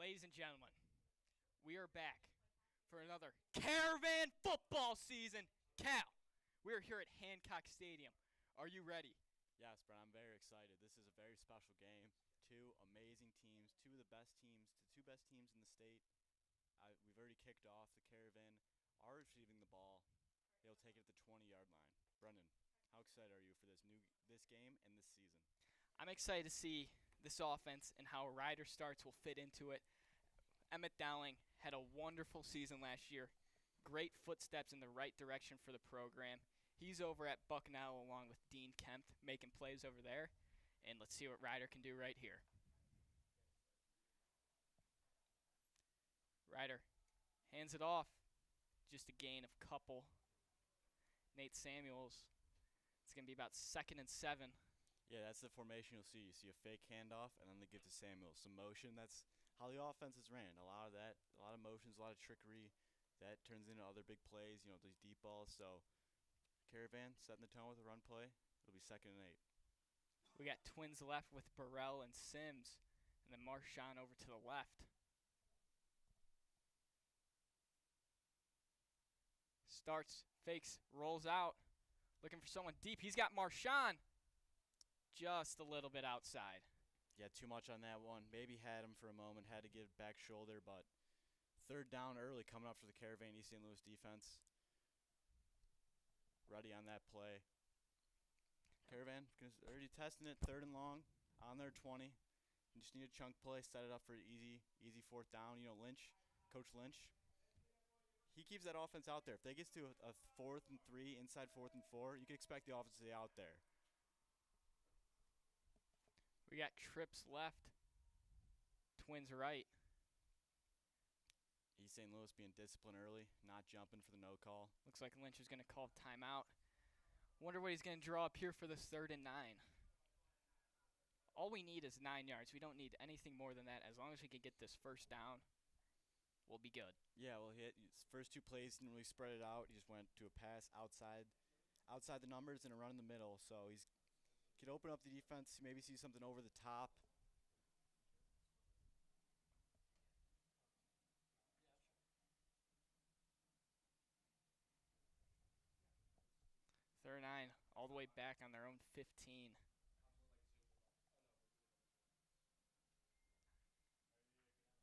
Ladies and gentlemen, we are back for another Caravan football season. Cal, we are here at Hancock Stadium. Are you ready? Yes, Brent, I'm very excited. This is a very special game. Two amazing teams, two of the best teams, the two best teams in the state. We've already kicked off. The Caravan are receiving the ball. They'll take it at the 20-yard line. Brendan, how excited are you for this game and this season? I'm excited to see this offense and how Ryder starts will fit into it. Emmett Dowling had a wonderful season last year. Great footsteps in the right direction for the program. He's over at Bucknell along with Dean Kemp making plays over there. And let's see what Ryder can do right here. Ryder hands it off. Just a gain of couple. Nate Samuels. It's going to be about 2nd and 7. Yeah, that's the formation you'll see. You see a fake handoff, and then they give to Samuel. Some motion. That's how the offense is ran. A lot of that, a lot of motions, a lot of trickery. That turns into other big plays, these deep balls. So Caravan setting the tone with a run play. It'll be 2nd and 8. We got twins left with Burrell and Sims, and then Marshawn over to the left. Starts, fakes, rolls out. Looking for someone deep. He's got Marshawn just a little bit outside. Yeah, too much on that one. Maybe had him for a moment, had to give back shoulder, but 3rd down early coming up for the Caravan East St. Louis defense. Ready on that play. Caravan already testing it, 3rd and long, on their 20. You just need a chunk play, set it up for easy 4th down. Lynch, Coach Lynch, he keeps that offense out there. If they get to a 4th and 3, inside 4th and 4, you can expect the offense to be out there. We got trips left. Twins right. East St. Louis being disciplined early, not jumping for the no call. Looks like Lynch is going to call timeout. Wonder what he's going to draw up here for this 3rd and 9. All we need is 9 yards. We don't need anything more than that. As long as we can get this 1st down, we'll be good. Yeah, well, his first 2 plays didn't really spread it out. He just went to a pass outside the numbers and a run in the middle. So he's could open up the defense, maybe see something over the top. Third and 9, all the way back on their own 15. I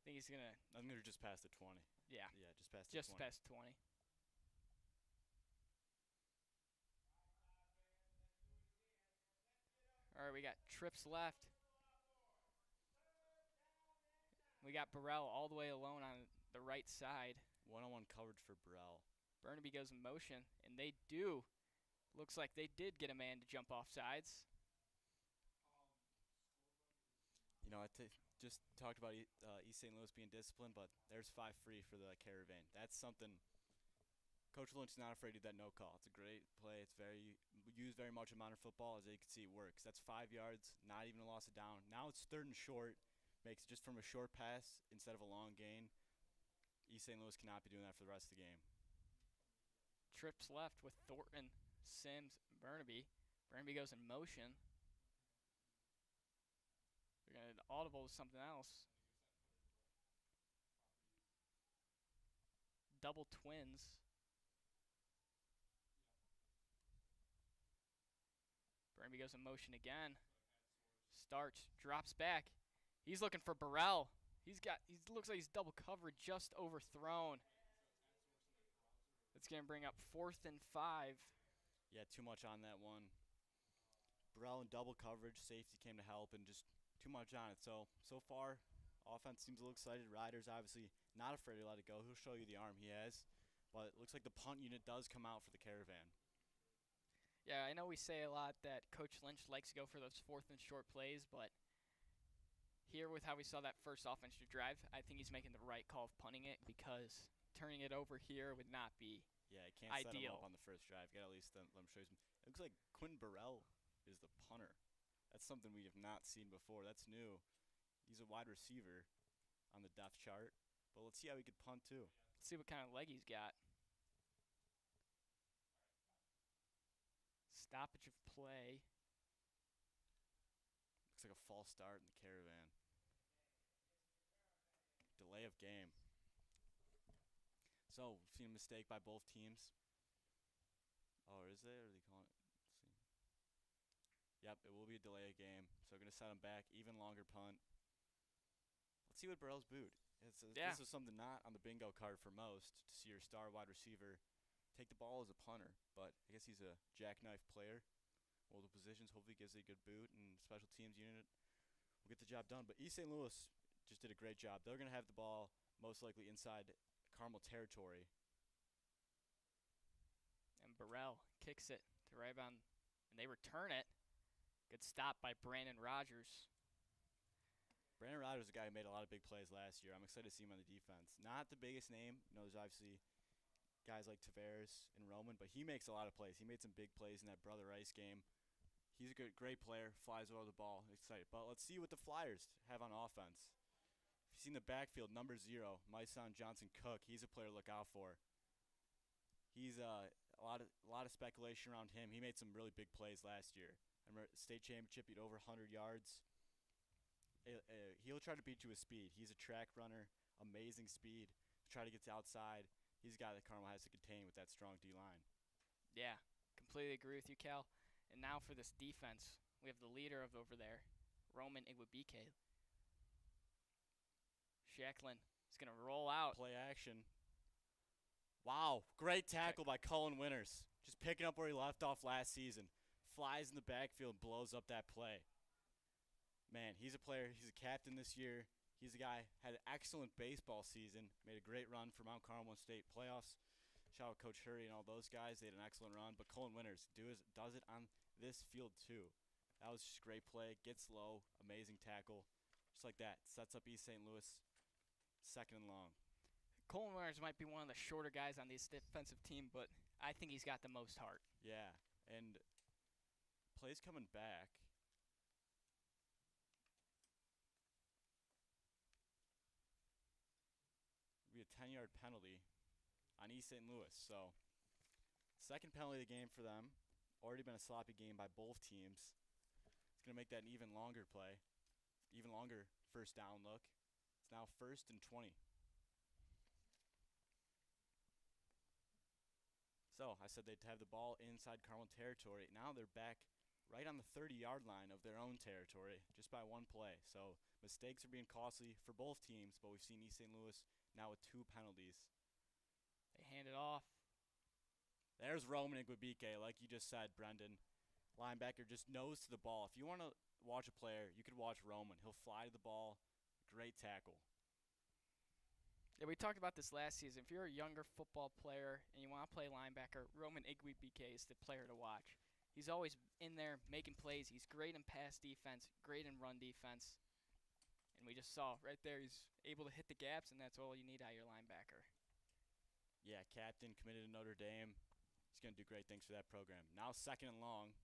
think he's going to... I think they're just past the 20. Yeah. Yeah, just past the 20. Just past 20. All right, we got trips left. We got Burrell all the way alone on the right side. One-on-one coverage for Burrell. Burnaby goes in motion, and they do. Looks like they did get a man to jump off sides. Just talked about East St. Louis being disciplined, but there's 5 free for the Caravan. That's something Coach Lynch is not afraid to do that no call. It's a great play. It's used very much in modern football. As you can see, it works. That's 5 yards, not even a loss of down. Now it's 3rd and short. Makes it just from a short pass instead of a long gain. East St. Louis cannot be doing that for the rest of the game. Trips left with Thornton, Sims, Burnaby. Burnaby goes in motion. They're going to audible to something else. Double twins. Burnaby goes in motion again. Starts, drops back. He's looking for Burrell. He looks like he's double covered, just overthrown. It's going to bring up 4th and 5. Yeah, too much on that one. Burrell in double coverage. Safety came to help, and just too much on it. So far, offense seems a little excited. Ryder's obviously not afraid to let it go. He'll show you the arm he has. But it looks like the punt unit does come out for the Caravan. Yeah, I know we say a lot that Coach Lynch likes to go for those 4th and short plays, but here with how we saw that first offensive drive, I think he's making the right call of punting it because turning it over here would not be Yeah, you can't ideal. Set him up on the first drive. You got to at least let him show you some. It looks like Quinn Burrell is the punter. That's something we have not seen before. That's new. He's a wide receiver on the depth chart. But let's see how he could punt, too. Let's see what kind of leg he's got. Stoppage of play. Looks like a false start in the Caravan. of game. So, we've seen a mistake by both teams. Oh, is it? Or are they calling it? Let's see. Yep, it will be a delay of game. So, we're going to set him back. Even longer punt. Let's see what Burrell's boot. Yeah. This is something not on the bingo card for most, to see your star wide receiver take the ball as a punter. But I guess he's a jackknife player. Multiple positions. Hopefully gives a good boot, and special teams unit will get the job done. But East St. Louis just did a great job. They're going to have the ball most likely inside Carmel territory. And Burrell kicks it to right on, and they return it. Good stop by Brandon Rogers. Brandon Rogers is a guy who made a lot of big plays last year. I'm excited to see him on the defense. Not the biggest name. There's obviously guys like Tavares and Roman, but he makes a lot of plays. He made some big plays in that Brother Rice game. He's a great player. Flies over the ball. Excited. But let's see what the Flyers have on offense. If you've seen the backfield, number 0, Myson Johnson Cook. He's a player to look out for. He's a lot of speculation around him. He made some really big plays last year. I remember state championship, he had over 100 yards. He'll try to beat you with speed. He's a track runner, amazing speed. Try to get to outside. He's a guy that Carmel has to contain with that strong D-line. Yeah, completely agree with you, Cal. And now for this defense, we have the leader of over there, Roman Igwebike. Shacklin is going to roll out. Play action. Wow, great tackle by Cullen Winters. Just picking up where he left off last season. Flies in the backfield, blows up that play. Man, he's a player. He's a captain this year. He's a guy, had an excellent baseball season, made a great run for Mount Carmel State playoffs. Shout out Coach Hurry and all those guys. They had an excellent run. But Cullen Winters does it on this field too. That was just a great play. Gets low, amazing tackle. Just like that. Sets up East St. Louis, second and long. Colin Winters might be one of the shorter guys on this defensive team, but I think he's got the most heart. Yeah, and plays coming back. Be a 10-yard penalty on East St. Louis. So, second penalty of the game for them. Already been a sloppy game by both teams. It's going to make that an even longer play. Even longer first down look. It's now 1st and 20. So, I said they'd have the ball inside Carmel territory. Now they're back right on the 30-yard line of their own territory just by one play. So, mistakes are being costly for both teams, but we've seen East St. Louis now with 2 penalties. They hand it off. There's Roman Igwebike, like you just said, Brendan. Linebacker just nose to the ball. If you want to watch a player, you could watch Roman. He'll fly to the ball. Great tackle. Yeah, we talked about this last season. If you're a younger football player and you want to play linebacker, Roman Igwebike is the player to watch. He's always in there making plays. He's great in pass defense, great in run defense. And we just saw right there he's able to hit the gaps, and that's all you need out of your linebacker. Yeah, captain, committed to Notre Dame. He's going to do great things for that program. Now second and long.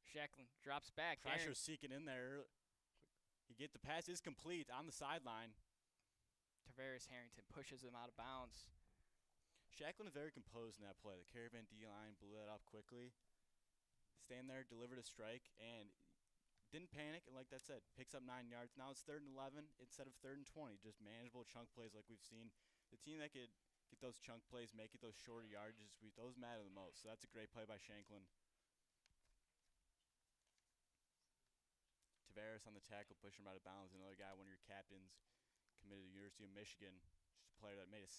Shacklin drops back. Pressure seeking in there. The pass is complete on the sideline. Tavares Harrington pushes him out of bounds. Shacklin is very composed in that play. The Caravan D-line blew that up quickly. Stand there, delivered a strike, and didn't panic, and like that said, picks up 9 yards. Now it's 3rd and 11 instead of 3rd and 20. Just manageable chunk plays like we've seen. The team that could get those chunk plays, make it those shorter yardages, those matter the most. So that's a great play by Shanklin. Tavares on the tackle, pushing him out of bounds. Another guy, one of your captains, committed to the University of Michigan. Just a player that made an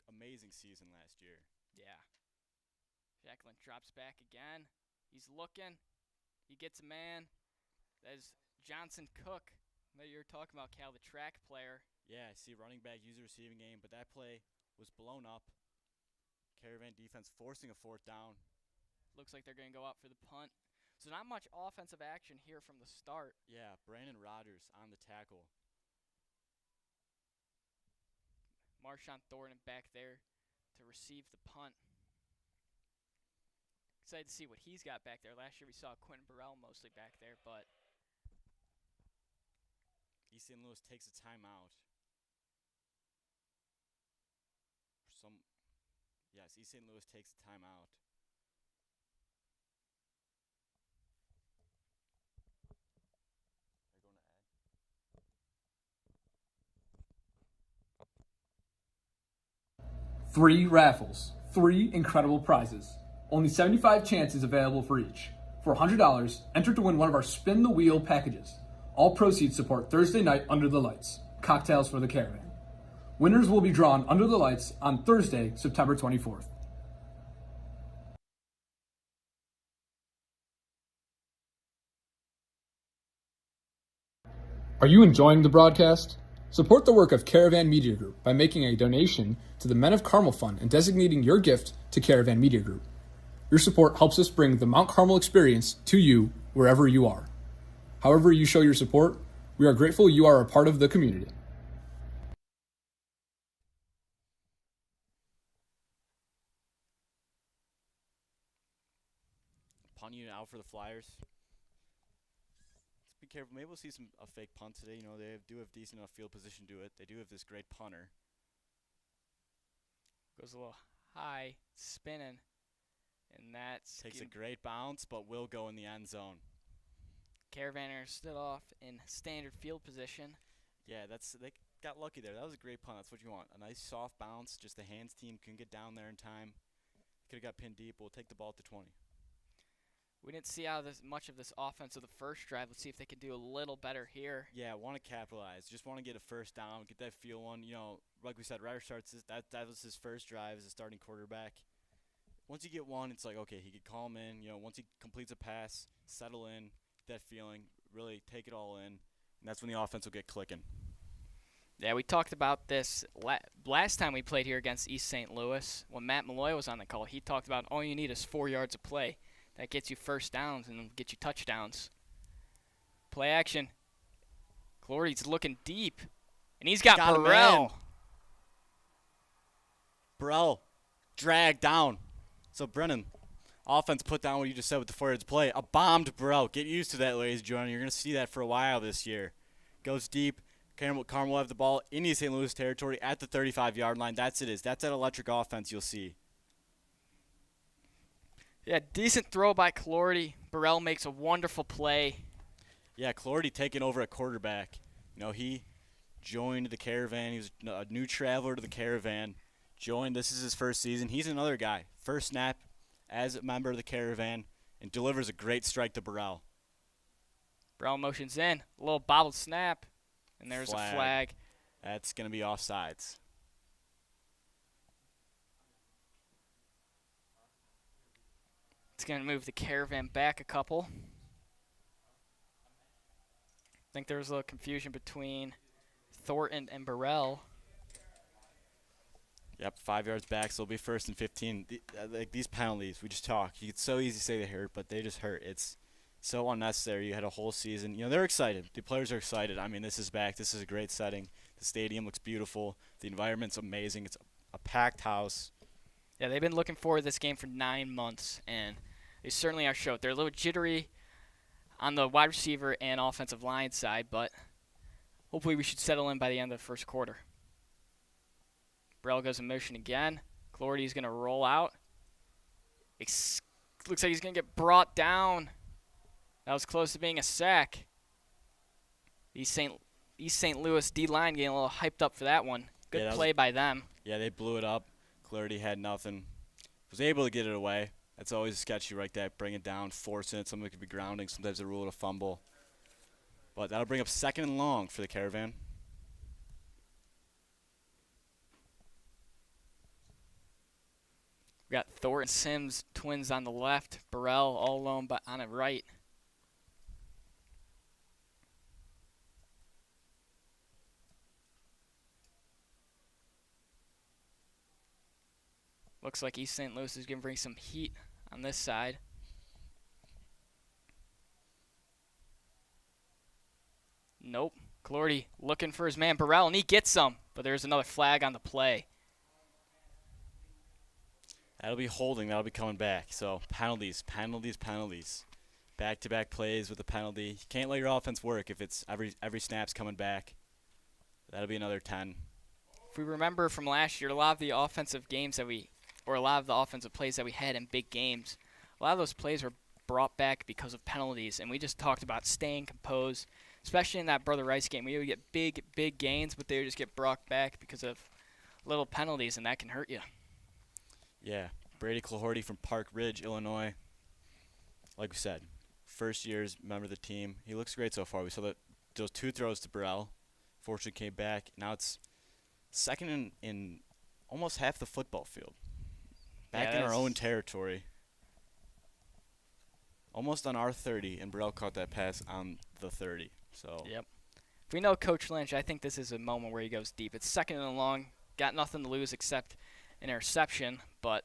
amazing season last year. Yeah. Shacklin drops back again. He's looking. He gets a man. That is Johnson Cook that you're talking about, Cal, the track player. Yeah, I see running back use the receiving game, but that play was blown up. Caravan defense forcing a 4th down. Looks like they're going to go out for the punt. So not much offensive action here from the start. Yeah, Brandon Rogers on the tackle. Marshawn Thornton back there to receive the punt. Excited to see what he's got back there. Last year we saw Quentin Burrell mostly back there, but East St. Louis takes a timeout. East St. Louis takes a timeout. They're going to add. 3 raffles, 3 incredible prizes. Only 75 chances available for each. For $100, enter to win one of our Spin the Wheel packages. All proceeds support Thursday night Under the Lights, Cocktails for the Caravan. Winners will be drawn under the lights on Thursday, September 24th. Are you enjoying the broadcast? Support the work of Caravan Media Group by making a donation to the Men of Carmel Fund and designating your gift to Caravan Media Group. Your support helps us bring the Mount Carmel experience to you wherever you are. However you show your support, we are grateful you are a part of the community. Punt unit out for the Flyers. Let's be careful. Maybe we'll see a fake punt today. They do have decent enough field position to do it. They do have this great punter. Goes a little high, spinning, and that's Takes a great bounce, but will go in the end zone. Caravaner stood off in standard field position. Yeah, they got lucky there. That was a great punt. That's what you want. A nice soft bounce. Just the hands team can get down there in time. Could have got pinned deep. We'll take the ball at the 20. We didn't see much of this offense of the first drive. Let's see if they can do a little better here. Yeah, want to capitalize. Just want to get a first down, get that feel one. Like we said, Ryder starts that was his first drive as a starting quarterback. Once you get one, it's like, okay, he could calm in. Once he completes a pass, settle in, get that feeling, really take it all in, and that's when the offense will get clicking. Yeah, we talked about this last time we played here against East St. Louis. When Matt Malloy was on the call, he talked about all you need is 4 yards of play. That gets you first downs and get you touchdowns. Play action. Clordy's looking deep. And he's got Burrell. Burrell dragged down. So, Brennan, offense put down what you just said with the 4 yards play. A bombed Burrell. Get used to that, ladies and gentlemen. You're going to see that for a while this year. Goes deep. Carmel will have the ball in East St. Louis territory at the 35-yard line. That's that electric offense you'll see. Yeah, decent throw by Clordy. Burrell makes a wonderful play. Yeah, Clordy taking over at quarterback. He joined the Caravan. He was a new traveler to the Caravan. This is his first season. He's another guy. First snap as a member of the Caravan and delivers a great strike to Burrell. Burrell motions in. A little bobbled snap. And there's a flag. That's going to be offsides. It's going to move the Caravan back a couple. I think there was a little confusion between Thornton and Burrell. Yep, 5 yards back, so it'll be 1st and 15. These penalties, we just talked. It's so easy to say they hurt, but they just hurt. It's so unnecessary. You had a whole season. They're excited. The players are excited. I mean, this is back. This is a great setting. The stadium looks beautiful. The environment's amazing. It's a packed house. Yeah, they've been looking forward to this game for 9 months, and they certainly are showed. They're a little jittery on the wide receiver and offensive line side, but hopefully we should settle in by the end of the first quarter. Burrell goes in motion again. Clordy's going to roll out. Looks like he's going to get brought down. That was close to being a sack. East St. Louis D-line getting a little hyped up for that one. Good play by them. Yeah, they blew it up. Clordy had nothing. Was able to get it away. That's always sketchy right there. Bring it down, force it. Somebody could be grounding. Sometimes they rule it a fumble. But that'll bring up 2nd and long for the Caravan. We got Thornton Sims, twins on the left. Burrell all alone but on the right. Looks like East St. Louis is going to bring some heat on this side. Nope. Clordy looking for his man Burrell, and he gets some. But there's another flag on the play. That'll be holding. That'll be coming back. So penalties. Back-to-back plays with a penalty. You can't let your offense work if it's every snap's coming back. That'll be another 10. If we remember from last year, a lot of the offensive plays that we had in big games, a lot of those plays were brought back because of penalties, and we just talked about staying composed, especially in that Brother Rice game. We would get big gains, but they would just get brought back because of little penalties, and that can hurt you. Yeah, Brady Clardy from Park Ridge, Illinois. Like we said, first year's member of the team. He looks great so far. We saw that those 2 throws to Burrell. Fortunately came back. Now it's second in almost half the football field. Back in our own territory. Almost on our 30, and Burrell caught that pass on the 30. So. Yep. If we know Coach Lynch, I think this is a moment where he goes deep. It's second and long. Got nothing to lose except an interception, but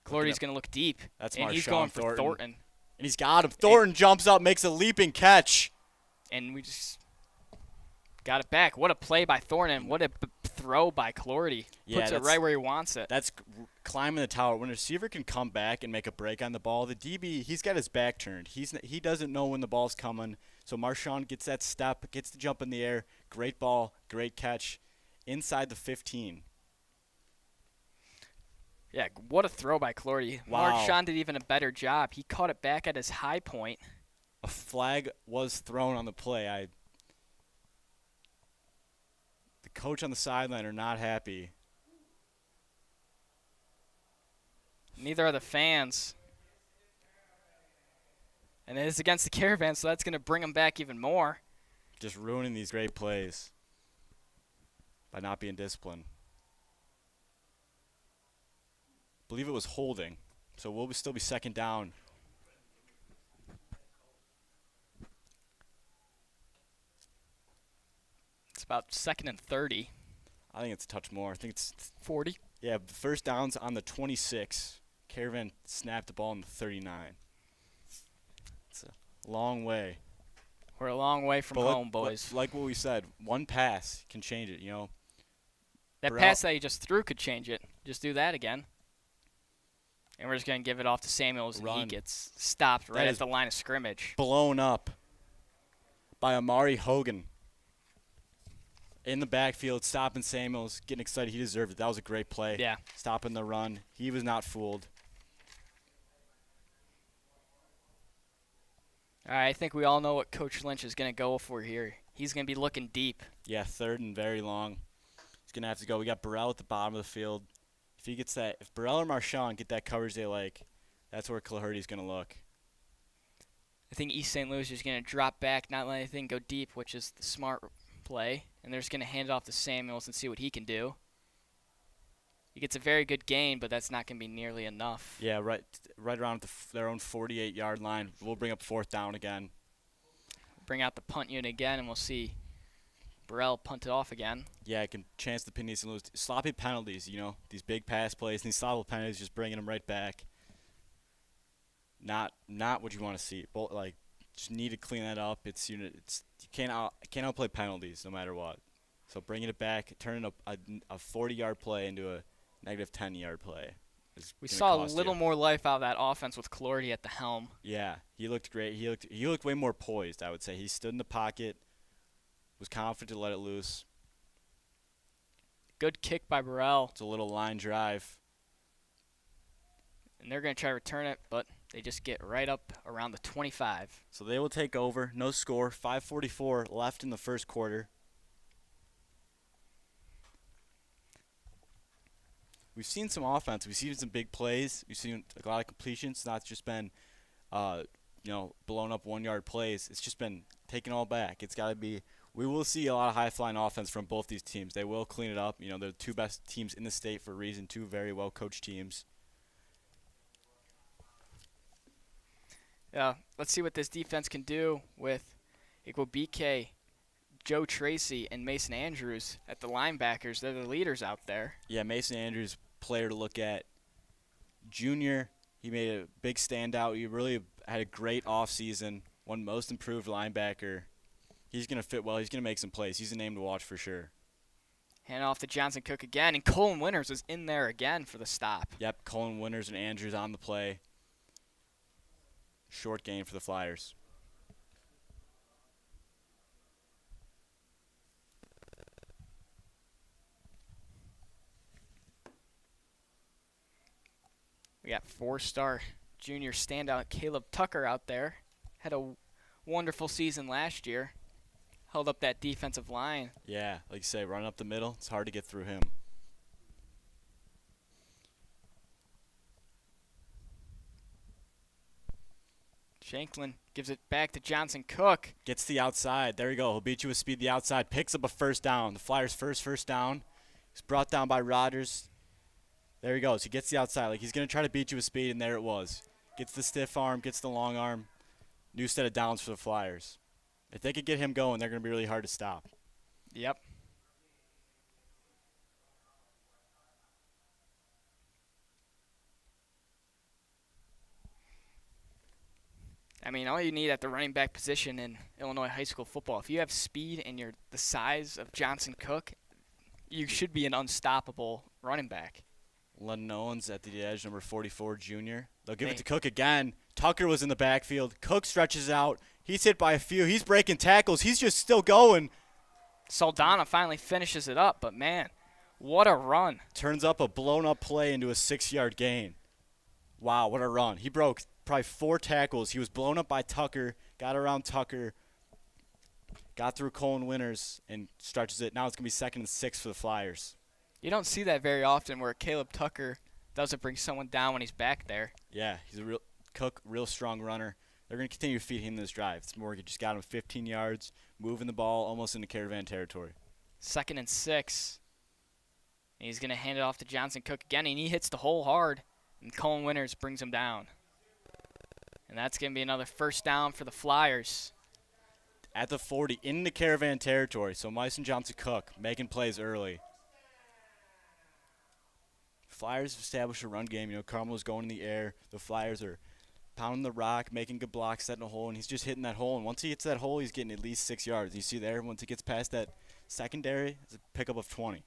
Clardy's going to look deep. That's and Marshawn he's going for Thornton. And he's got him. Thornton jumps up, makes a leaping catch. And we just got it back. What a play by Thornton. What a throw by Clardy. Puts it right where he wants it. That's climbing the tower. When a receiver can come back and make a break on the ball, the DB, he's got his back turned. He doesn't know when the ball's coming. So Marshawn gets that step, gets the jump in the air. Great ball, great catch. Inside the 15. Yeah, what a throw by Clardy. Wow. Marshawn did even a better job. He caught it back at his high point. A flag was thrown on the play. The coach on the sideline are not happy. Neither are the fans. And it is against the Caravan, so that's going to bring them back even more. Just ruining these great plays by not being disciplined. I believe it was holding, so we'll still be second down. It's about second and 30. I think it's a touch more. I think it's 40. Yeah, first down's on the 26. Caravan snapped the ball on the 39. It's a long way. We're a long way from home, boys. Like what we said, one pass can change it, you know. That pass that he just threw could change it. Just do that again. And we're just going to give it off to Samuels, and he gets stopped right at the line of scrimmage. Blown up by Amari Hogan. In the backfield, stopping Samuels, getting excited. He deserved it. That was a great play. Yeah. Stopping the run. He was not fooled. All right, I think we all know what Coach Lynch is going to go for here. He's going to be looking deep. Yeah, third and very long. He's going to have to go. We got Burrell at the bottom of the field. If he gets that, if Burrell or Marshawn get that coverage they like, that's where Clardy's going to look. I think East St. Louis is going to drop back, not let anything go deep, which is the smart play. And they're just going to hand it off to Samuels and see what he can do. He gets a very good gain, but that's not going to be nearly enough. Yeah, right around their own 48-yard line. We'll bring up fourth down again. Bring out the punt unit again, and we'll see Burrell punt it off again. Yeah, it can chance the East St. Louis. Sloppy penalties, you know, these big pass plays, and these sloppy penalties, just bringing them right back. Not what you want to see. Just need to clean that up. You can't outplay penalties no matter what. So bringing it back, turning a 40-yard play into a negative 10-yard play. We saw a little more life out of that offense with Clardy at the helm. Yeah, he looked great. He looked way more poised, I would say. He stood in the pocket, was confident to let it loose. Good kick by Burrell. It's a little line drive. And they're going to try to return it, but they just get right up around the 25. So they will take over. No score. 5:44 left in the first quarter. We've seen some offense. We've seen some big plays. We've seen a lot of completions. It's not just been, blown up 1-yard plays. It's just been taken all back. It's got to be. We will see a lot of high-flying offense from both these teams. They will clean it up. You know, they're the two best teams in the state for a reason. Two very well-coached teams. Yeah, let's see what this defense can do with Ikwabike, Joe Tracy, and Mason Andrews at the linebackers. They're the leaders out there. Yeah, Mason Andrews, player to look at. Junior, he made a big standout. He really had a great offseason, won most improved linebacker. He's going to fit well. He's going to make some plays. He's a name to watch for sure. Hand off to Johnson Cook again, and Colin Winters was in there again for the stop. Yep, Colin Winters and Andrews on the play. Short gain for the Flyers. We got 4-star junior standout Caleb Tucker out there. Had a wonderful season last year. Held up that defensive line. Yeah, like you say, running up the middle, it's hard to get through him. Shanklin gives it back to Johnson Cook. Gets the outside. There you go. He'll beat you with speed the outside. Picks up a first down. The Flyers' first down. He's brought down by Rodgers. There he goes. He gets the outside. Like he's going to try to beat you with speed, and there it was. Gets the stiff arm, gets the long arm. New set of downs for the Flyers. If they could get him going, they're going to be really hard to stop. Yep. I mean, all you need at the running back position in Illinois high school football, if you have speed and you're the size of Johnson Cook, you should be an unstoppable running back. Lennon Owens at the edge, number 44, junior. They'll give it to Cook again. Tucker was in the backfield. Cook stretches out. He's hit by a few. He's breaking tackles. He's just still going. Saldana finally finishes it up, but man, what a run. Turns up a blown-up play into a 6-yard gain. Wow, what a run. He broke probably 4 tackles. He was blown up by Tucker, got around Tucker, got through Colin Winters, and stretches it. Now it's going to be 2nd and 6 for the Flyers. You don't see that very often where Caleb Tucker doesn't bring someone down when he's back there. Yeah, he's a real strong runner. They're going to continue to feed him this drive. It's Morgan just got him 15 yards, moving the ball almost into Caravan territory. 2nd and 6. And he's going to hand it off to Johnson Cook again, and he hits the hole hard, and Colin Winters brings him down. And that's going to be another first down for the Flyers. At the 40, into Caravan territory. So Myson Johnson Cook making plays early. Flyers establish a run game. You know, Carmel's going in the air. The Flyers are pounding the rock, making good blocks, setting a hole, and he's just hitting that hole. And once he hits that hole, he's getting at least 6 yards. You see there, once he gets past that secondary, it's a pickup of 20.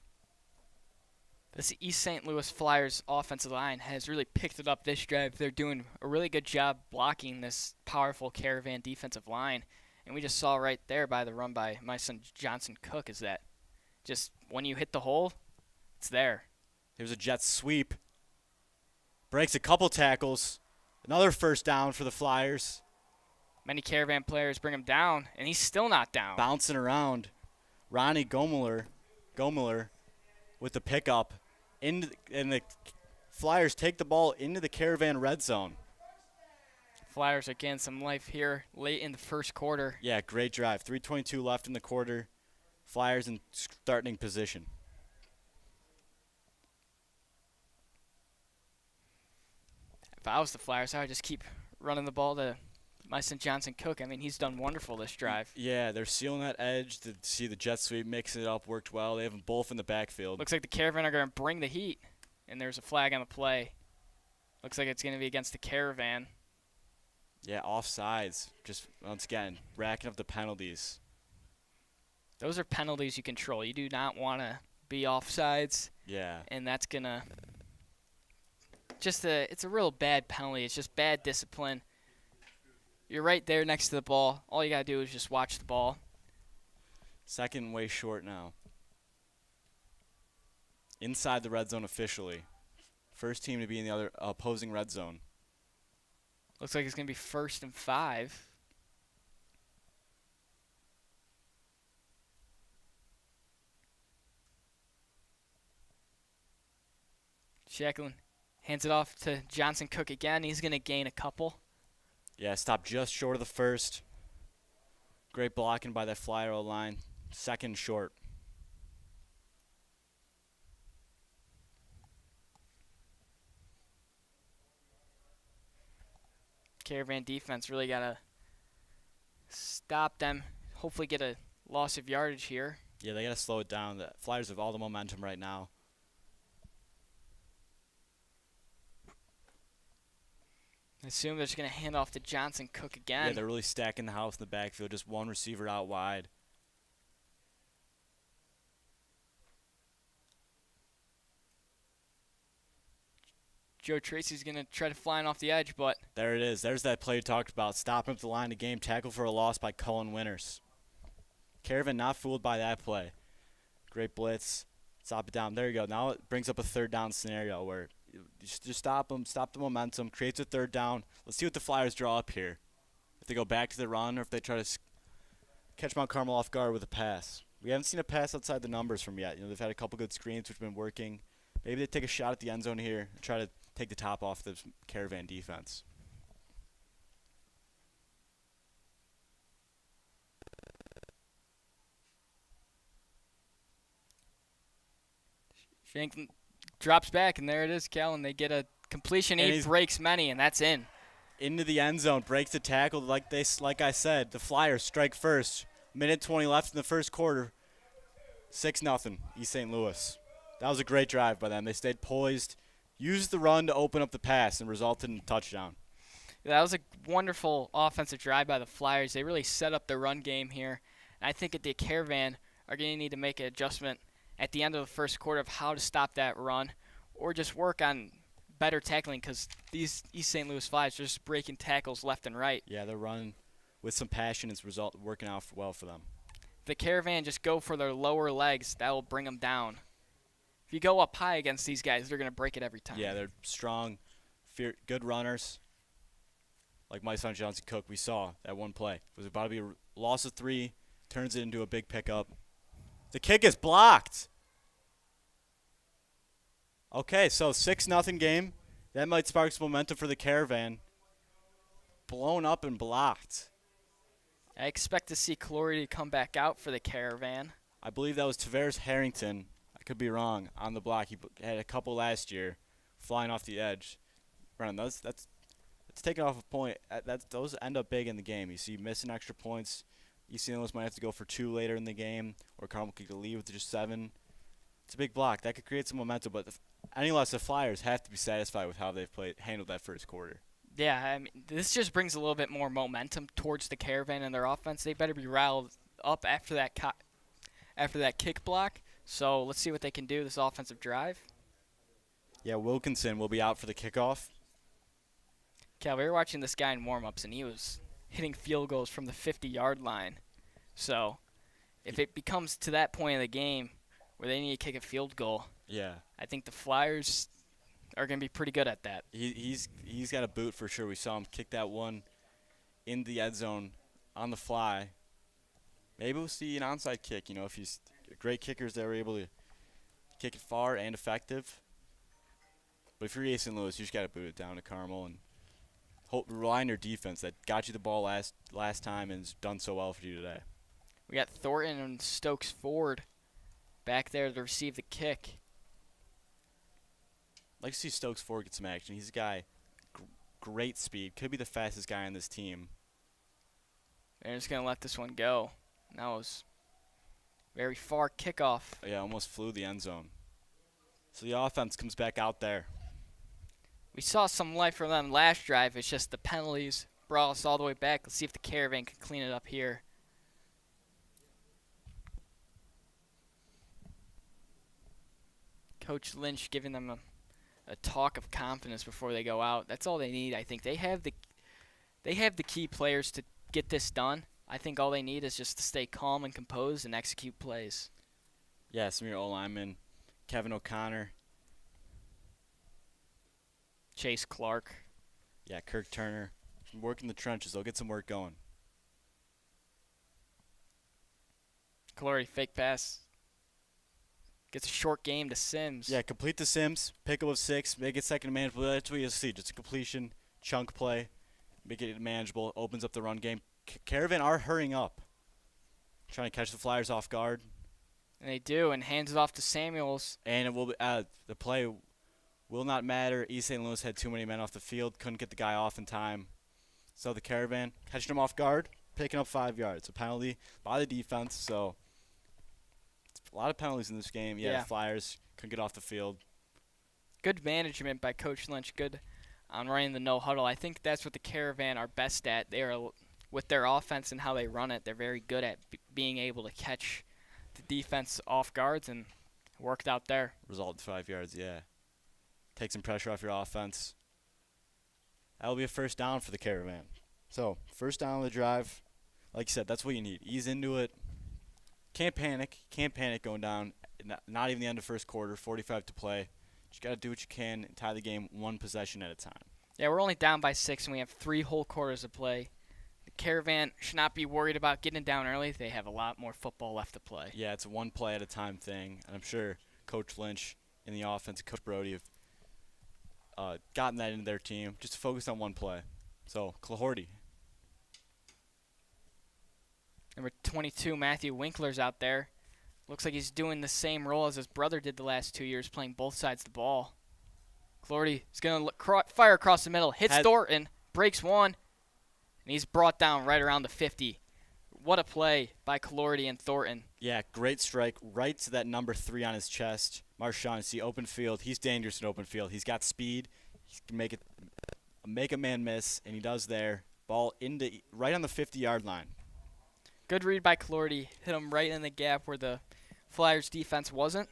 This East St. Louis Flyers offensive line has really picked it up this drive. They're doing a really good job blocking this powerful Caravan defensive line. And we just saw right there by the run by my son Johnson Cook is that just when you hit the hole, it's there. Here's a jet sweep. Breaks a couple tackles. Another first down for the Flyers. Many Caravan players bring him down, and he's still not down. Bouncing around. Ronnie Gomeler with the pickup. And the Flyers take the ball into the Caravan red zone. Flyers are getting some life here late in the first quarter. Yeah, great drive. 3:22 left in the quarter. Flyers in starting position. If I was the Flyers, I would just keep running the ball to my son Johnson Cook. I mean, he's done wonderful this drive. Yeah, they're sealing that edge to see the jet sweep, mixing it up, worked well. They have them both in the backfield. Looks like the Caravan are going to bring the heat, and there's a flag on the play. Looks like it's going to be against the Caravan. Yeah, offsides. Just, once again, racking up the penalties. Those are penalties you control. You do not want to be offsides. Yeah. And that's going to it's a real bad penalty. It's just bad discipline. You're right there next to the ball. All you got to do is just watch the ball. Second way short now. Inside the red zone officially. First team to be in the other opposing red zone. Looks like it's going to be 1st and 5. Jacqueline hands it off to Johnson Cook again. He's going to gain a couple. Yeah, stopped just short of the first. Great blocking by that Flyer O-line. 2nd short. Caravan defense really got to stop them. Hopefully get a loss of yardage here. Yeah, they got to slow it down. The Flyers have all the momentum right now. I assume they're just going to hand off to Johnson Cook again. Yeah, they're really stacking the house in the backfield. Just one receiver out wide. Joe Tracy's going to try to fly off the edge, but... There it is. There's that play you talked about. Stop him at the line of game. Tackle for a loss by Colin Winters. Caravan not fooled by that play. Great blitz. Stop it down. There you go. Now it brings up a 3rd down scenario where you just stop them, stop the momentum, creates a 3rd down. Let's see what the Flyers draw up here. If they go back to the run or if they try to catch Mount Carmel off guard with a pass. We haven't seen a pass outside the numbers from yet. You know, they've had a couple good screens which have been working. Maybe they take a shot at the end zone here and try to take the top off the Caravan defense. Shanklin drops back, and there it is, Cal, and they get a completion. He breaks many, and that's in. Into the end zone, breaks the tackle. Like I said, the Flyers strike first. Minute 20 left in the first quarter. 6-0, East St. Louis. That was a great drive by them. They stayed poised, used the run to open up the pass, and resulted in a touchdown. That was a wonderful offensive drive by the Flyers. They really set up the run game here. And I think that the Caravan are going to need to make an adjustment at the end of the first quarter of how to stop that run or just work on better tackling because these East St. Louis Flyers are just breaking tackles left and right. Yeah, they're running with some passion. It's working out well for them. The Caravan just go for their lower legs. That will bring them down. If you go up high against these guys, they're going to break it every time. Yeah, they're strong, good runners. Like my son Johnson Cook, we saw that one play. It was about to be a loss of 3, turns it into a big pickup. The kick is blocked. Okay, so 6-0 game. That might spark some momentum for the Caravan. Blown up and blocked. I expect to see Clory to come back out for the Caravan. I believe that was Tavares Harrington. I could be wrong on the block. He had a couple last year, flying off the edge. Brennan, that's taking off a point. Those end up big in the game. You see missing extra points. East St. Louis might have to go for 2 later in the game, or Carmel could leave with just 7. It's a big block. That could create some momentum, but any less, the Flyers have to be satisfied with how they've handled that first quarter. Yeah, I mean, this just brings a little bit more momentum towards the Caravan and their offense. They better be riled up after that kick block. So let's see what they can do this offensive drive. Yeah, Wilkinson will be out for the kickoff. Cal, we were watching this guy in warm-ups, and he was hitting field goals from the 50-yard line. So if it becomes to that point of the game where they need to kick a field goal, yeah, I think the Flyers are going to be pretty good at that. He's got a boot for sure. We saw him kick that one in the end zone on the fly. Maybe we'll see an onside kick. You know, if he's great kickers that are able to kick it far and effective. But if you're East St. Louis, you just got to boot it down to Carmel and rely on your defense that got you the ball last time and has done so well for you today. We got Thornton and Stokes Ford back there to receive the kick. I'd like to see Stokes Ford get some action. He's a guy, great speed, could be the fastest guy on this team. They're just going to let this one go. That was very far kickoff. Yeah, almost flew the end zone. So the offense comes back out there. We saw some life from them last drive. It's just the penalties brought us all the way back. Let's see if the Caravan can clean it up here. Coach Lynch giving them a talk of confidence before they go out. That's all they need. I think they have the key players to get this done. I think all they need is just to stay calm and composed and execute plays. Yeah, some of your O-linemen, Kevin O'Connor. Chase Clark. Yeah, Kirk Turner. Work in the trenches. They'll get some work going. Clory, fake pass. Gets a short game to Sims. Yeah, complete the Sims. Pick up of 6. Make it second and manageable. That's what you'll see. Just a completion, chunk play. Make it manageable. Opens up the run game. Caravan are hurrying up. Trying to catch the Flyers off guard. And they do, and hands it off to Samuels. And it will be, the play will not matter. East St. Louis had too many men off the field. Couldn't get the guy off in time. So the Caravan catching him off guard. Picking up 5 yards. A penalty by the defense. So a lot of penalties in this game. Yeah, the Flyers couldn't get off the field. Good management by Coach Lynch. Good on running the no huddle. I think that's what the Caravan are best at. They are, with their offense and how they run it, they're very good at being able to catch the defense off guards, and worked out there. Result 5 yards, yeah. Take some pressure off your offense. That'll be a first down for the Caravan. So, first down on the drive. Like you said, that's what you need. Ease into it. Can't panic. Can't panic going down. Not even the end of first quarter. 45 to play. Just got to do what you can and tie the game 1 possession at a time. Yeah, we're only down by 6, and we have 3 whole quarters to play. The Caravan should not be worried about getting down early. They have a lot more football left to play. Yeah, it's a 1 play at a time thing. And I'm sure Coach Lynch and the offense, Coach Brody, have gotten that into their team. Just to focus on 1 play. So, Clahorty. Number 22, Matthew Winkler's out there. Looks like he's doing the same role as his brother did the last 2 years, playing both sides of the ball. Clorty is going to fire across the middle, hits Thornton, breaks one, and he's brought down right around the 50. What a play by Clorty and Thornton. Yeah, great strike right to that number 3 on his chest. Marshawn, see open field. He's dangerous in open field. He's got speed. He can make a man miss, and he does there. Ball into right on the 50-yard line. Good read by Clorty. Hit him right in the gap where the Flyers defense wasn't.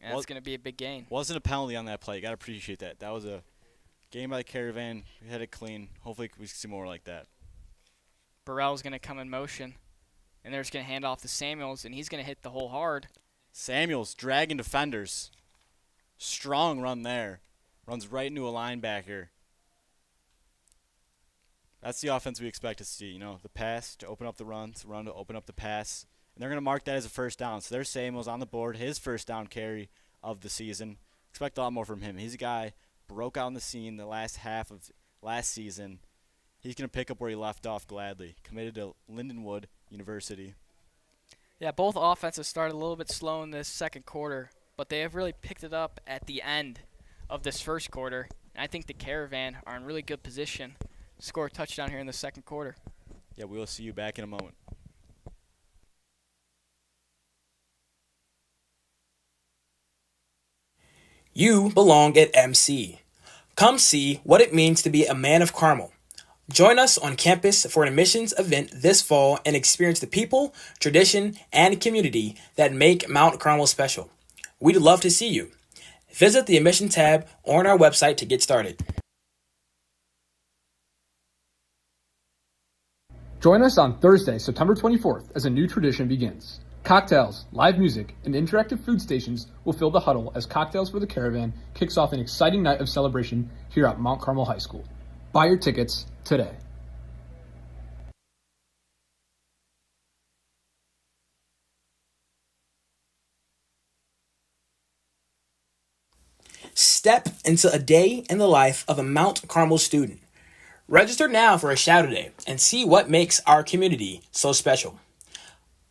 And that's going to be a big gain. Wasn't a penalty on that play. You got to appreciate that. That was a game by the Caravan. We had it clean. Hopefully we can see more like that. Burrell's going to come in motion. And they're just going to hand off to Samuels, and he's going to hit the hole hard. Samuels dragging defenders. Strong run there. Runs right into a linebacker. That's the offense we expect to see. You know, the pass to open up the run to open up the pass. And they're going to mark that as a first down. So there's Samuels on the board, his first down carry of the season. Expect a lot more from him. He's a guy broke out on the scene the last half of last season. He's going to pick up where he left off gladly. Committed to Lindenwood University. Yeah, both offenses started a little bit slow in this second quarter, but they have really picked it up at the end of this first quarter. And I think the Caravan are in really good position to score a touchdown here in the second quarter. Yeah, we will see you back in a moment. You belong at MC. Come see what it means to be a man of Carmel. Join us on campus for an admissions event this fall and experience the people, tradition, and community that make Mount Carmel special. We'd love to see you. Visit the admission tab on our website to get started. Join us on Thursday, September 24th, as a new tradition begins. Cocktails, live music, and interactive food stations will fill the huddle as Cocktails for the Caravan kicks off an exciting night of celebration here at Mount Carmel High School. Buy your tickets today. Step into a day in the life of a Mount Carmel student. Register now for a Shadow Day and see what makes our community so special.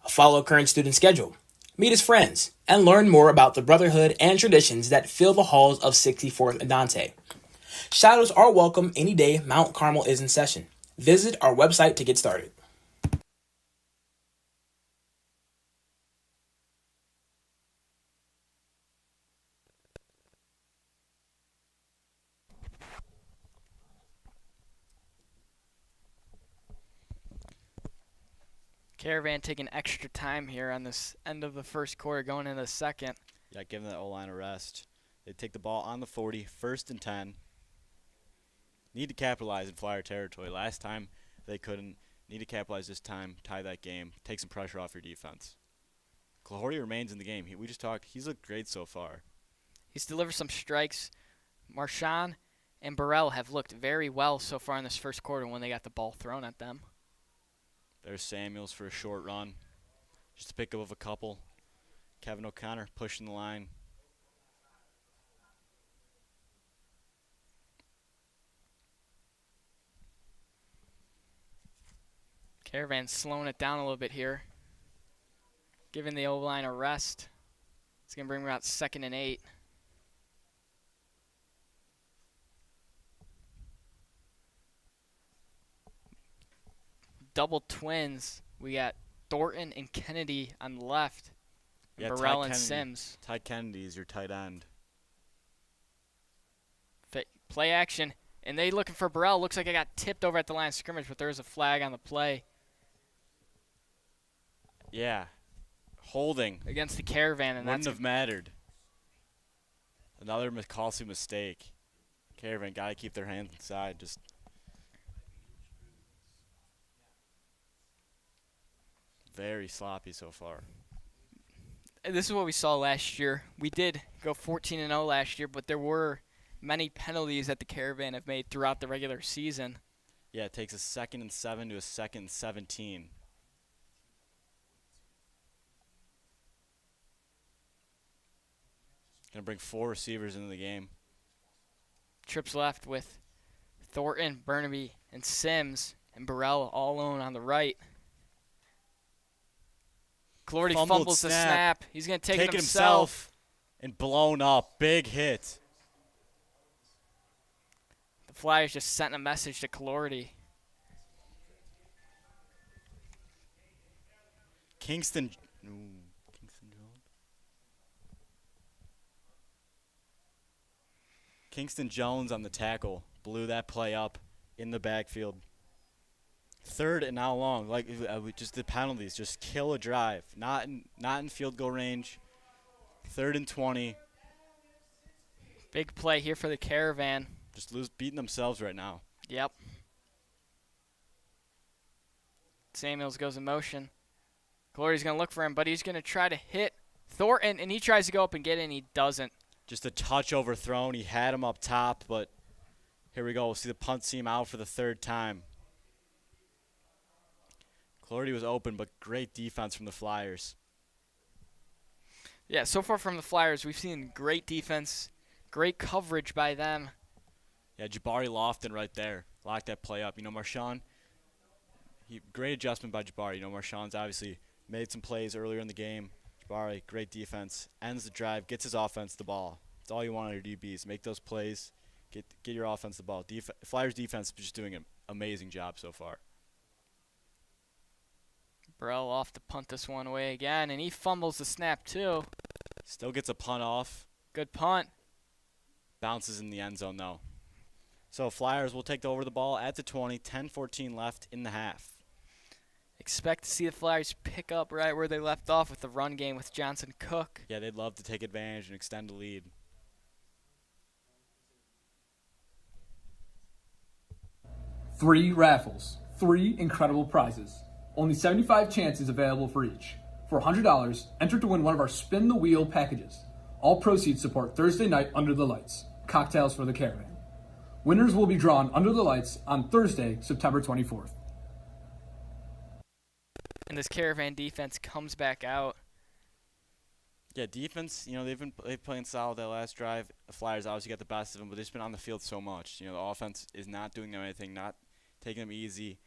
Follow current student schedule, meet his friends, and learn more about the brotherhood and traditions that fill the halls of 64th and Dante. Shadows are welcome any day Mount Carmel is in session. Visit our website to get started. Caravan taking extra time here on this end of the first quarter, going into the second. Yeah, giving that O-line a rest. They take the ball on the 40, 1st and 10. Need to capitalize in Flyer territory. Last time they couldn't. Need to capitalize this time, tie that game, take some pressure off your defense. Clorty remains in the game. We just talked. He's looked great so far. He's delivered some strikes. Marshawn and Burrell have looked very well so far in this first quarter when they got the ball thrown at them. There's Samuels for a short run. Just a pickup of a couple. Kevin O'Connor pushing the line. Caravan slowing it down a little bit here. Giving the O-line a rest. It's going to bring about 2nd and 8. Double twins. We got Thornton and Kennedy on the left. Yeah, Burrell and Sims. Ty Kennedy is your tight end. Play action. And they looking for Burrell. Looks like I got tipped over at the line of scrimmage, but there was a flag on the play. Yeah. Holding. Against the Caravan. And wouldn't have mattered. Another costly mistake. Caravan got to keep their hands inside. Just very sloppy so far. This is what we saw last year. We did go 14-0 last year, but there were many penalties that the Caravan have made throughout the regular season. Yeah, it takes a 2nd and 7 to a 2nd and 17. Gonna bring 4 receivers into the game. Trips left with Thornton, Burnaby, and Sims, and Burrell all alone on the right. Clardy fumbles the snap. He's going to take it himself. And blown up. Big hit. The Flyers just sent a message to Clardy. Kingston Jones on the tackle blew that play up in the backfield. 3rd and now long. Like just the penalties, just kill a drive. Not in field goal range. 3rd and 20. Big play here for the Caravan. Just beating themselves right now. Yep. Samuels goes in motion. Clardy's going to look for him, but he's going to try to hit Thornton, and he tries to go up and get in. He doesn't. Just a touch overthrown. He had him up top, but here we go. We'll see the punt seam out for the 3rd time. Clardy was open, but great defense from the Flyers. Yeah, so far from the Flyers, we've seen great defense, great coverage by them. Yeah, Jabari Lofton right there. Locked that play up. Marshawn, great adjustment by Jabari. Marshawn's obviously made some plays earlier in the game. Jabari, great defense. Ends the drive, gets his offense the ball. That's all you want out of your DBs. Make those plays. Get your offense the ball. Flyers defense is just doing an amazing job so far. Burrell off to punt this one away again, and he fumbles the snap too. Still gets a punt off. Good punt. Bounces in the end zone, though. So Flyers will take over the ball at the 20, 10-14 left in the half. Expect to see the Flyers pick up right where they left off with the run game with Johnson Cook. Yeah, they'd love to take advantage and extend the lead. Three raffles, 3 incredible prizes. Only 75 chances available for each. For $100, enter to win one of our Spin the Wheel packages. All proceeds support Thursday night Under the Lights, Cocktails for the Caravan. Winners will be drawn under the lights on Thursday, September 24th. And this Caravan defense comes back out. Yeah, defense, they've playing solid that last drive. The Flyers obviously got the best of them, but they've just been on the field so much. The offense is not doing them anything, not taking them easy.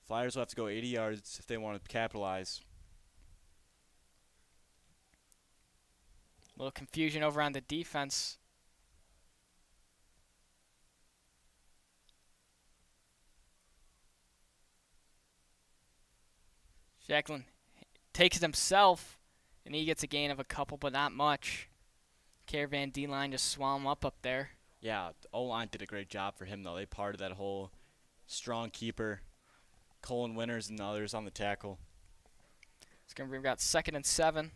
Flyers will have to go 80 yards if they want to capitalize. A little confusion over on the defense. Jacqueline takes it himself, and he gets a gain of a couple, but not much. Caravan D-line just swam him up there. Yeah, the O-line did a great job for him, though. They parted that whole strong keeper. Colin Winters and others on the tackle. It's going to bring about 2nd and 7.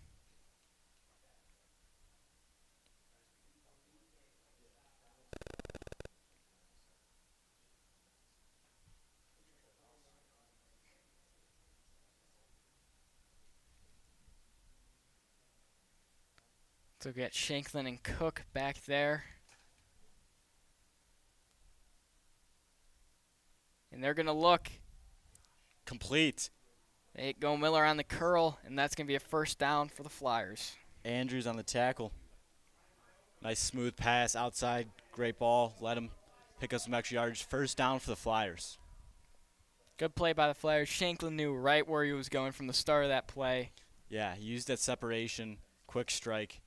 So we got Shanklin and Cook back there. And they're going to look. Complete. They hit Go Miller on the curl, and that's going to be a 1st down for the Flyers. Andrews on the tackle. Nice smooth pass outside. Great ball. Let him pick up some extra yardage. 1st down for the Flyers. Good play by the Flyers. Shanklin knew right where he was going from the start of that play. Yeah, he used that separation. Quick strike.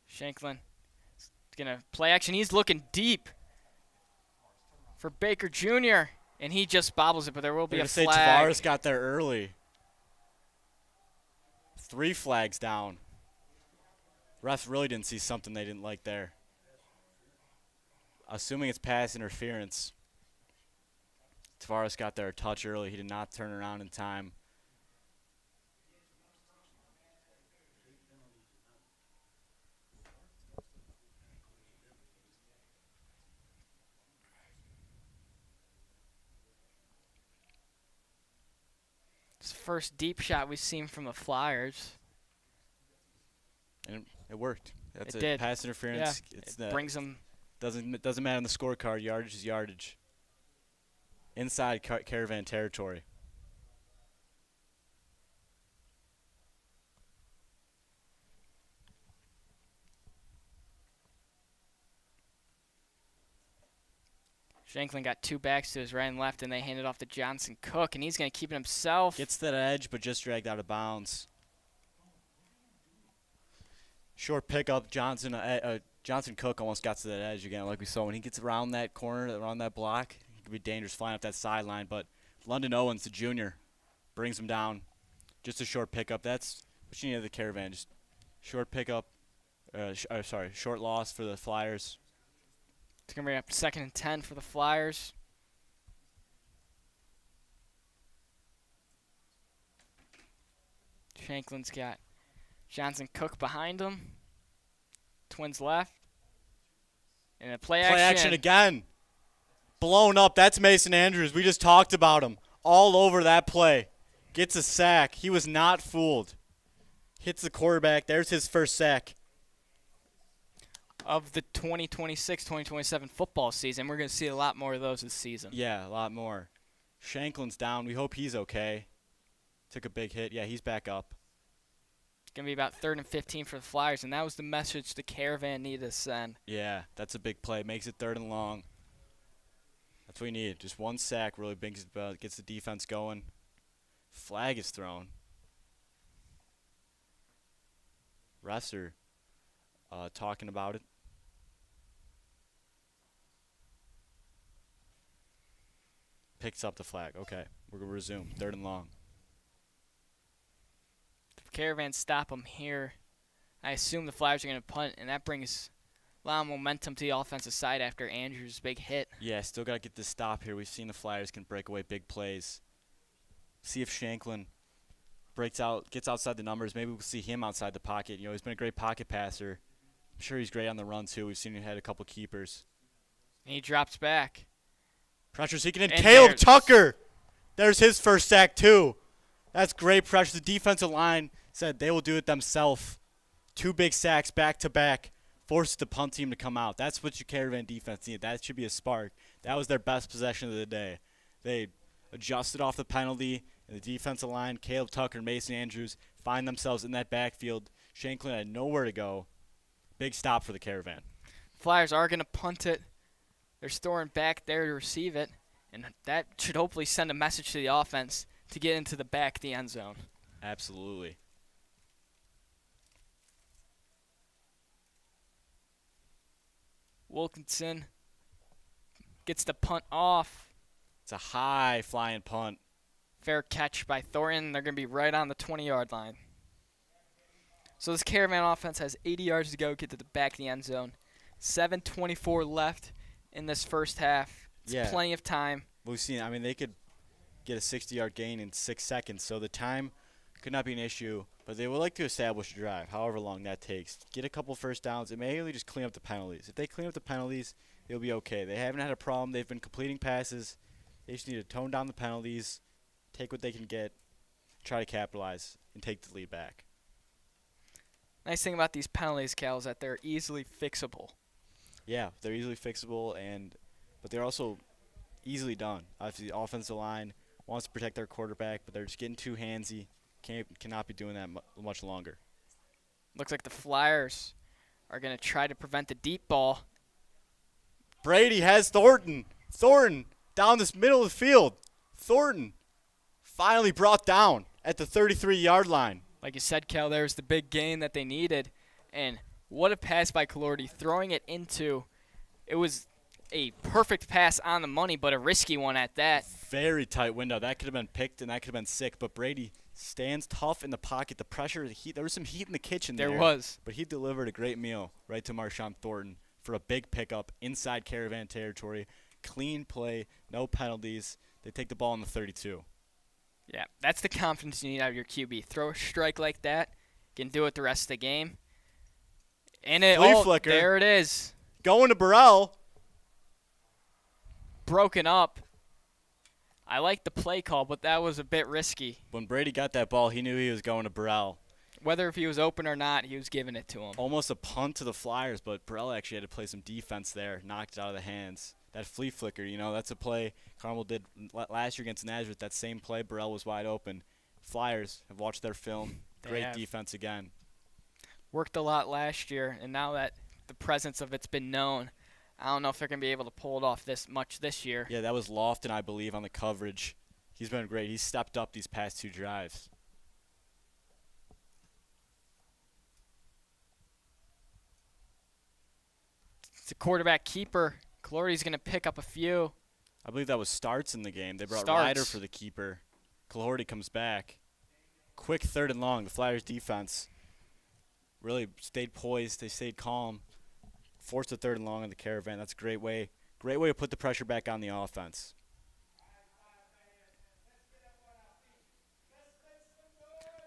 Shanklin is going to play action. He's looking deep for Baker Jr., and he just bobbles it, but there will be a flag. Tavares got there early. 3 flags down. Refs really didn't see something they didn't like there. Assuming it's pass interference. Tavares got there a touch early. He did not turn around in time. It's the first deep shot we've seen from the Flyers. And it worked. That's it did. Pass interference. Yeah, It brings them. Doesn't matter on the scorecard. Yardage is yardage. Inside Caravan territory. Shanklin got two backs to his right and left, and they handed off to Johnson Cook, and he's going to keep it himself. Gets that edge, but just dragged out of bounds. Short pickup. Johnson Cook almost got to that edge again, like we saw. When he gets around that corner, around that block, it could be dangerous flying up that sideline. But London Owens, the junior, brings him down. Just a short pickup. That's what you need of the Caravan. Just short pickup. Short loss for the Flyers. It's going to bring up 2nd and 10 for the Flyers. Shanklin's got Johnson Cook behind him. Twins left. And a play action again. Blown up. That's Mason Andrews. We just talked about him. All over that play. Gets a sack. He was not fooled. Hits the quarterback. There's his first sack. Of the 2026-2027 football season. We're going to see a lot more of those this season. Yeah, a lot more. Shanklin's down. We hope he's okay. Took a big hit. Yeah, he's back up. It's going to be about 3rd and 15 for the Flyers, and that was the message the Caravan needed to send. Yeah, that's a big play. Makes it 3rd and long. That's what we need. Just one sack really gets the defense going. Flag is thrown. Refs are talking about it. Picks up the flag. Okay, we're going to resume. 3rd and long. If Caravan stop them here, I assume the Flyers are going to punt, and that brings a lot of momentum to the offensive side after Andrews' big hit. Yeah, still got to get this stop here. We've seen the Flyers can break away big plays. See if Shanklin gets outside the numbers. Maybe we'll see him outside the pocket. You know, he's been a great pocket passer. I'm sure he's great on the run, too. We've seen him hit a couple keepers. And he drops back. Pressure seeking in. And Caleb Tucker. There's his first sack, too. That's great pressure. The defensive line said they will do it themselves. 2 big sacks back-to-back. Forces the punt team to come out. That's what your Caravan defense needed. That should be a spark. That was their best possession of the day. They adjusted off the penalty, and the defensive line, Caleb Tucker and Mason Andrews, find themselves in that backfield. Shanklin had nowhere to go. Big stop for the Caravan. Flyers are going to punt it. They're storing back there to receive it, and that should hopefully send a message to the offense to get into the back of the end zone. Absolutely. Wilkinson gets the punt off. It's a high-flying punt. Fair catch by Thornton. They're going to be right on the 20-yard line. So this Caravan offense has 80 yards to go, get to the back of the end zone. 7:24 left in this first half. It's plenty of time. We've seen, I mean, they could get a 60-yard gain in 6 seconds, so the time could not be an issue, but they would like to establish a drive, however long that takes. Get a couple first downs, and mainly just clean up the penalties. If they clean up the penalties, they'll be okay. They haven't had a problem. They've been completing passes. They just need to tone down the penalties, take what they can get, try to capitalize, and take the lead back. Nice thing about these penalties, Cal, is that they're easily fixable. Yeah, they're easily fixable, but they're also easily done. Obviously, the offensive line wants to protect their quarterback, but they're just getting too handsy. Cannot be doing that much longer. Looks like the Flyers are going to try to prevent the deep ball. Brady has Thornton. Thornton down this middle of the field. Thornton finally brought down at the 33-yard line. Like you said, Cal, there's the big gain that they needed. And what a pass by Calordi, throwing it into. It was a perfect pass on the money, but a risky one at that. Very tight window. That could have been picked, and that could have been sick. But Brady stands tough in the pocket. The pressure, the heat. There was some heat in the kitchen there. There was. But he delivered a great meal right to Marshawn Thornton for a big pickup inside Caravan territory. Clean play, no penalties. They take the ball in the 32. Yeah, that's the confidence you need out of your QB. Throw a strike like that, you can do it the rest of the game. And flicker. There it is. Going to Burrell. Broken up. I like the play call, but that was a bit risky. When Brady got that ball, he knew he was going to Burrell. Whether if he was open or not, he was giving it to him. Almost a punt to the Flyers, but Burrell actually had to play some defense there, knocked it out of the hands. That flea flicker, that's a play Carmel did last year against Nazareth. That same play, Burrell was wide open. Flyers have watched their film. Great defense again. Worked a lot last year, and now that the presence of it's been known, I don't know if they're going to be able to pull it off this year. Yeah, that was Lofton, I believe, on the coverage. He's been great. He's stepped up these past 2 drives. It's a quarterback keeper. Calority's going to pick up a few. I believe that was Starts in the game. They brought Starts. Ryder for the keeper. Calority comes back. Quick 3rd and long. The Flyers defense really stayed poised. They stayed calm. Forced a 3rd and long on the Caravan. That's a great way to put the pressure back on the offense.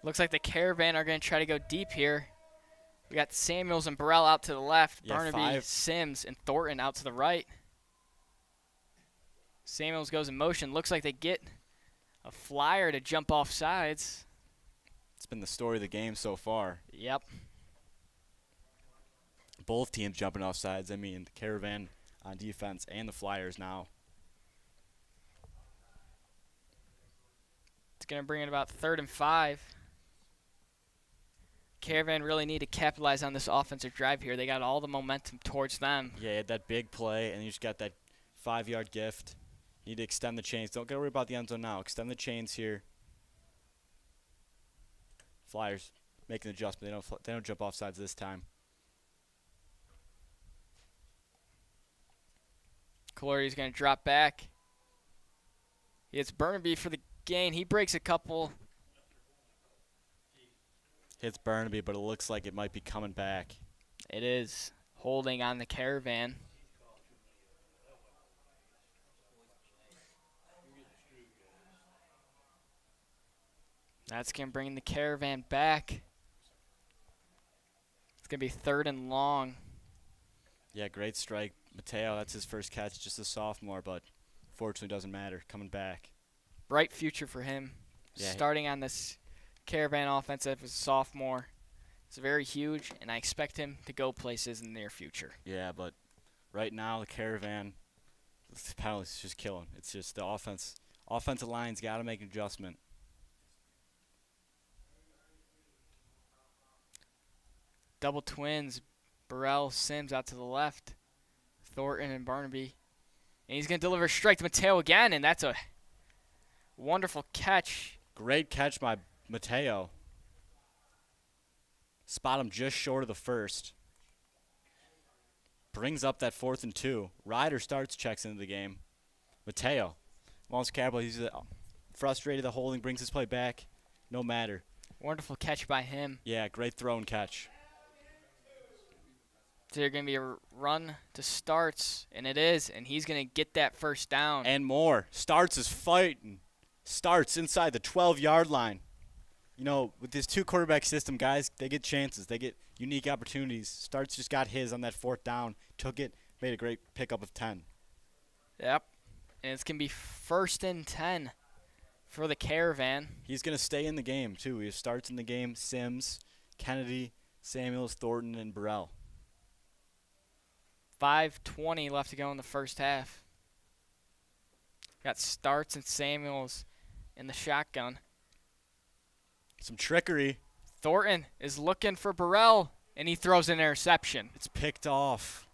Looks like the Caravan are going to try to go deep here. We got Samuels and Burrell out to the left. Yeah, Barnaby, Sims, and Thornton out to the right. Samuels goes in motion. Looks like they get a flyer to jump off sides. It's been the story of the game so far. Yep. Both teams jumping off sides. I mean, the Caravan on defense and the Flyers now. It's going to bring it about 3rd and 5. Caravan really need to capitalize on this offensive drive here. They got all the momentum towards them. Yeah, you had that big play, and you just got that 5-yard gift. You need to extend the chains. Don't get worried about the end zone now. Extend the chains here. Flyers making an adjustment. They don't jump off sides this time. Calority's going to drop back. It's Burnaby for the gain. He breaks a couple. Hits Burnaby, but it looks like it might be coming back. It is holding on the Caravan. That's going to bring the Caravan back. It's going to be 3rd and long. Yeah, great strike. Mateo, that's his first catch, just a sophomore, but fortunately doesn't matter. Coming back. Bright future for him. Yeah. Starting on this Caravan offense as a sophomore. It's very huge, and I expect him to go places in the near future. Yeah, but right now the Caravan, the penalties just killing. It's just the offensive line's got to make an adjustment. Double twins, Burrell, Sims out to the left, Thornton and Barnaby. And he's going to deliver a strike to Mateo again, and that's a wonderful catch. Great catch by Mateo. Spot him just short of the first. Brings up that 4th and 2. Ryder starts, checks into the game. Mateo wants Carmel. He's frustrated. The holding brings his play back. No matter. Wonderful catch by him. Yeah, great throw and catch. There's going to be a run to Starts, and it is, and he's going to get that first down. And more. Starts is fighting. Starts inside the 12-yard line. You know, with this 2-quarterback system, guys, they get chances. They get unique opportunities. Starts just got his on that 4th down, took it, made a great pickup of 10. Yep. And it's going to be 1st and 10 for the Caravan. He's going to stay in the game, too. He starts in the game. Sims, Kennedy, Samuels, Thornton, and Burrell. 5:20 left to go in the first half. Got Starts and Samuels in the shotgun. Some trickery. Thornton is looking for Burrell, and he throws an interception. It's picked off.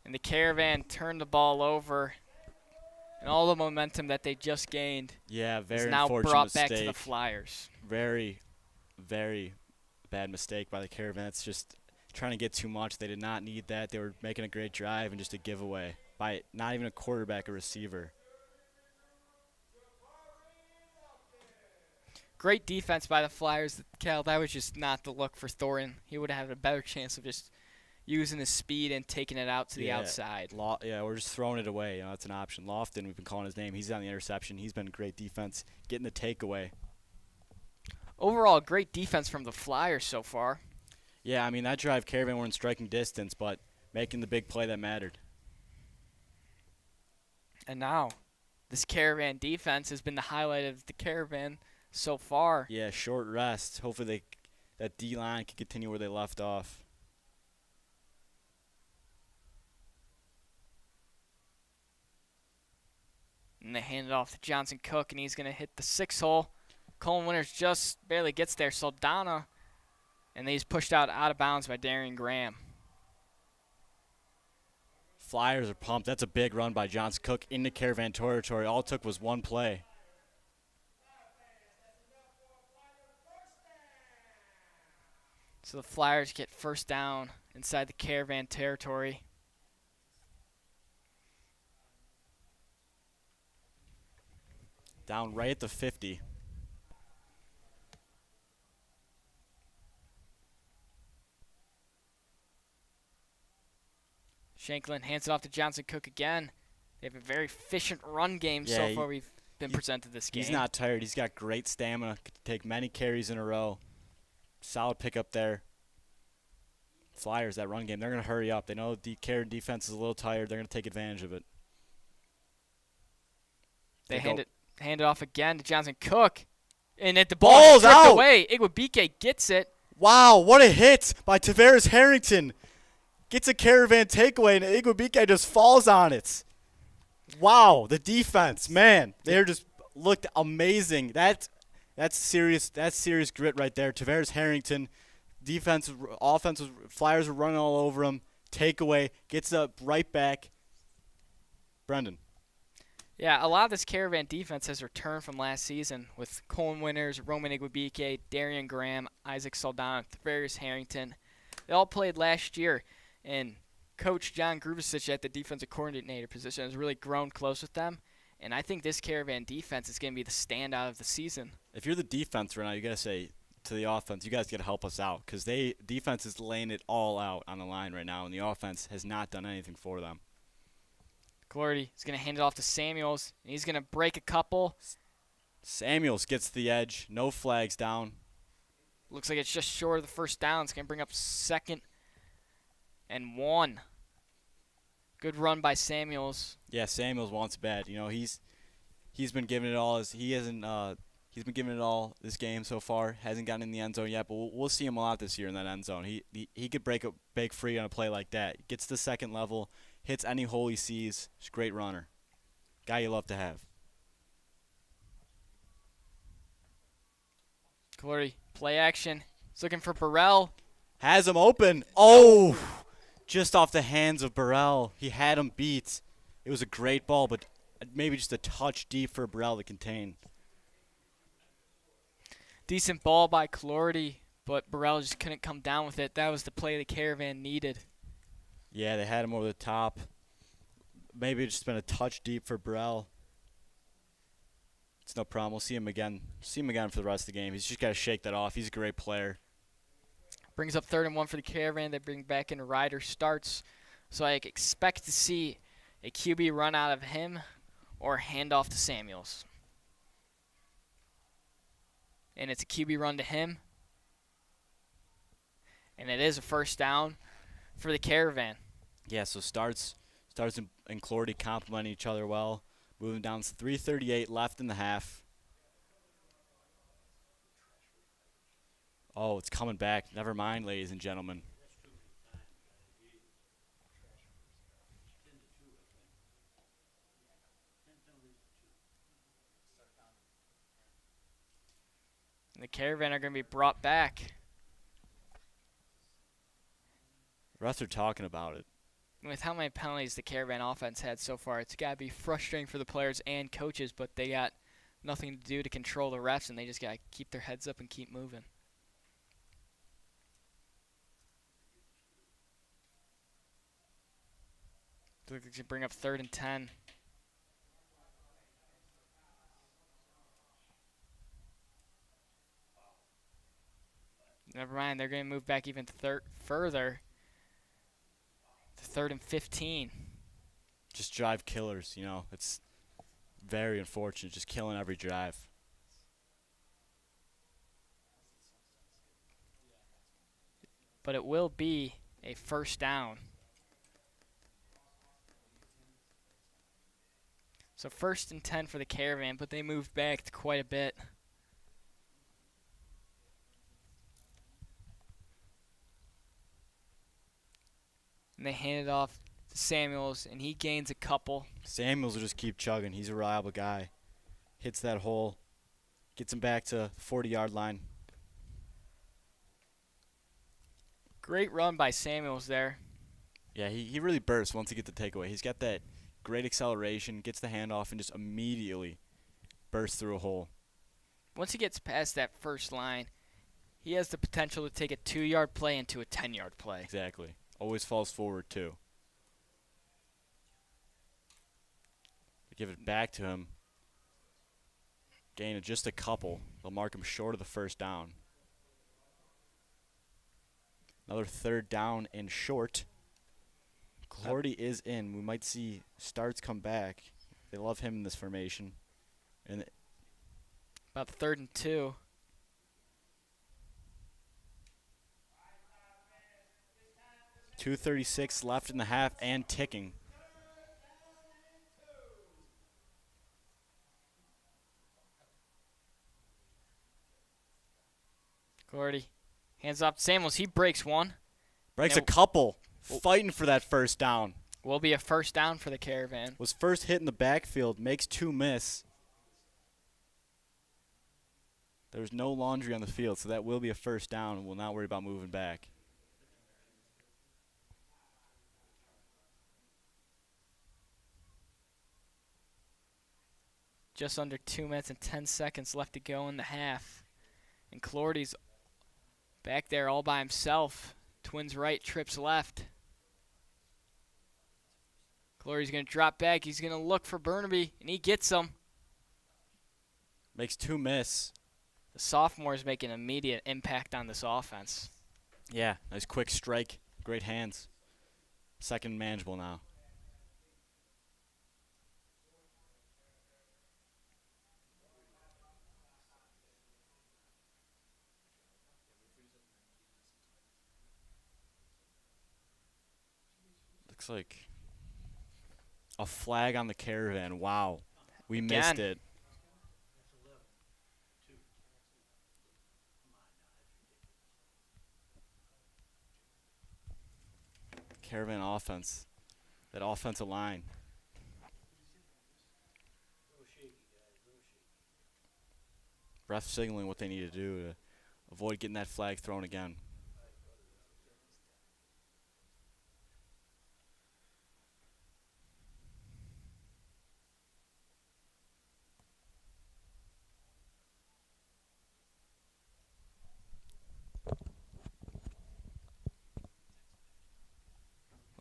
And the Caravan turned the ball over, and all the momentum that they just gained Yeah, is very now unfortunate brought mistake. back to the Flyers. Very, very bad mistake by the Caravan. It's just trying to get too much. They did not need that. They were making a great drive and just a giveaway by not even a quarterback or receiver. Great defense by the Flyers. Cal, that was just not the look for Thornton. He would have had a better chance of just using his speed and taking it out to the outside. Yeah, we're just throwing it away. You know, that's an option. Lofton, we've been calling his name. He's on the interception. He's been great defense, getting the takeaway. Overall, great defense from the Flyers so far. Yeah, I mean, that drive, Caravan were in striking distance, but making the big play that mattered. And now, this Caravan defense has been the highlight of the Caravan so far. Yeah, short rest. Hopefully that D-line can continue where they left off. And they hand it off to Johnson Cook, and he's going to hit the 6 hole. Colin Winters just barely gets there. Saldana And he's pushed out of bounds by Darian Graham. Flyers are pumped. That's a big run by Johnson Cook into Caravan territory. All it took was one play. So the Flyers get first down inside the Caravan territory. Down right at the 50. Shanklin hands it off to Johnson Cook again. They have a very efficient run game so far we've been presented this game. He's not tired. He's got great stamina. Could take many carries in a row. Solid pickup there. Flyers, that run game, they're going to hurry up. They know the Caravan defense is a little tired. They're going to take advantage of it. They hand it off again to Johnson Cook. And at the ball stripped out away. Igwebike gets it. Wow, what a hit by Tavares Harrington. Gets a Caravan takeaway, and Igwebike just falls on it. Wow, the defense, man, they just looked amazing. That's serious grit right there. Tavares Harrington, defense, offense, Flyers were running all over him. Takeaway, gets up right back. Brendan. Yeah, a lot of this Caravan defense has returned from last season with Colin Winters, Roman Igwebike, Darian Graham, Isaac Saldana, Tavares Harrington. They all played last year, and Coach John Grubicic at the defensive coordinator position has really grown close with them. And I think this Caravan defense is going to be the standout of the season. If you're the defense right now, you got to say to the offense, you guys got to help us out because defense is laying it all out on the line right now, and the offense has not done anything for them. Clardy is going to hand it off to Samuels, and he's going to break a couple. Samuels gets the edge. No flags down. Looks like it's just short of the first down. It's going to bring up 2nd and 1. Good run by Samuels. Yeah, Samuels wants bad. You know, he's been giving it all. He's been giving it all this game so far. Hasn't gotten in the end zone yet, but we'll see him a lot this year in that end zone. He could break free on a play like that. Gets to the second level, hits any hole he sees. He's a great runner. Guy you love to have. Clardy, play action. He's looking for Burrell. Has him open. Oh, just off the hands of Burrell. He had him beat. It was a great ball, but maybe just a touch deep for Burrell to contain. Decent ball by Clardy, but Burrell just couldn't come down with it. That was the play the Caravan needed. Yeah, they had him over the top. Maybe it's just been a touch deep for Burrell. It's no problem. We'll see him again. See him again for the rest of the game. He's just got to shake that off. He's a great player. Brings up 3rd and 1 for the Caravan. They bring back in Ryder starts. So I expect to see a QB run out of him or handoff to Samuels. And it's a QB run to him. And it is a first down for the Caravan. Yeah, so starts and Clardy complement each other well. Moving down to 3:38 left in the half. Oh, it's coming back. Never mind, ladies and gentlemen. And the Caravan are going to be brought back. Refs are talking about it. With how many penalties the Caravan offense had so far, it's got to be frustrating for the players and coaches, but they got nothing to do to control the refs, and they just got to keep their heads up and keep moving. Looks like they bring up 3rd and 10. Never mind, they're going to move back even further. 3rd and 15. Just drive killers, you know. It's very unfortunate, just killing every drive. But it will be a first down. So 1st and 10 for the Caravan, but they moved back quite a bit. And they hand it off to Samuels, and he gains a couple. Samuels will just keep chugging. He's a reliable guy. Hits that hole. Gets him back to 40-yard line. Great run by Samuels there. Yeah, he really bursts once he gets the takeaway. He's got that great acceleration, gets the handoff, and just immediately bursts through a hole. Once he gets past that first line, he has the potential to take a 2-yard play into a 10-yard play. Exactly. Always falls forward, too. Give it back to him. Gain of just a couple. They'll mark him short of the first down. Another third down and short. Clardy is in. We might see Starts come back. They love him in this formation. And about 3rd and 2. .236 left in the half and ticking. Clardy hands off to Samuels. He breaks one. Breaks a couple. Fighting for that first down. Will be a first down for the Caravan. Was first hit in the backfield. Makes 2 miss. There's no laundry on the field, so that will be a first down, and we'll not worry about moving back. Just under 2 minutes and 10 seconds left to go in the half. And Clardy's back there all by himself. Twins right, trips left. Clardy's going to drop back. He's going to look for Burnaby, and he gets him. Makes 2 miss. The sophomore's making an immediate impact on this offense. Yeah, nice quick strike. Great hands. Second manageable now. Looks like a flag on the Caravan. Wow. We missed it. Caravan offense. That offensive line. Ref signaling what they need to do to avoid getting that flag thrown again.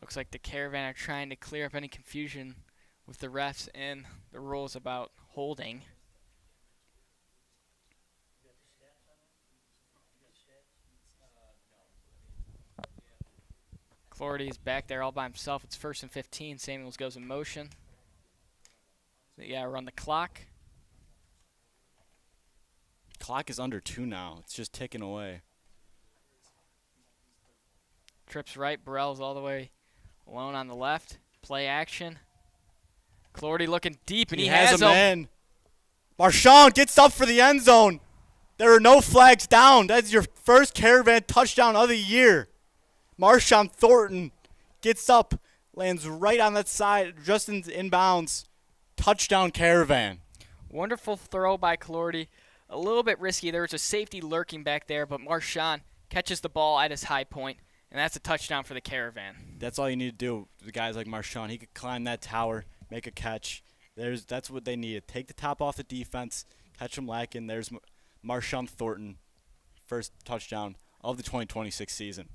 Looks like the Caravan are trying to clear up any confusion with the refs and the rules about holding. Clardy is back there all by himself. It's 1st and 15. Samuels goes in motion. They gotta run the clock. Clock is under 2 now. It's just ticking away. Trips right. Burrell's all the way alone on the left. Play action. Clardy looking deep, and he has him him. in. Marchand gets up for the end zone. There are no flags down. That's your first Caravan touchdown of the year. Marchand Thornton gets up, lands right on that side, just in bounds. Touchdown Caravan. Wonderful throw by Clardy. A little bit risky. There was a safety lurking back there, but Marchand catches the ball at his high point, and that's a touchdown for the Caravan. That's all you need to do. The guys like Marchand, he could climb that tower, make a catch. That's what they needed. Take the top off the defense, catch them lacking. There's Marchand Thornton, first touchdown of the 2026 season.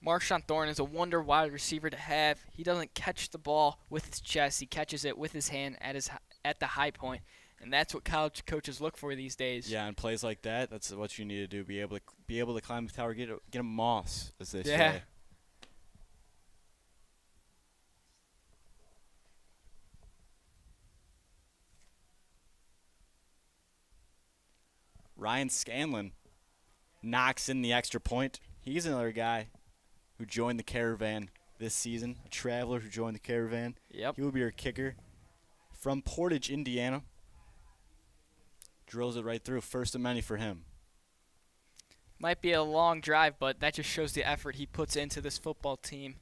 Marchand Thornton is a wonder wide receiver to have. He doesn't catch the ball with his chest. He catches it with his hand at the high point, and that's what college coaches look for these days. Yeah, and plays like that, that's what you need to do. Be able to climb the tower, get a moss, as they say. Ryan Scanlon knocks in the extra point. He's another guy who joined the Caravan this season, a traveler who joined the Caravan. Yep. He will be your kicker from Portage, Indiana. Drills it right through. First and many for him. Might be a long drive, but that just shows the effort he puts into this football team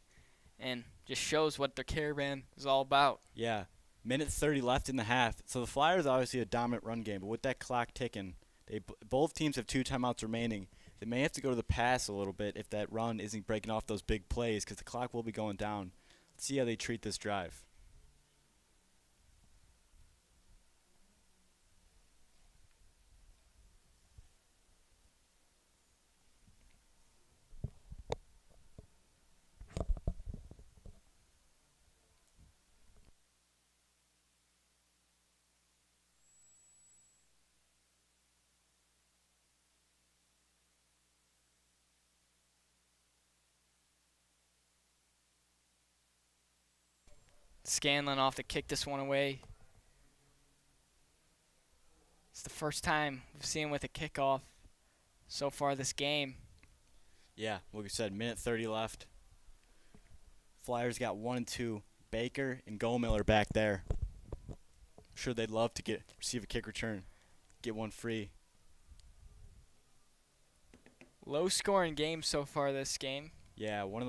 and just shows what the Caravan is all about. Yeah. Minute 30 left in the half. So the Flyers obviously a dominant run game, but with that clock ticking, both teams have 2 timeouts remaining. They may have to go to the pass a little bit if that run isn't breaking off those big plays because the clock will be going down. Let's see how they treat this drive. Scanlon off to kick this one away. It's the first time we've seen him with a kickoff so far this game. Yeah, like we said, minute 30 left. Flyers got 1 and 2. Baker and Gomiller back there. I'm sure they'd love to receive a kick return, get one free. Low scoring game so far this game. Yeah, one of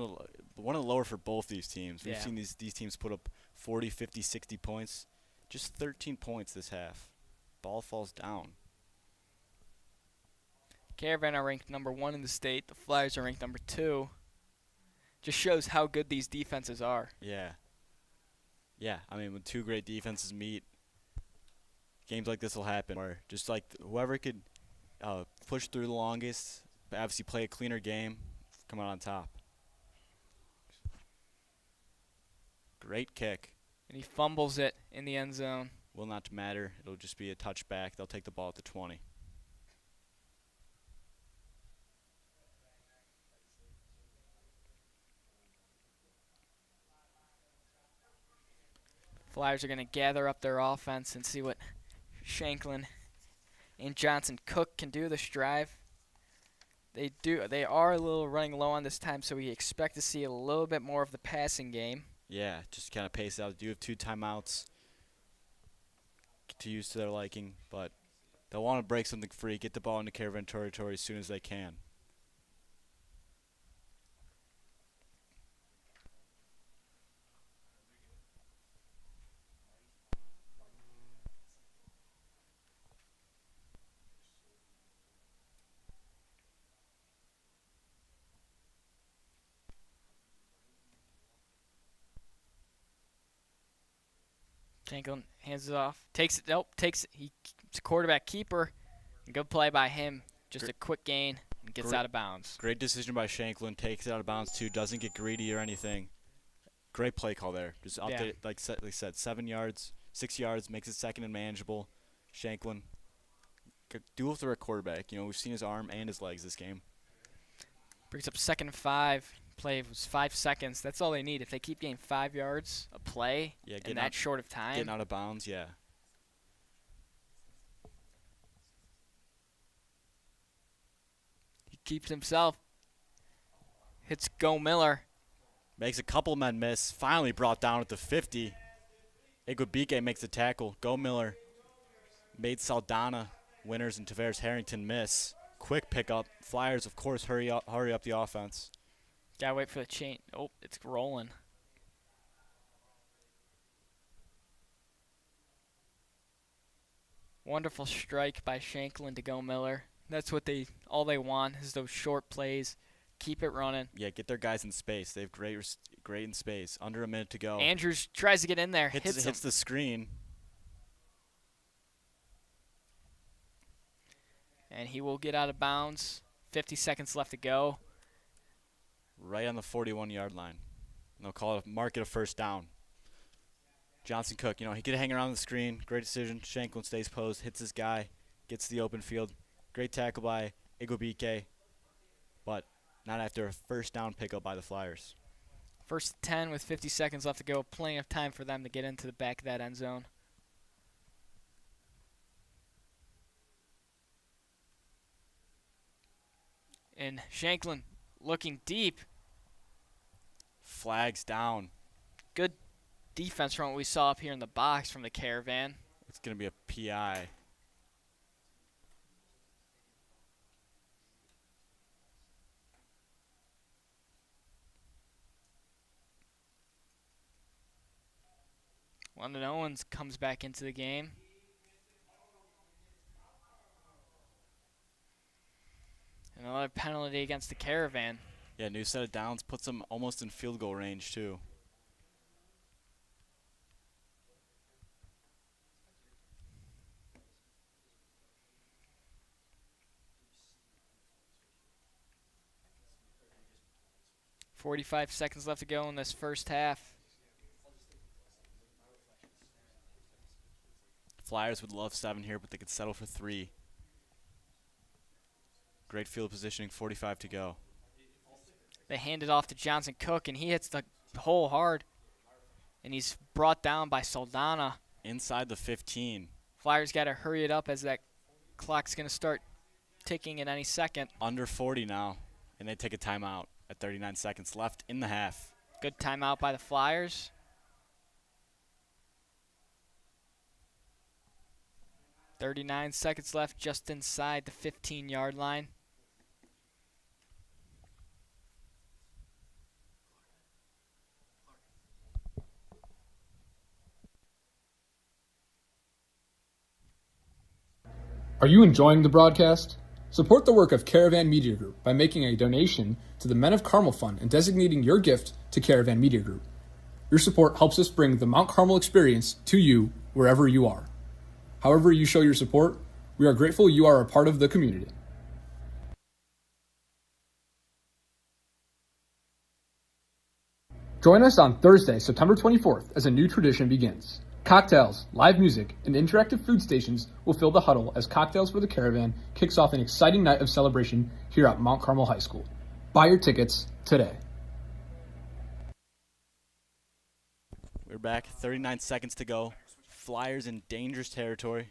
the lower for both these teams. We've Yeah. seen these teams put up 40, 50, 60 points. Just 13 points this half. Ball falls down. Caravan are ranked number 1 in the state. The Flyers are ranked number 2. Just shows how good these defenses are. Yeah. Yeah, I mean, when two great defenses meet, games like this will happen. Where just like whoever could push through the longest, but obviously play a cleaner game, come out on top. Great kick. And he fumbles it in the end zone. Will not matter. It'll just be a touchback. They'll take the ball at the 20. Flyers are going to gather up their offense and see what Shanklin and Johnson Cook can do this drive. They are a little running low on this time, so we expect to see a little bit more of the passing game. Yeah, just kind of pace out. Do have 2 timeouts to use to their liking, but they'll want to break something free, get the ball into Caravan territory as soon as they can. Shanklin hands it off. Takes it. Nope. Takes it. He's a quarterback keeper. Good play by him. Just a quick gain and gets out of bounds. Great decision by Shanklin. Takes it out of bounds too. Doesn't get greedy or anything. Great play call there. Just up there, like I said, 7 yards, 6 yards, makes it second and manageable. Shanklin, dual threat quarterback. You know, we've seen his arm and his legs this game. Brings up 2nd and 5. Play was 5 seconds. That's all they need. If they keep getting 5 yards a play in that short of time. Getting out of bounds, yeah. He keeps himself. Hits Gomiller. Makes a couple men miss. Finally brought down at the 50. Igwebike makes the tackle. Gomiller made Saldana winners and Tavares Harrington miss. Quick pickup. Flyers, of course, hurry up the offense. Gotta wait for the chain. Oh, it's rolling. Wonderful strike by Shanklin to Gomiller. That's what all they want is those short plays. Keep it running. Yeah, get their guys in space. They have great in space. Under a minute to go. Andrews tries to get in there. Hits the screen. And he will get out of bounds. 50 seconds left to go. Right on the 41-yard line. And they'll call it mark it a first down. Johnson Cook, you know, he could hang around the screen. Great decision. Shanklin stays posed, hits his guy, gets to the open field. Great tackle by Igwebike. But not after a first down pickup by the Flyers. 1st and 10 with 50 seconds left to go. Plenty of time for them to get into the back of that end zone. And Shanklin looking deep. Flags down. Good defense from what we saw up here in the box from the Caravan. It's going to be a PI. London Owens comes back into the game. And Another penalty against the Caravan. Yeah, new set of downs puts them almost in field goal range, too. .45 seconds left to go in this first half. Flyers would love 7 here, but they could settle for 3. Great field positioning, 45 to go. They hand it off to Johnson Cook, and he hits the hole hard. And he's brought down by Saldana. Inside the 15. Flyers got to hurry it up as that clock's going to start ticking at any second. Under 40 now, and they take a timeout at 39 seconds left in the half. Good timeout by the Flyers. .39 seconds left just inside the 15-yard line. Are you enjoying the broadcast? Support the work of Caravan Media Group by making a donation to the Men of Carmel Fund and designating your gift to Caravan Media Group. Your support helps us bring the Mount Carmel experience to you wherever you are. However you show your support, we are grateful you are a part of the community. Join us on Thursday, September 24th as a new tradition begins. Cocktails, live music, and interactive food stations will fill the huddle as Cocktails for the Caravan kicks off an exciting night of celebration here at Mount Carmel High School. Buy your tickets today. We're back, 39 seconds to go. Flyers in dangerous territory.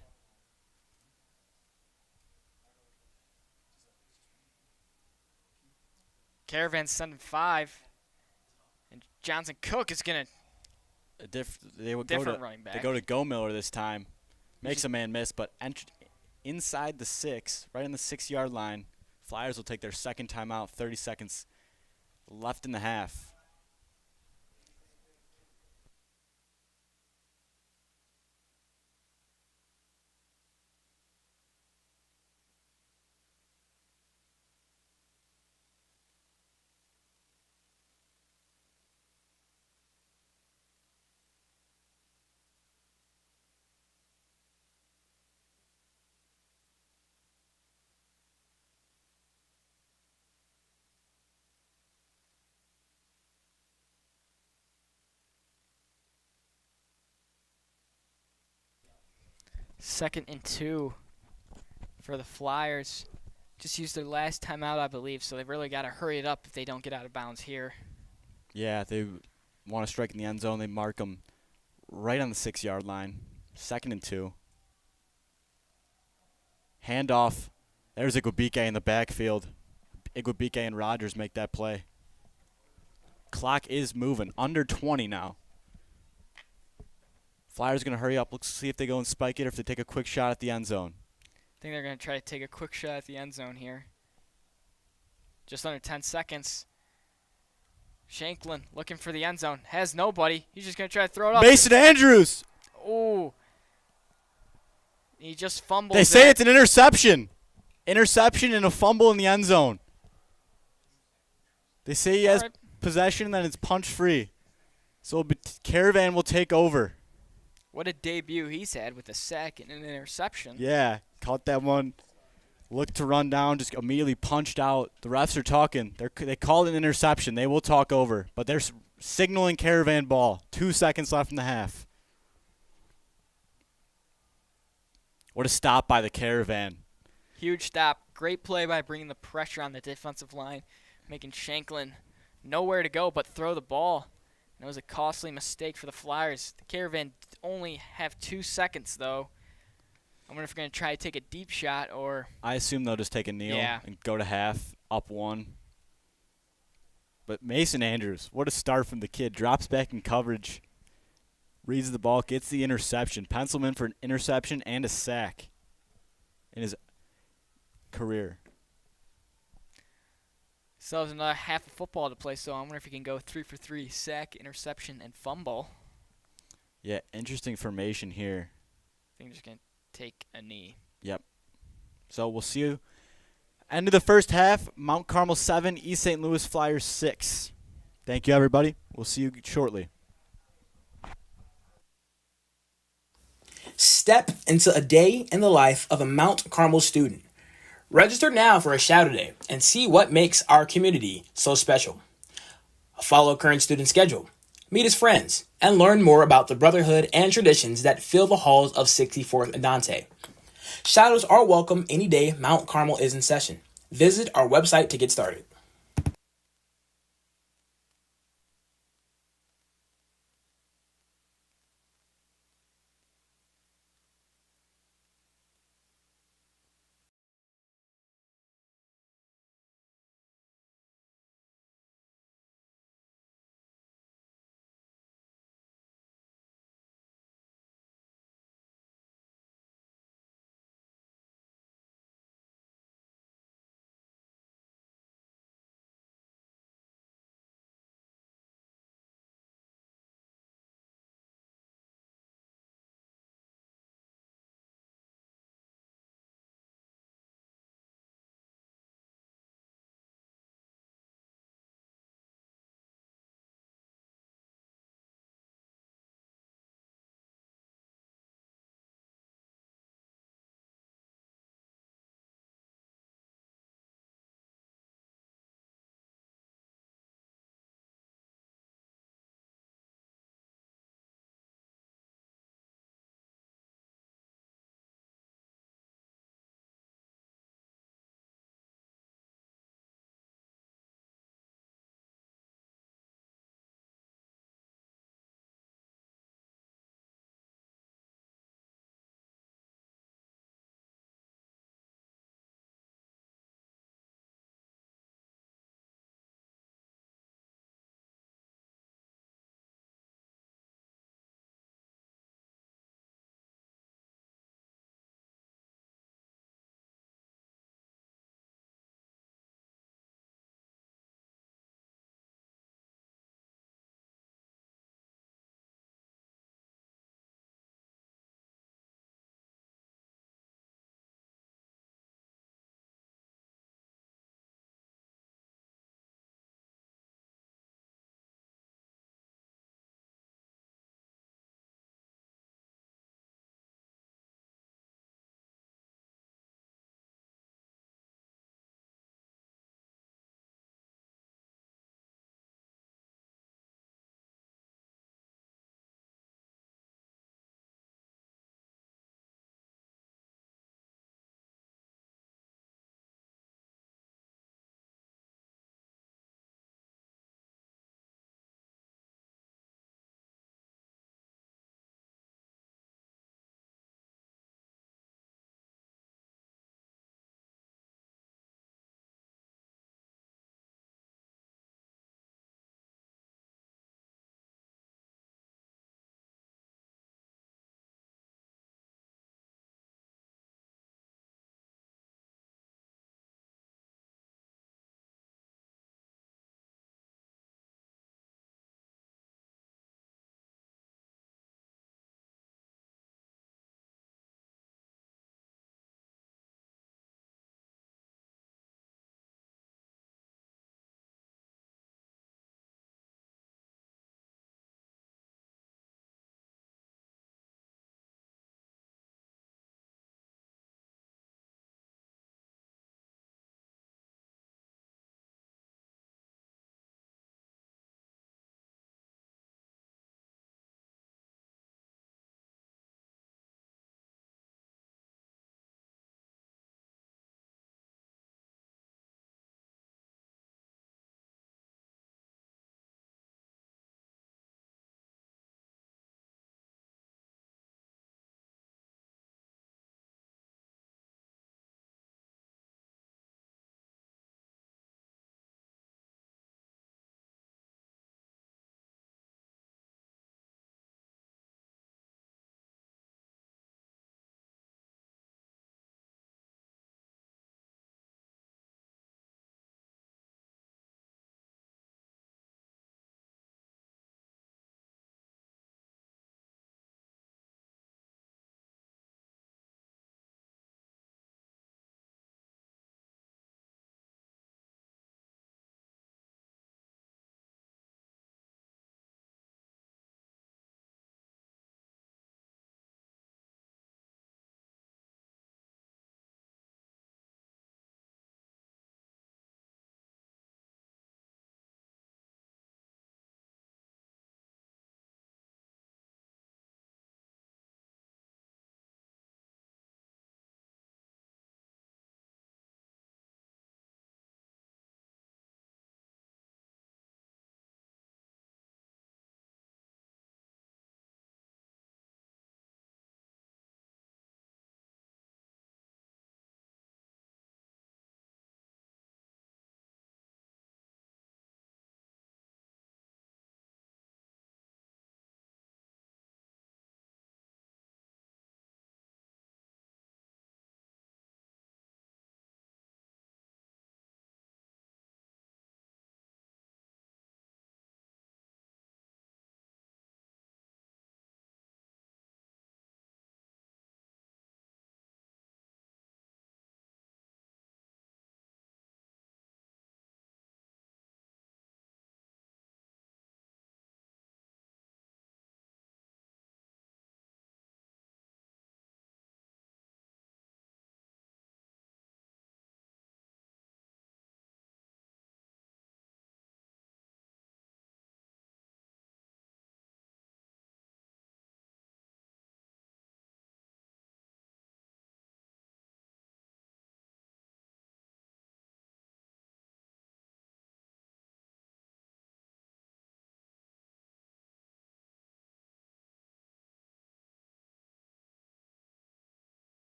Caravan's sending 5. And Johnson Cook is going to They would different running back. They go to Go Miller this time. Makes a man miss, but inside the 6, right on the 6-yard line. Flyers will take their second timeout, 30 seconds left in the half. Second and 2 for the Flyers. Just used their last timeout, I believe, so they've really got to hurry it up if they don't get out of bounds here. Yeah, they want to strike in the end zone. They mark them right on the 6-yard line. Second and 2. Handoff. There's Igubique in the backfield. Igubique and Rogers make that play. Clock is moving. Under 20 now. Flyers going to hurry up. Let's see if they go and spike it or if they take a quick shot at the end zone. I think they're going to try to take a quick shot at the end zone here. Just under 10 seconds. Shanklin looking for the end zone. Has nobody. He's just going to try to throw it up. Mason Andrews! Ooh. He just fumbled. They say it's an interception. Interception and a fumble in the end zone. They say he has possession and then it's punch free. So Caravan will take over. What a debut he's had with a sack and an interception. Yeah, caught that one. Looked to run down, just immediately punched out. The refs are talking. They called an interception. They will talk over. But they're signaling Caravan ball. 2 seconds left in the half. What a stop by the Caravan. Huge stop. Great play by bringing the pressure on the defensive line, making Shanklin nowhere to go but throw the ball. And it was a costly mistake for the Flyers. The Caravan only have 2 seconds, though. I wonder if they're going to try to take a deep shot or... I assume they'll just take a kneel and go to half, up 1. But Mason Andrews, what a start from the kid. Drops back in coverage, reads the ball, gets the interception. Penciled him for an interception and a sack in his career. Still has another half of football to play, so I wonder if he can go 3 for 3, sack, interception, and fumble. Yeah, interesting formation here. I think they're just going to take a knee. Yep. So we'll see you End of the first half, Mount Carmel 7, East St. Louis Flyers 6. Thank you, everybody. We'll see you shortly. Step into a day in the life of a Mount Carmel student. Register now for a Saturday and see what makes our community so special. Follow current student schedule, meet his friends, and learn more about the brotherhood and traditions that fill the halls of 64th and Dante. Shadows are welcome any day Mount Carmel is in session. Visit our website to get started.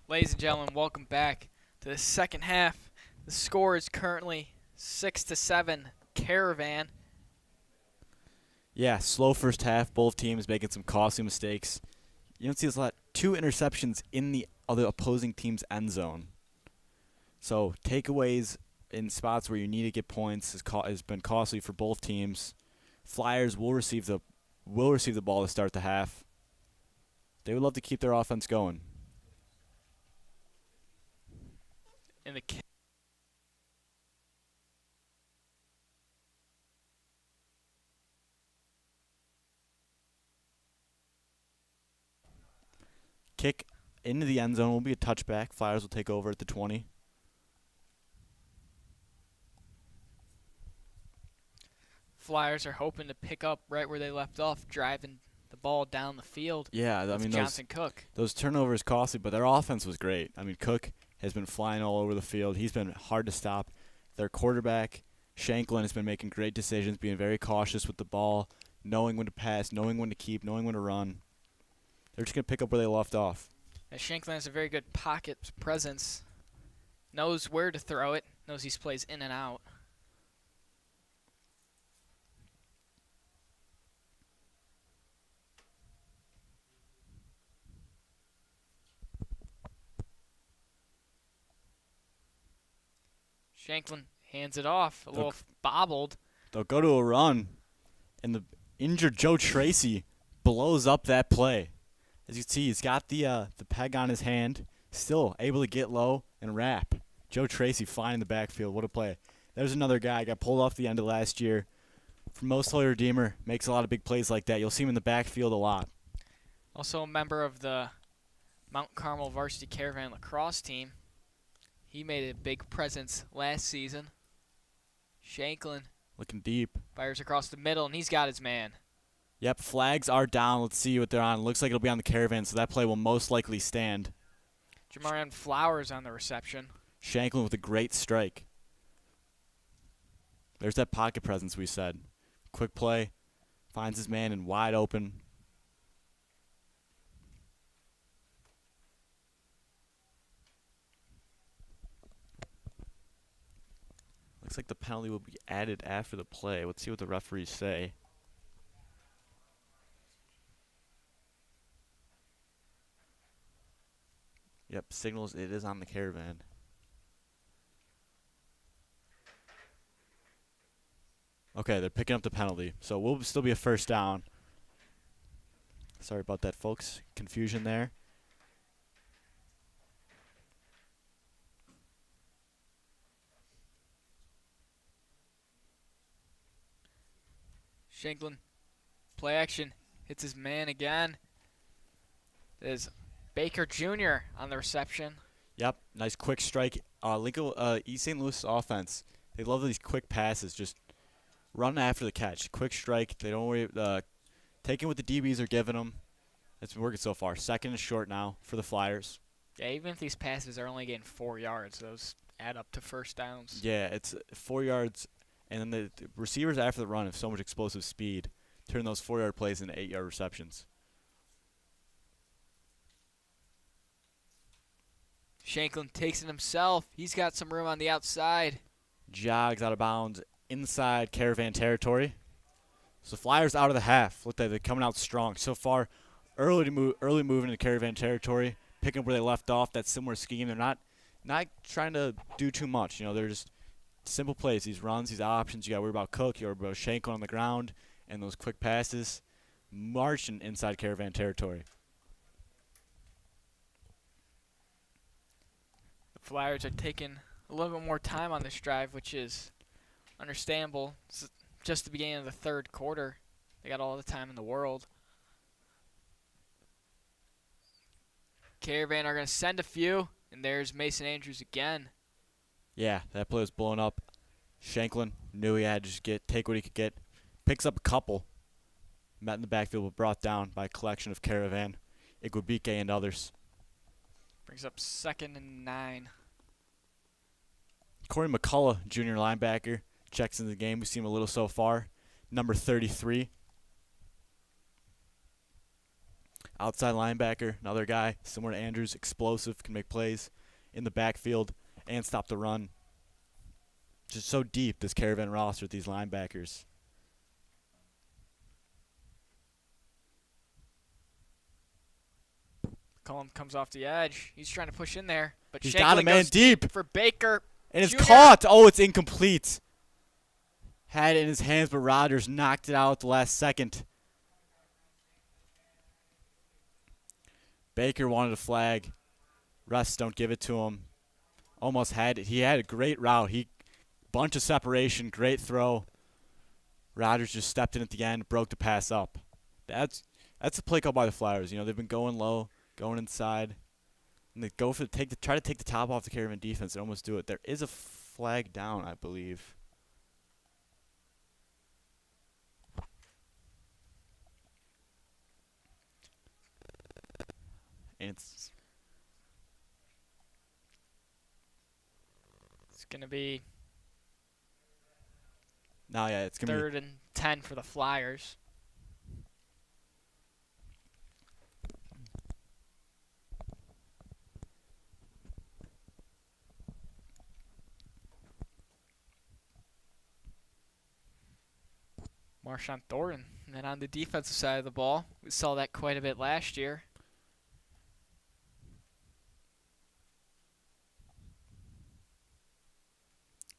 Ladies and gentlemen, welcome back to the second half. The score is currently 6-7 Caravan. Yeah, slow first half. Both teams making some costly mistakes. You don't see this a lot. 2 interceptions in the other opposing team's end zone. So takeaways in spots where you need to get points has been costly for both teams. Flyers will receive the ball to start the half. They would love to keep their offense going. In the Kick into the end zone will be a touchback. Flyers will take over at the 20. Flyers are hoping to pick up right where they left off, driving the ball down the field. Yeah, I mean Johnson Cook. Those turnovers costly, but their offense was great. I mean, Cook has been flying all over the field. He's been hard to stop. Their quarterback, Shanklin, has been making great decisions, being very cautious with the ball, knowing when to pass, knowing when to keep, knowing when to run. They're just going to pick up where they left off. And Shanklin has a very good pocket presence. Knows where to throw it. Knows he plays in and out. Shanklin hands it off. A little bobbled. They'll go to a run, and the injured Joe Tracy blows up that play. As you can see, he's got the peg on his hand, still able to get low and wrap. Joe Tracy flying in the backfield. What a play. There's another guy got pulled off the end of last year. From Most Holy Redeemer, makes a lot of big plays like that. You'll see him in the backfield a lot. Also a member of the Mount Carmel Varsity Caravan lacrosse team. He made a big presence last season. Shanklin Looking deep. fires across the middle, and he's got his man. Yep, flags are down. Let's see what they're on. Looks like it'll be on the Caravan, so that play will most likely stand. Jamarian Flowers on the reception. Shanklin with a great strike. There's that pocket presence we said. Quick play. Finds his man and wide open. Looks like the penalty will be added after the play. Let's see what the referees say. Yep, signals it is on the Caravan. Okay, they're picking up the penalty. So we'll still be a first down. Sorry about that, folks. Confusion there. Shanklin, play action, hits his man again. There's Baker Jr. on the reception. Yep, nice quick strike. East St. Louis offense, they love these quick passes. Just run after the catch. Quick strike. They don't worry. Taking what the DBs are giving them. It's been working so far. Second and short now for the Flyers. Yeah, even if these passes are only getting 4 yards, those add up to first downs. Yeah, it's 4 yards. And then the receivers after the run have so much explosive speed. Turn those 4-yard plays into 8-yard receptions. Shanklin takes it himself. He's got some room on the outside. Jogs out of bounds inside Caravan territory. So Flyers out of the half. Look like they're coming out strong. So far, early moving into Caravan territory, picking up where they left off. That similar scheme. They're not trying to do too much. They're just simple plays. These runs, these options. You got to worry about Cook. You got to worry about Shanklin on the ground, and those quick passes. Marching inside Caravan territory. The Flyers are taking a little bit more time on this drive, which is understandable. It's just the beginning of the third quarter. They got all the time in the world. Caravan are going to send a few, and there's Mason Andrews again. Yeah, that play was blown up. Shanklin knew he had to just take what he could get. Picks up a couple. Met in the backfield, but brought down by a collection of Caravan, Iguabique, and others. Brings up 2nd and 9. Corey McCullough, junior linebacker, checks into the game. We've seen him a little so far. Number 33. Outside linebacker, another guy similar to Andrews, explosive, can make plays in the backfield and stop the run. Just so deep, this Caravan roster with these linebackers. Cullum comes off the edge. He's trying to push in there, but He's Shanklin got a man goes deep. for Baker. And it's Jr. caught. Oh, it's incomplete. Had it in his hands, but Rodgers knocked it out at the last second. Baker wanted a flag. Refs don't give it to him. Almost had it. He had a great route. Bunch of separation, great throw. Rodgers just stepped in at the end, broke the pass up. That's a play call by the Flyers. You know, they've been going low, going inside, and they go for try to take the top off the Caravan defense and almost do it. There is a flag down, I believe. And it's going to be it's going to be 3rd and 10 for the Flyers. Marshawn Thornton. And then on the defensive side of the ball, we saw that quite a bit last year.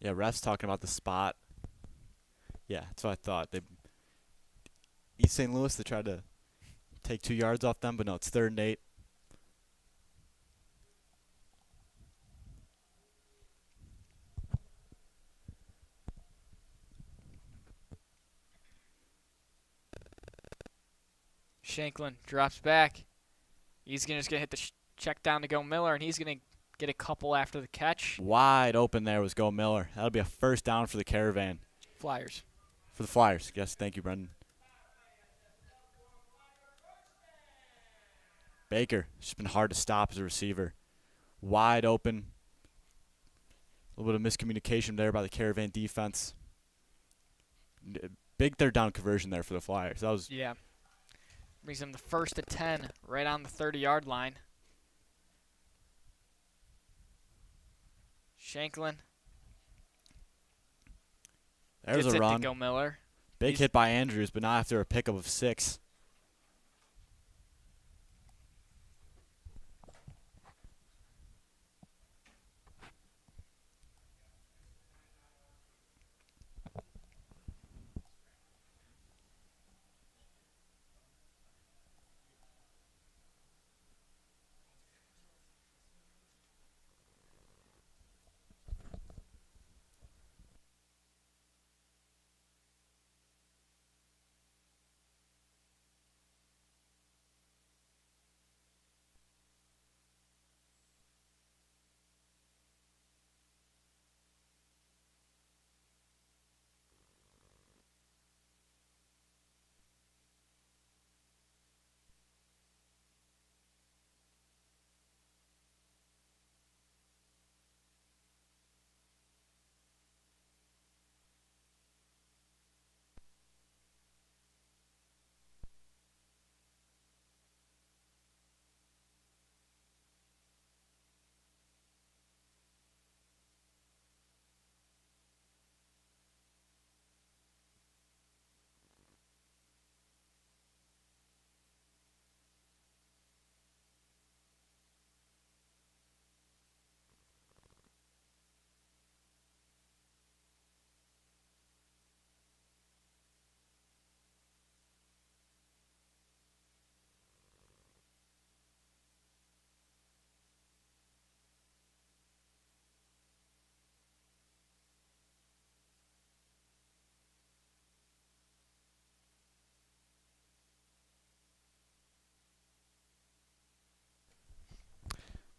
Yeah, refs talking about the spot. Yeah, that's what I thought. East St. Louis, they tried to take 2 yards off them, but no, it's 3rd and 8. Shanklin drops back. He's just going to hit the check down to Go Miller, and he's going to get a couple after the catch. Wide open there was Go Miller. That'll be a first down for the Caravan. Flyers. For the Flyers. Yes, thank you, Brendan. Baker, it's just been hard to stop as a receiver. Wide open. A little bit of miscommunication there by the Caravan defense. Big 3rd down conversion there for the Flyers. That was Brings them the 1st to 10 right on the 30-yard line. Shanklin. There's gets a it run. To Go Miller. Big hit by Andrews, but not after a pickup of 6.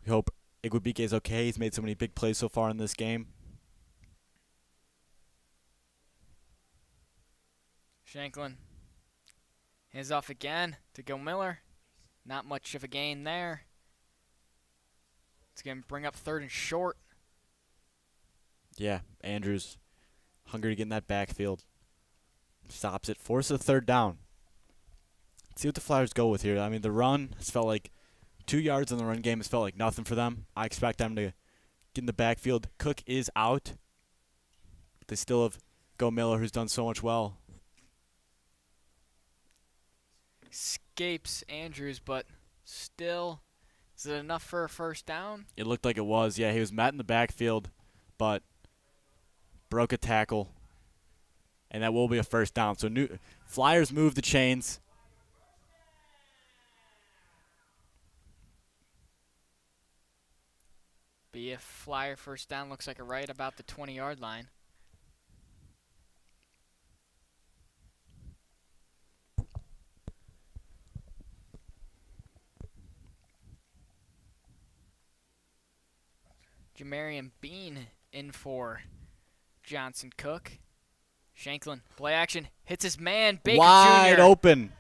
We hope Igwebike is okay. He's made so many big plays so far in this game. Shanklin. Hands off again to Go Miller. Not much of a gain there. It's going to bring up 3rd and short. Yeah, Andrews, hungry to get in that backfield. Stops it, forces a 3rd down. Let's see what the Flyers go with here. I mean, the run has felt like 2 yards in the run game has felt like nothing for them. I expect them to get in the backfield. Cook is out. But they still have Go Miller, who's done so much well. Escapes Andrews, but still, is it enough for a first down? It looked like it was. Yeah, he was met in the backfield, but broke a tackle. And that will be a first down. So Flyers move the chains. Be a Flyer first down. Looks like a right about the 20-yard line. Jamarian Bean in for Johnson Cook. Shanklin, play action, hits his man, Baker Wide Jr. open.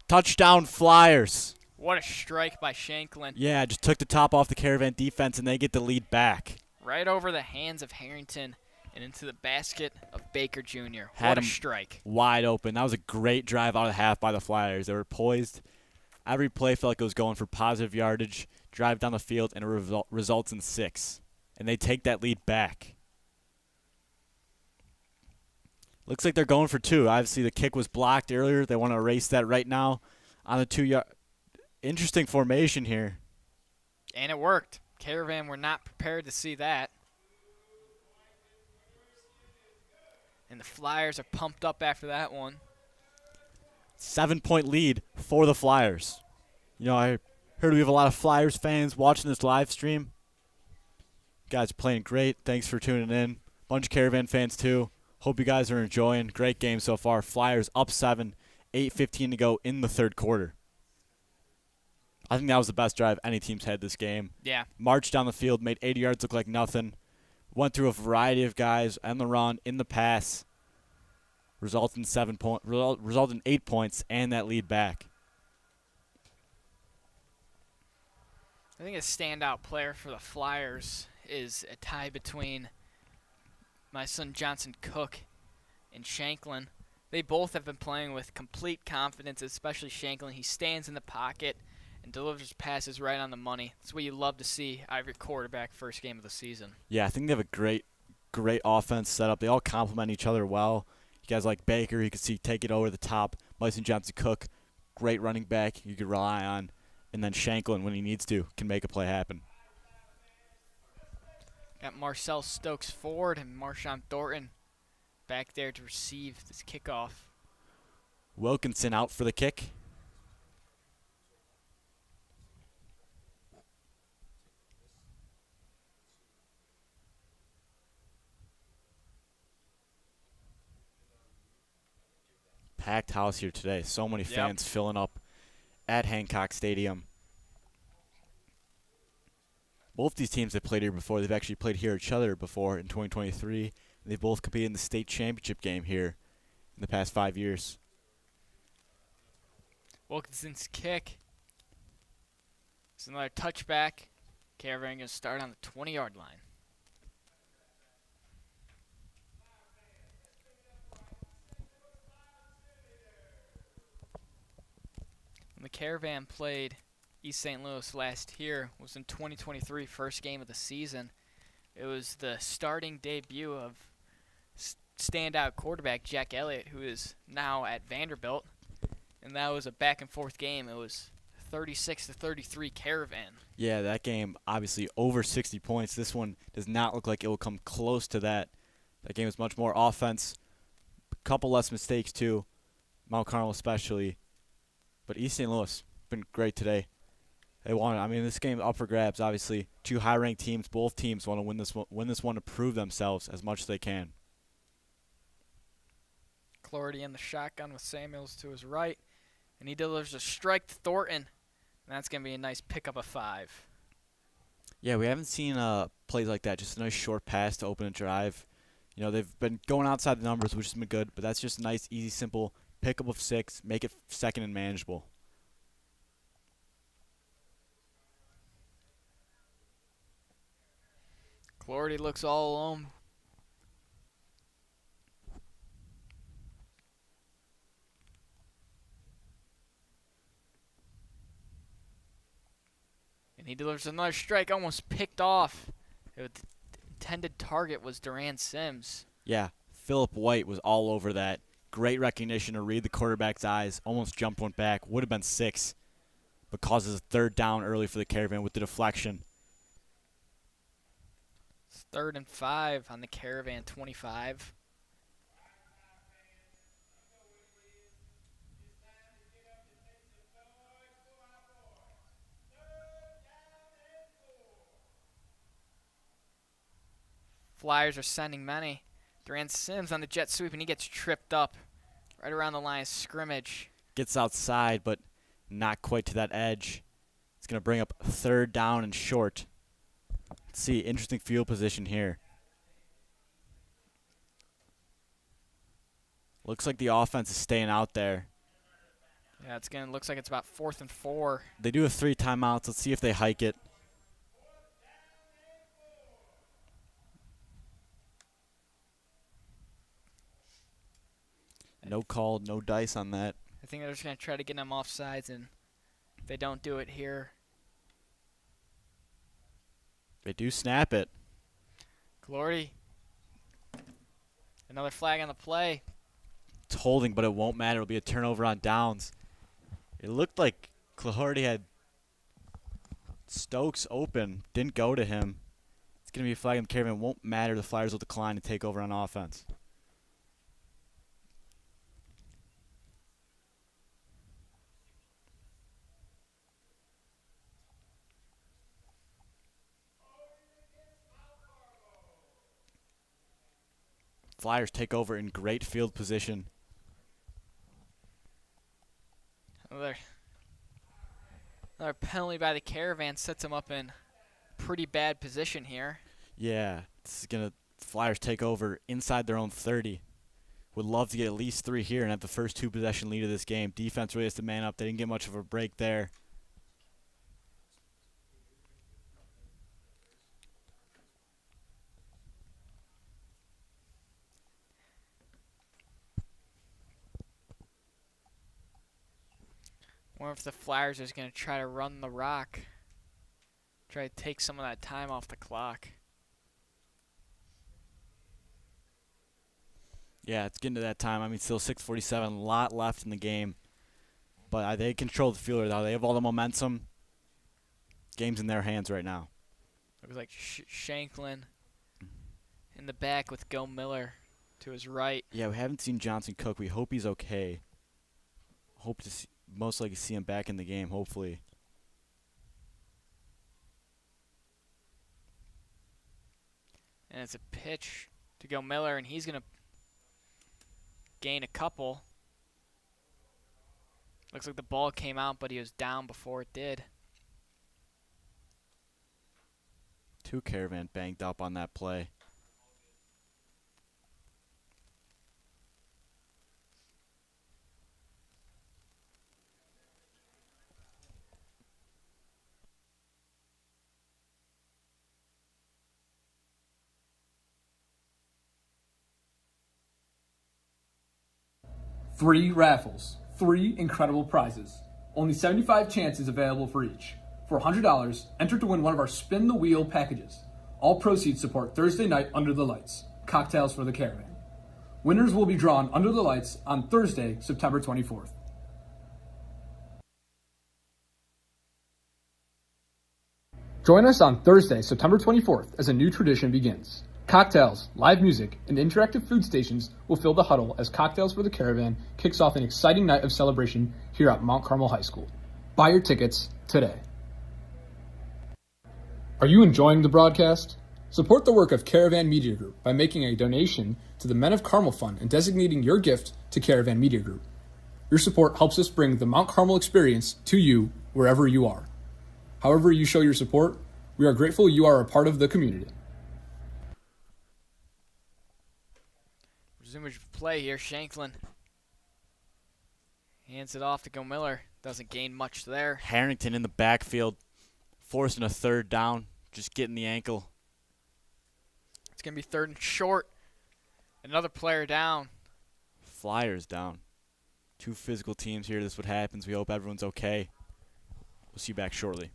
Touchdown Flyers. What a strike by Shanklin. Yeah, just took the top off the Caravan defense, and they get the lead back. Right over the hands of Harrington and into the basket of Baker Jr. Had What a him strike. Wide open. That was a great drive out of the half by the Flyers. They were poised. Every play felt like it was going for positive yardage, drive down the field, and it results in 6. And they take that lead back. Looks like they're going for 2. Obviously, the kick was blocked earlier. They want to erase that right now on the 2-yard. Interesting formation here. And it worked. Caravan were not prepared to see that. And the Flyers are pumped up after that one. 7-point lead for the Flyers. You know, I heard we have a lot of Flyers fans watching this live stream. You guys are playing great. Thanks for tuning in. Bunch of Caravan fans, too. Hope you guys are enjoying. Great game so far. Flyers up 7, 8:15 to go in the third quarter. I think that was the best drive any team's had this game. Yeah. Marched down the field, made 80 yards look like nothing. Went through a variety of guys on the run, in the pass. Resulted in 8 points and that lead back. I think a standout player for the Flyers is a tie between my son Johnson Cook and Shanklin. They both have been playing with complete confidence, especially Shanklin. He stands in the pocket and delivers passes right on the money. That's what you love to see out of your quarterback first game of the season. Yeah, I think they have a great offense set up. They all complement each other well. You guys like Baker, you can see take it over the top. Mason Johnson Cook, great running back you could rely on. And then Shanklin, when he needs to, can make a play happen. Got Marcel Stokes Ford and Marshawn Thornton back there to receive this kickoff. Wilkinson out for the kick. Packed house here today. So many fans filling up at Hancock Stadium. Both these teams have played here before. They've actually played here each other before in 2023. They both competed in the state championship game here in the past 5 years. Wilkinson's kick. It's another touchback. Caravan going to start on the 20-yard line. When the Caravan played East St. Louis last year, was in 2023, first game of the season. It was the starting debut of standout quarterback Jack Elliott, who is now at Vanderbilt. And that was a back-and-forth game. It was 36-33 Caravan. Yeah, that game obviously over 60 points. This one does not look like it will come close to that. That game is much more offense. A couple less mistakes, too. Mount Carmel especially. But East St. Louis been great today. They want it. I mean, this game up for grabs, obviously. 2 high-ranked teams. Both teams want to win this one to prove themselves as much as they can. Clarity in the shotgun with Samuels to his right. And he delivers a strike to Thornton. And that's going to be a nice pickup of 5. Yeah, we haven't seen plays like that. Just a nice short pass to open a drive. You know, they've been going outside the numbers, which has been good. But that's just a nice, easy, simple pickup of 6. Make it second and manageable. Clarity looks all alone. And he delivers another strike, almost picked off. The intended target was Duran Sims. Yeah, Phillip White was all over that. Great recognition to read the quarterback's eyes. Almost jumped one back. Would have been 6, but causes a third down early for the Caravan with the deflection. It's 3rd and 5 on the Caravan 25. Flyers are sending many. Duran Sims on the jet sweep, and he gets tripped up right around the line of scrimmage. Gets outside, but not quite to that edge. It's going to bring up 3rd down and short. Let's see, interesting field position here. Looks like the offense is staying out there. Yeah, looks like it's about 4th and 4. They do have 3 timeouts. Let's see if they hike it. No call, no dice on that. I think they're just going to try to get them off sides, and if they don't do it here. They do snap it. Glorty. Another flag on the play. It's holding, but it won't matter. It'll be a turnover on downs. It looked like Clardy had Stokes open. Didn't go to him. It's going to be a flag on the Caravan. It won't matter. The Flyers will decline and take over on offense. Flyers take over in great field position. Another penalty by the Caravan sets them up in pretty bad position here. Yeah, this is gonna Flyers take over inside their own 30. Would love to get at least 3 here and have the first 2 possession lead of this game. Defense really has to man up. They didn't get much of a break there. I wonder if the Flyers is going to try to run the rock. Try to take some of that time off the clock. Yeah, it's getting to that time. I mean, still 6:47, a lot left in the game. But they control the field now. They have all the momentum. Game's in their hands right now. Looks like Shanklin in the back with Go Miller to his right. Yeah, we haven't seen Johnson Cook. We hope he's okay. Hope to most likely see him back in the game, hopefully. And it's a pitch to Go Miller, and he's going to gain a couple. Looks like the ball came out, but he was down before it did. 2 Caravan banged up on that play. Three raffles, 3 incredible prizes. Only 75 chances available for each. For $100, enter to win one of our Spin the Wheel packages. All proceeds support Thursday night Under the Lights, Cocktails for the Caravan. Winners will be drawn under the lights on Thursday, September 24th. Join us on Thursday, September 24th as a new tradition begins. Cocktails, live music, and interactive food stations will fill the huddle as Cocktails for the Caravan kicks off an exciting night of celebration here at Mount Carmel High School. Buy your tickets today. Are you enjoying the broadcast? Support the work of Caravan Media Group by making a donation to the Men of Carmel Fund and designating your gift to Caravan Media Group. Your support helps us bring the Mount Carmel experience to you wherever you are. However you show your support, we are grateful you are a part of the community. Resume play here. Shanklin hands it off to Go Miller. Doesn't gain much there. Harrington in the backfield, forcing a 3rd down, just getting the ankle. It's going to be 3rd and short. Another player down. Flyers down. 2 physical teams here. This is what happens. We hope everyone's okay. We'll see you back shortly.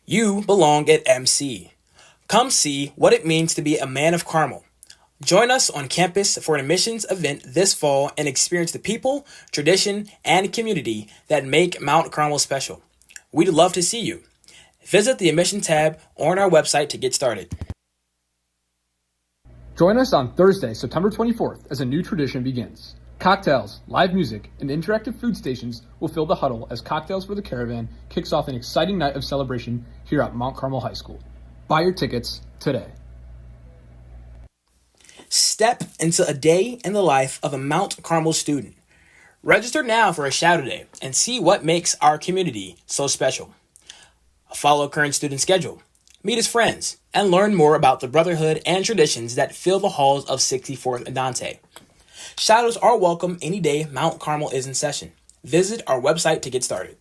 You belong at MC. Come see what it means to be a man of Carmel. Join us on campus for an admissions event this fall and experience the people, tradition, and community that make Mount Carmel special. We'd love to see you. Visit the admission tab on our website to get started. Join us on Thursday, September 24th, as a new tradition begins. Cocktails, live music, and interactive food stations will fill the huddle as Cocktails for the Caravan kicks off an exciting night of celebration here at Mount Carmel High School. Buy your tickets today. Step into a day in the life of a Mount Carmel student. Register now for a Saturday and see what makes our community so special. Follow current student schedule, meet his friends, and learn more about the brotherhood and traditions that fill the halls of 64th and Dante. Shadows are welcome any day Mount Carmel is in session. Visit our website to get started.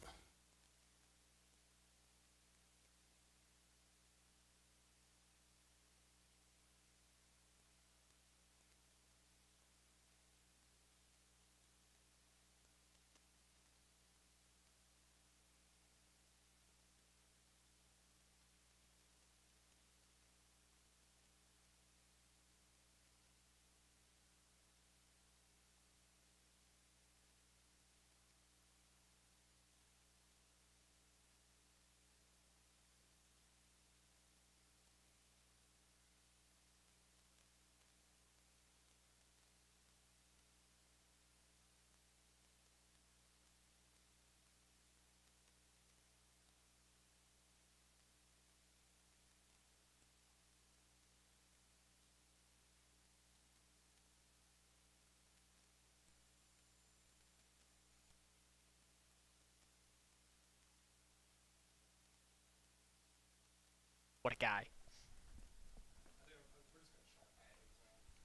What a guy.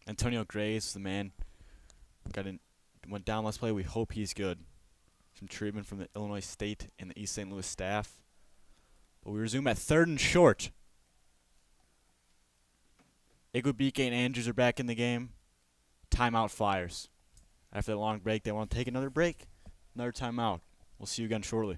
Antonio Grace, the man, went down last play. We hope he's good. Some treatment from the Illinois State and the East St. Louis staff. But we resume at 3rd and short. Igwebike and Andrews are back in the game. Timeout Flyers. After that long break, they want to take another break. Another timeout. We'll see you again shortly.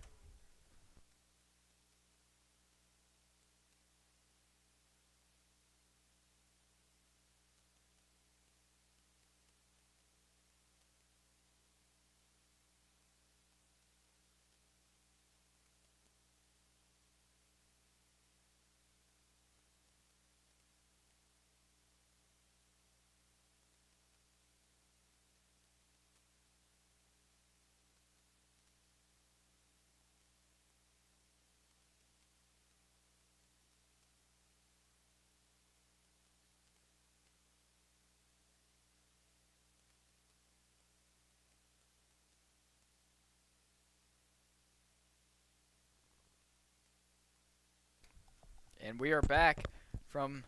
And we are back from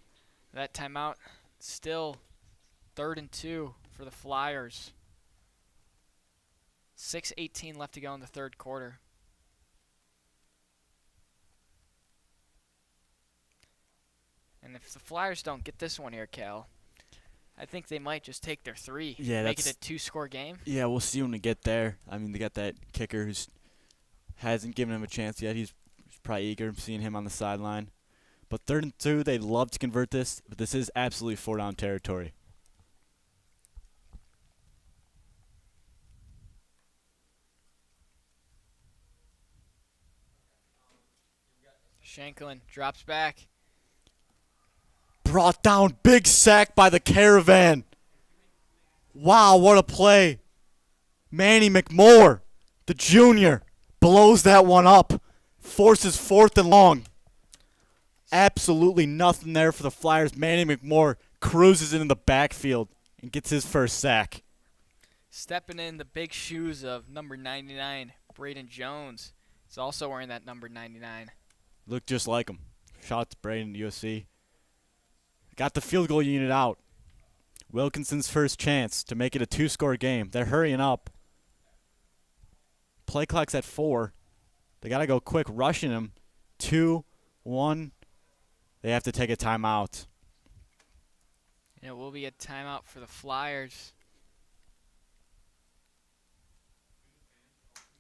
that timeout. Still 3rd and 2 for the Flyers. 6:18 left to go in the third quarter. And if the Flyers don't get this one here, Cal, I think they might just take their 3. Yeah, make it a 2-score game. Yeah, we'll see when we get there. I mean, they got that kicker who hasn't given him a chance yet. He's probably eager seeing him on the sideline. But 3rd and 2, they'd love to convert this, but this is absolutely 4-down territory. Shanklin drops back. Brought down, big sack by the Caravan. Wow, what a play. Manny McMore, the junior, blows that one up. Forces 4th and long. Absolutely nothing there for the Flyers. Manny McMore cruises into the backfield and gets his first sack. Stepping in the big shoes of number 99, Braden Jones. He's also wearing that number 99. Looked just like him. Shout out to Braden, USC. Got the field goal unit out. Wilkinson's first chance to make it a 2-score game. They're hurrying up. Play clock's at 4. They got to go quick, rushing him. 2, 1. They have to take a timeout. And it will be a timeout for the Flyers.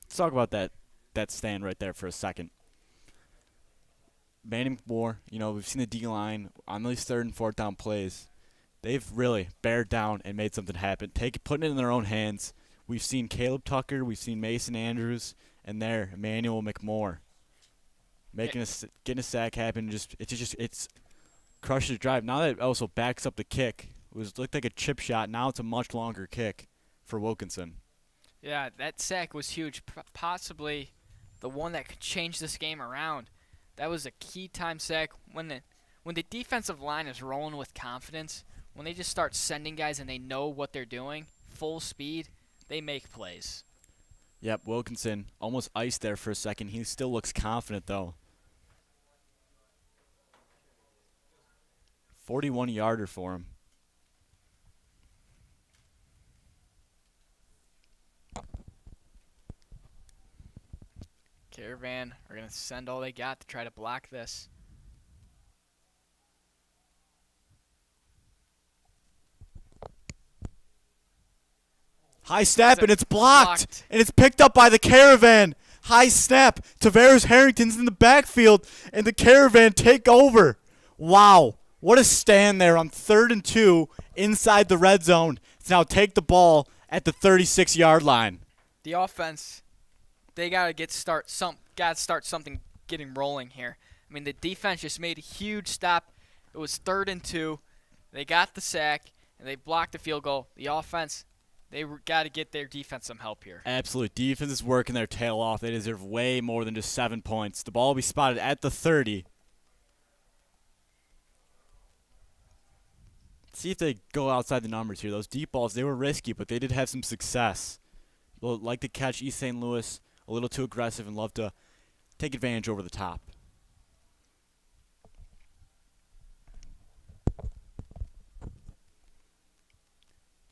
Let's talk about that stand right there for a second. Manning Moore, we've seen the D-line on these third and fourth down plays. They've really bared down and made something happen, putting it in their own hands. We've seen Caleb Tucker, we've seen Mason Andrews, and there, Emmanuel McMoore getting a sack happen. It's crushes the drive. Now that it also backs up the kick, looked like a chip shot. Now it's a much longer kick for Wilkinson. Yeah, that sack was huge, possibly the one that could change this game around. That was a key time sack when the defensive line is rolling with confidence. When they just start sending guys and they know what they're doing, full speed, they make plays. Yep, Wilkinson almost iced there for a second. He still looks confident, though. 41-yarder for him. Caravan are going to send all they got to try to block this. High snap, and it's blocked. And it's picked up by the Caravan. High snap. Tavares Harrington's in the backfield, and the Caravan take over. Wow. What a stand there on 3rd and 2 inside the red zone to now take the ball at the 36-yard line. The offense, they got to start something getting rolling here. I mean, the defense just made a huge stop. It was 3rd and 2. They got the sack, and they blocked the field goal. The offense, they got to get their defense some help here. Absolutely. Defense is working their tail off. They deserve way more than just 7 points. The ball will be spotted at the 30. See if they go outside the numbers here. Those deep balls, they were risky, but they did have some success. They'll like to catch East St. Louis a little too aggressive and love to take advantage over the top.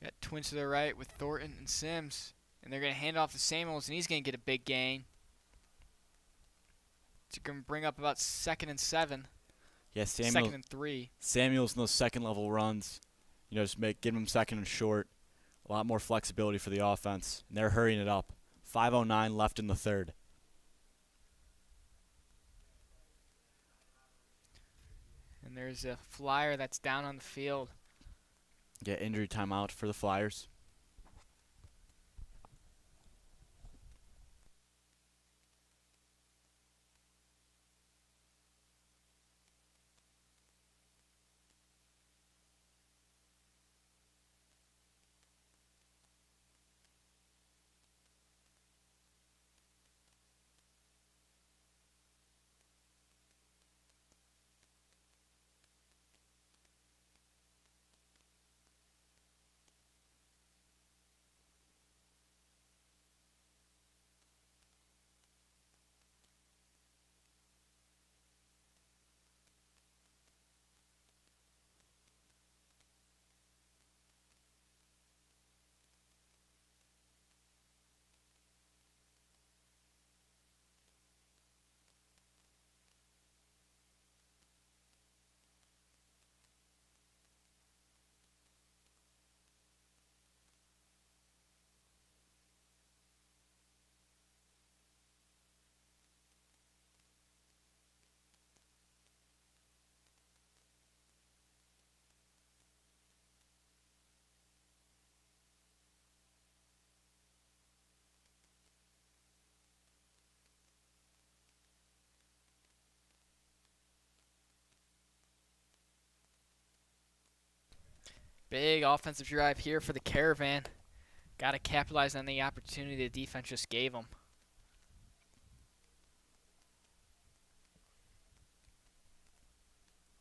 Got twins to the right with Thornton and Sims. And they're going to hand off to Samuels, and he's going to get a big gain. It's going to bring up about 2nd and 7. Yeah, 2nd and 3. Samuels in those second-level runs, just give him 2nd and short. A lot more flexibility for the offense. And they're hurrying it up. 5:09 left in the 3rd. And there's a flyer that's down on the field. Get injury timeout for the Flyers. Big offensive drive here for the Caravan. Got to capitalize on the opportunity the defense just gave them.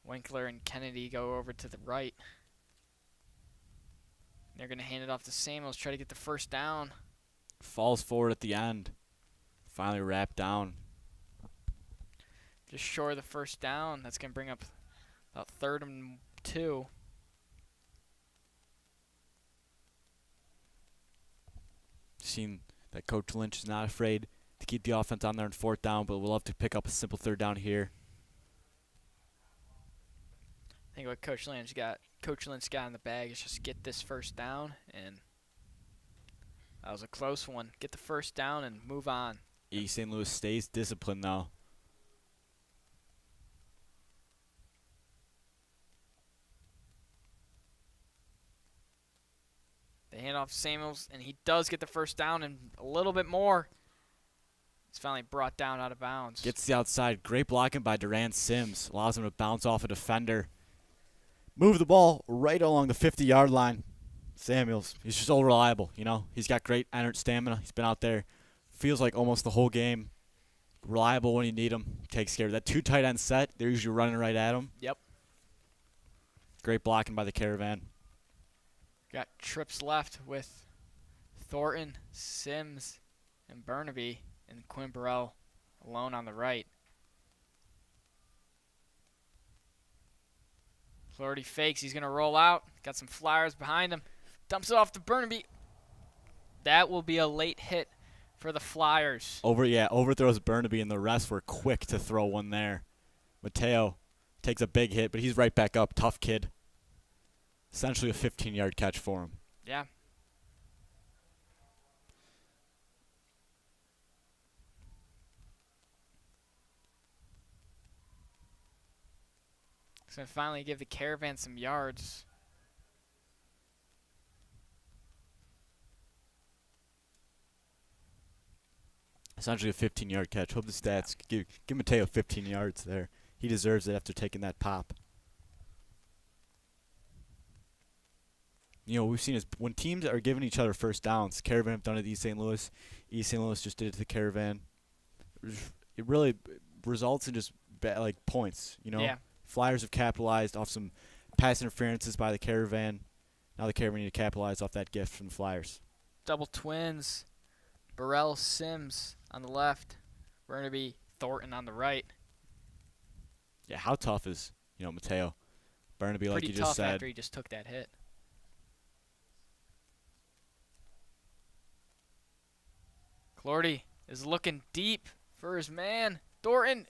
Winkler and Kennedy go over to the right. They're going to hand it off to Samuels, try to get the first down. Falls forward at the end. Finally wrapped down. Just short of the first down. That's going to bring up about 3rd and 2. Seen that Coach Lynch is not afraid to keep the offense on there in 4th down, but we'll love to pick up a simple 3rd down here. I think what Coach Lynch got in the bag is just get this first down, and that was a close one. Get the first down and move on. East St. Louis stays disciplined, though. hand off Samuels, and he does get the first down and a little bit more. It's finally brought down out of bounds. Gets the outside. Great blocking by Durant Sims. Allows him to bounce off a defender. Move the ball right along the 50-yard line. Samuels, he's just so reliable, you know. He's got great stamina. He's been out there. Feels like almost the whole game. Reliable when you need him. Takes care of that 2 tight end set. They're usually running right at him. Yep. Great blocking by the Caravan. Got trips left with Thornton, Sims, and Burnaby, and Quinn Burrell alone on the right. Flaherty fakes. He's going to roll out. Got some flyers behind him. Dumps it off to Burnaby. That will be a late hit for the Flyers. Overthrows Burnaby, and the rest were quick to throw one there. Mateo takes a big hit, but he's right back up. Tough kid. Essentially a 15-yard catch for him. Yeah. He's going to finally give the Caravan some yards. Essentially a 15-yard catch. Hope the stats give Mateo 15 yards there. He deserves it after taking that pop. You know, we've seen is when teams are giving each other first downs, Caravan have done it to East St. Louis. East St. Louis just did it to the Caravan. It really results in just points, you know. Yeah. Flyers have capitalized off some pass interferences by the Caravan. Now the Caravan need to capitalize off that gift from the Flyers. Double twins. Burrell, Sims on the left. Burnaby, Thornton on the right. Yeah, how tough is, Mateo? Burnaby, like Pretty you tough just said. after he just took that hit. Clordy is looking deep for his man. Thornton.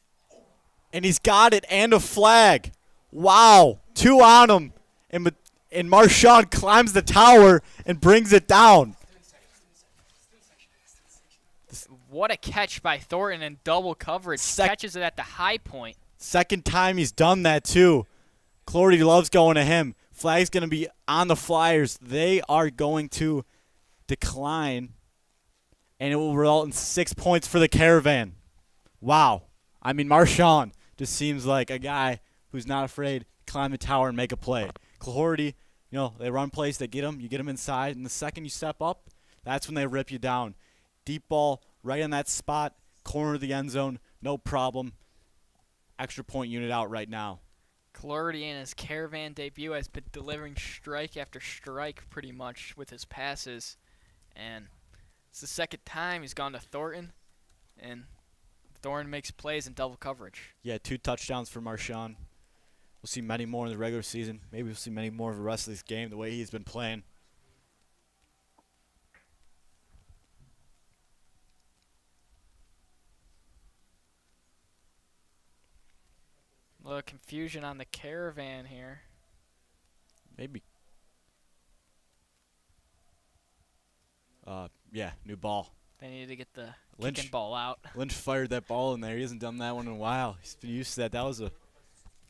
And he's got it, and a flag. Wow. 2 on him. And Marchand climbs the tower and brings it down. What a catch by Thornton in double coverage. Catches it at the high point. Second time he's done that, too. Clordy loves going to him. Flag's going to be on the Flyers. They are going to decline, and it will result in 6 points for the Caravan. Wow. I mean, Marchand just seems like a guy who's not afraid to climb the tower and make a play. Clordy, they run plays, they get him, you get him inside, and the second you step up, that's when they rip you down. Deep ball right in that spot, corner of the end zone, no problem. Extra point unit out right now. Clordy in his Caravan debut has been delivering strike after strike pretty much with his passes. And it's the second time he's gone to Thornton, and Thornton makes plays in double coverage. Yeah, 2 touchdowns for Marchand. We'll see many more in the regular season. Maybe we'll see many more of the rest of this game the way he's been playing. A little confusion on the Caravan here. Maybe. New ball. They need to get the Lynch. kicking ball out. Lynch fired that ball in there. He hasn't done that one in a while. He's been used to that. That was a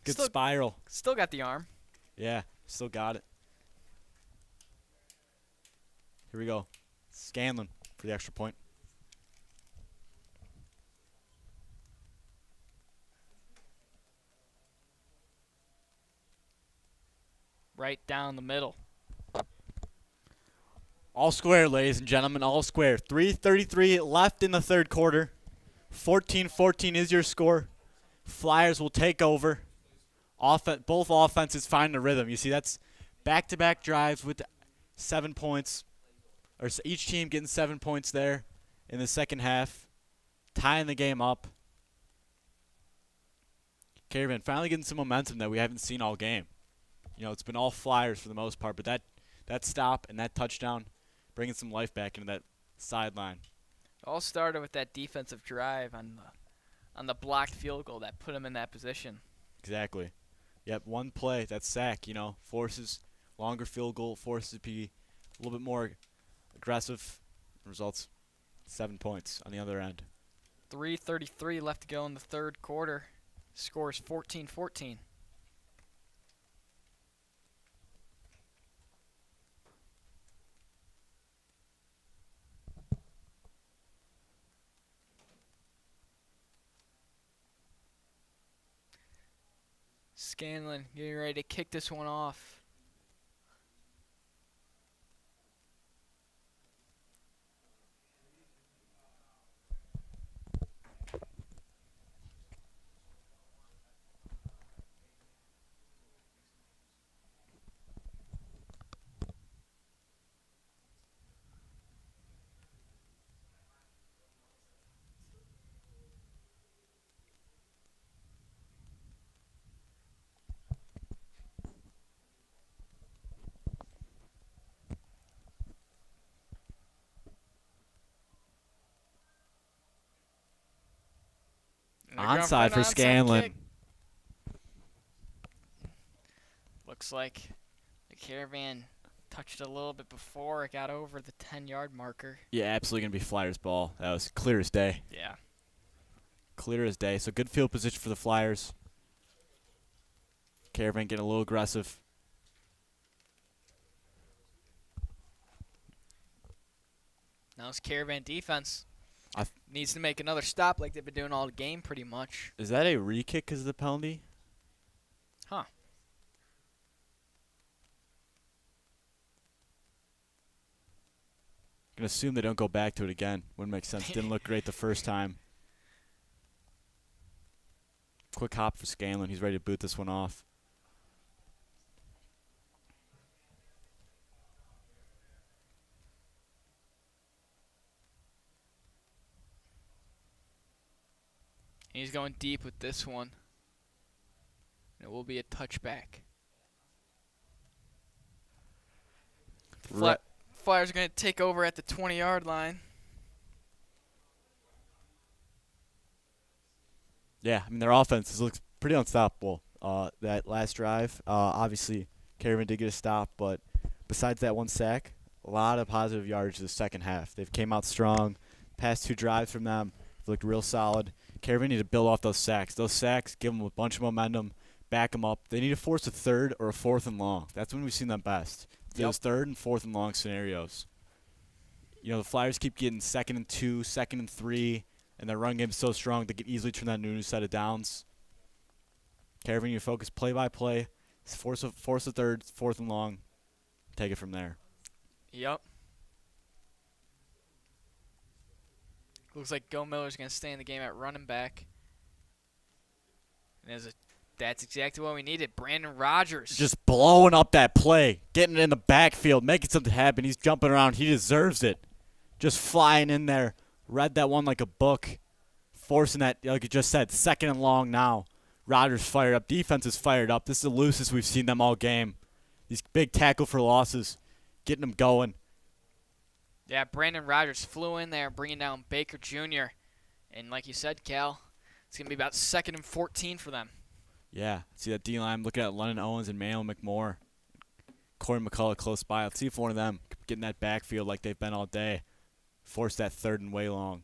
good spiral. Still got the arm. Yeah, still got it. Here we go. Scanlon for the extra point. Right down the middle. All square, ladies and gentlemen, all square. 3:33 left in the third quarter. 14-14 is your score. Flyers will take over. Both offenses find the rhythm. You see, that's back-to-back drives with 7 points. Or each team getting 7 points there in the second half, tying the game up. Caravan finally getting some momentum that we haven't seen all game. It's been all Flyers for the most part, but that stop and that touchdown bringing some life back into that sideline. All started with that defensive drive on the blocked field goal that put him in that position. Exactly. Yep, one play, that sack, forces longer field goal, forces to be a little bit more aggressive, results 7 points on the other end. 3:33 left to go in the third quarter. Score is 14-14. Scanlon getting ready to kick this one off. Onside for Scanlon. Looks like the Caravan touched a little bit before it got over the 10-yard marker. Yeah, absolutely going to be Flyers ball. That was clear as day. Yeah. Clear as day. So good field position for the Flyers. Caravan getting a little aggressive. Now it's Caravan defense. Needs to make another stop like they've been doing all game pretty much. Is that a re-kick because of the penalty? Huh. Gonna assume they don't go back to it again. Wouldn't make sense. Didn't look great the first time. Quick hop for Scanlon. He's ready to boot this one off. He's going deep with this one. It will be a touchback. Flyers are going to take over at the 20-yard line. Yeah, I mean, their offense looks pretty unstoppable. That last drive, obviously, Caravan did get a stop, but besides that one sack, a lot of positive yardage the second half. They've came out strong. Past two drives from them looked real solid. Caravan need to build off those sacks. Those sacks give them a bunch of momentum, back them up. They need to force a third or a fourth and long. That's when we've seen them best. Those third and fourth and long scenarios. You know, the Flyers keep getting 2nd and 2, 2nd and 3, and their run game is so strong they can easily turn that into a new set of downs. Caravan, you focus play by play, force a third, fourth and long, take it from there. Yep. Looks like Go Miller's going to stay in the game at running back. And that's exactly what we needed. Brandon Rogers. Just blowing up that play, getting in the backfield, making something happen. He's jumping around. He deserves it. Just flying in there. Read that one like a book. Forcing that, like you just said, 2nd and long now. Rogers fired up. Defense is fired up. This is the loosest we've seen them all game. These big tackle for losses, getting them going. Yeah, Brandon Rogers flew in there, bringing down Baker Jr. And like you said, Cal, it's going to be about 2nd and 14 for them. Yeah, see that D-line, looking at London Owens and Manuel McMorrow. Corey McCullough close by. Let's see if one of them can get in that backfield like they've been all day. Force that 3rd and way long.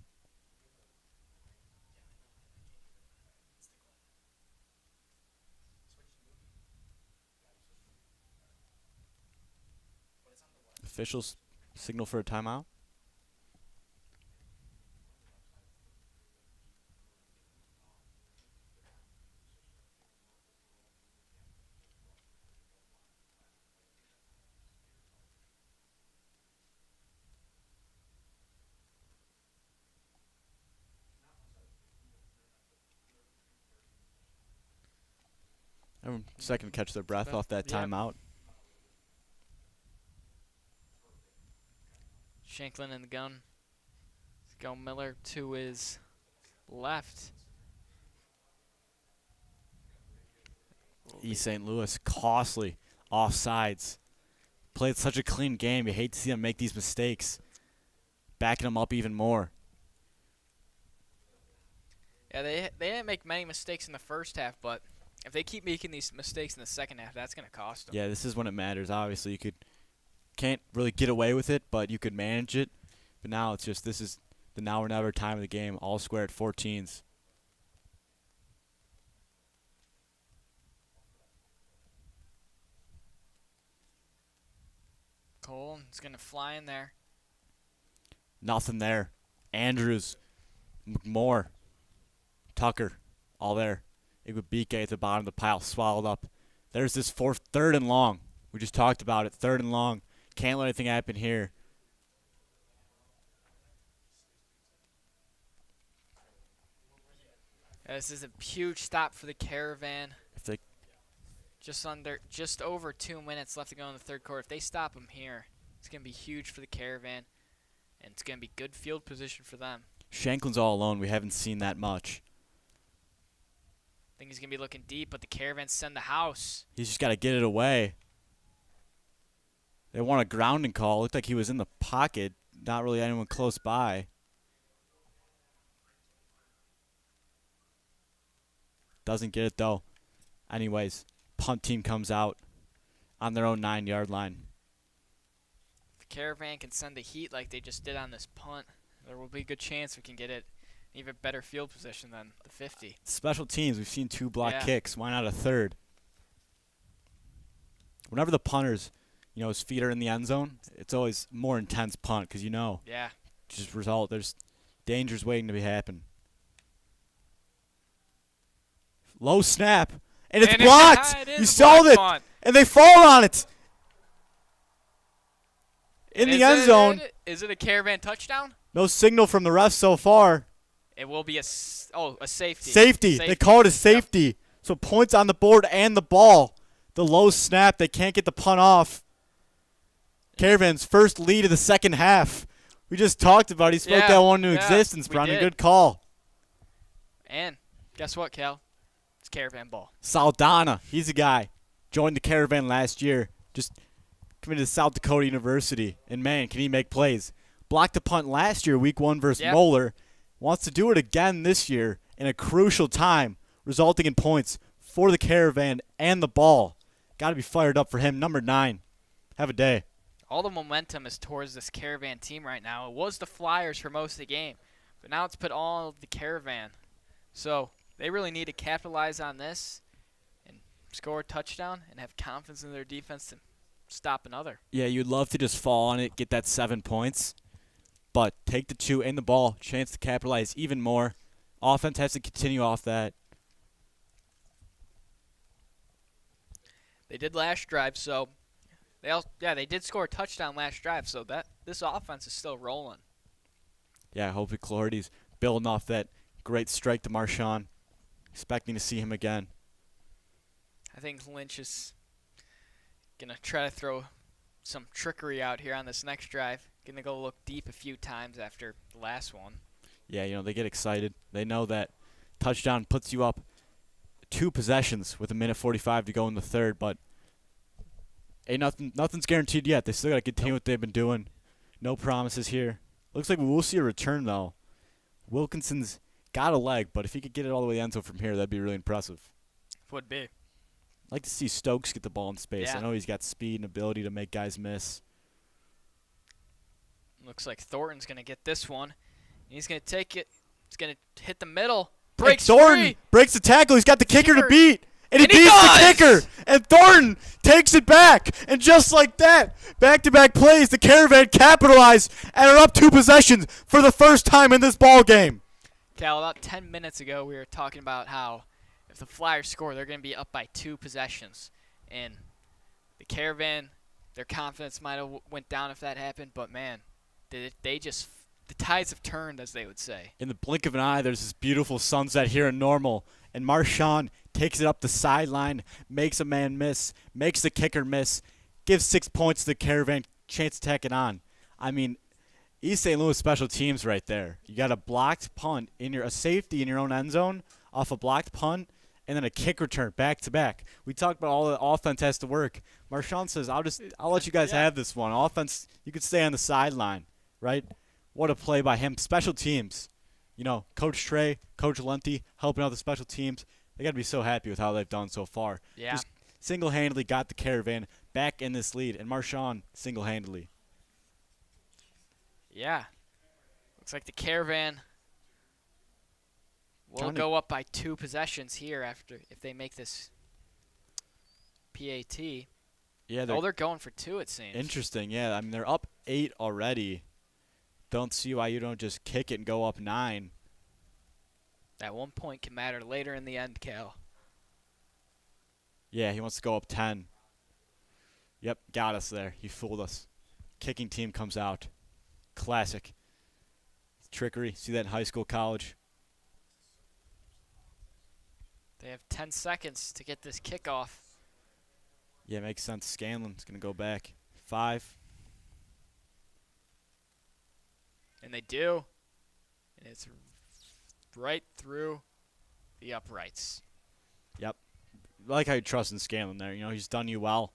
Officials signal for a timeout. Everyone second catch their breath off that timeout. Shanklin in the gun. Go Miller to his left. East St. Louis, costly offsides. Played such a clean game. You hate to see them make these mistakes. Backing them up even more. Yeah, they didn't make many mistakes in the first half, but if they keep making these mistakes in the second half, that's going to cost them. Yeah, this is when it matters. Obviously, you can't really get away with it, but you could manage it. But now it's just this is the now or never time of the game. All square at 14s. Cole is going to fly in there. Nothing there. Andrews, McMorrow, Tucker, all there. Igwebike at the bottom of the pile, swallowed up. There's this third and long. We just talked about it, 3rd and long. Can't let anything happen here. This is a huge stop for the Caravan. If they Just over 2 minutes left to go in the third quarter. If they stop them here, it's going to be huge for the Caravan, and it's going to be good field position for them. Shanklin's all alone. We haven't seen that much. I think he's going to be looking deep, but the Caravan send the house. He's just got to get it away. They want a grounding call. Looked like he was in the pocket. Not really anyone close by. Doesn't get it, though. Anyways, punt team comes out on their own 9-yard line. If the Caravan can send the heat like they just did on this punt, there will be a good chance we can get it even better field position than the 50. Special teams, we've seen 2 block Yeah. kicks. Why not a third? Whenever the punters, his feet are in the end zone, it's always more intense punt because Yeah. just result. There's dangers waiting to be happen. Low snap, and it's blocked. It is You a saw blocked it, punt. and they fall on it in the end zone. Is it a Caravan touchdown? No signal from the refs so far. It will be a safety. Safety. They call it a safety. Yep. So points on the board and the ball. The low snap. They can't get the punt off. Caravan's first lead of the second half. We just talked about it. He spoke that one into existence, Brownie. Good call. And guess what, Cal? It's Caravan ball. Saldana. He's a guy. Joined the Caravan last year. Just committed to South Dakota University. And, man, can he make plays. Blocked a punt last year, week 1 versus Moeller. Wants to do it again this year in a crucial time, resulting in points for the Caravan and the ball. Got to be fired up for him. Number 9. Have a day. All the momentum is towards this Caravan team right now. It was the Flyers for most of the game, but now it's put all of the Caravan. So they really need to capitalize on this and score a touchdown and have confidence in their defense to stop another. Yeah, you'd love to just fall on it, get that 7 points. But take the 2 and the ball, chance to capitalize even more. Offense has to continue off that. They did last drive, so they did score a touchdown last drive, so that this offense is still rolling. Yeah, I hope Clardy's building off that great strike to Marshawn. Expecting to see him again. I think Lynch is going to try to throw some trickery out here on this next drive. Going to go look deep a few times after the last one. Yeah, they get excited. They know that touchdown puts you up 2 possessions with 1:45 to go in the third, but nothing's guaranteed yet. They still got to continue what they've been doing. No promises here. Looks like we will see a return, though. Wilkinson's got a leg, but if he could get it all the way to the end zone from here, that'd be really impressive. Would be. I'd like to see Stokes get the ball in space. Yeah. I know he's got speed and ability to make guys miss. Looks like Thornton's going to get this one. He's going to take it. He's going to hit the middle. Breaks Thornton free. breaks the tackle. He's got the kicker to beat. And he And he beats the does! kicker. And Thornton takes it back. And just like that, back-to-back plays, the Caravan capitalize and are up 2 possessions for the first time in this ball game. Cal, about 10 minutes ago, we were talking about how if the Flyers score, they're going to be up by 2 possessions. And the Caravan, their confidence might have went down if that happened. But, man, the tides have turned, as they would say. In the blink of an eye, there's this beautiful sunset here in Normal. And Marshawn takes it up the sideline, makes a man miss, makes the kicker miss, gives 6 points to the Caravan, chance to tack it on. I mean, East St. Louis special teams right there. You got a blocked punt, a safety in your own end zone off a blocked punt, and then a kick return back-to-back. We talked about all the offense has to work. Marshawn says, I'll let you guys have this one. Offense, you could stay on the sideline, right? What a play by him. Special teams. Coach Trey, Coach Lenti helping out the special teams. They got to be so happy with how they've done so far. Yeah. Just single-handedly got the Caravan back in this lead, and Marshawn single-handedly. Yeah. Looks like the Caravan will go up by 2 possessions here if they make this PAT. Yeah, they're going for 2, it seems. Interesting, yeah. I mean, they're up 8 already. Don't see why you don't just kick it and go up 9. That 1 point can matter later in the end, Cal. Yeah, he wants to go up 10. Yep, got us there. He fooled us. Kicking team comes out. Classic. Trickery. See that in high school, college. They have 10 seconds to get this kickoff. Yeah, makes sense. Scanlon's going to go back. 5. And they do. And it's right through the uprights. Yep. I like how you trust in Scanlon there. You know, he's done you well.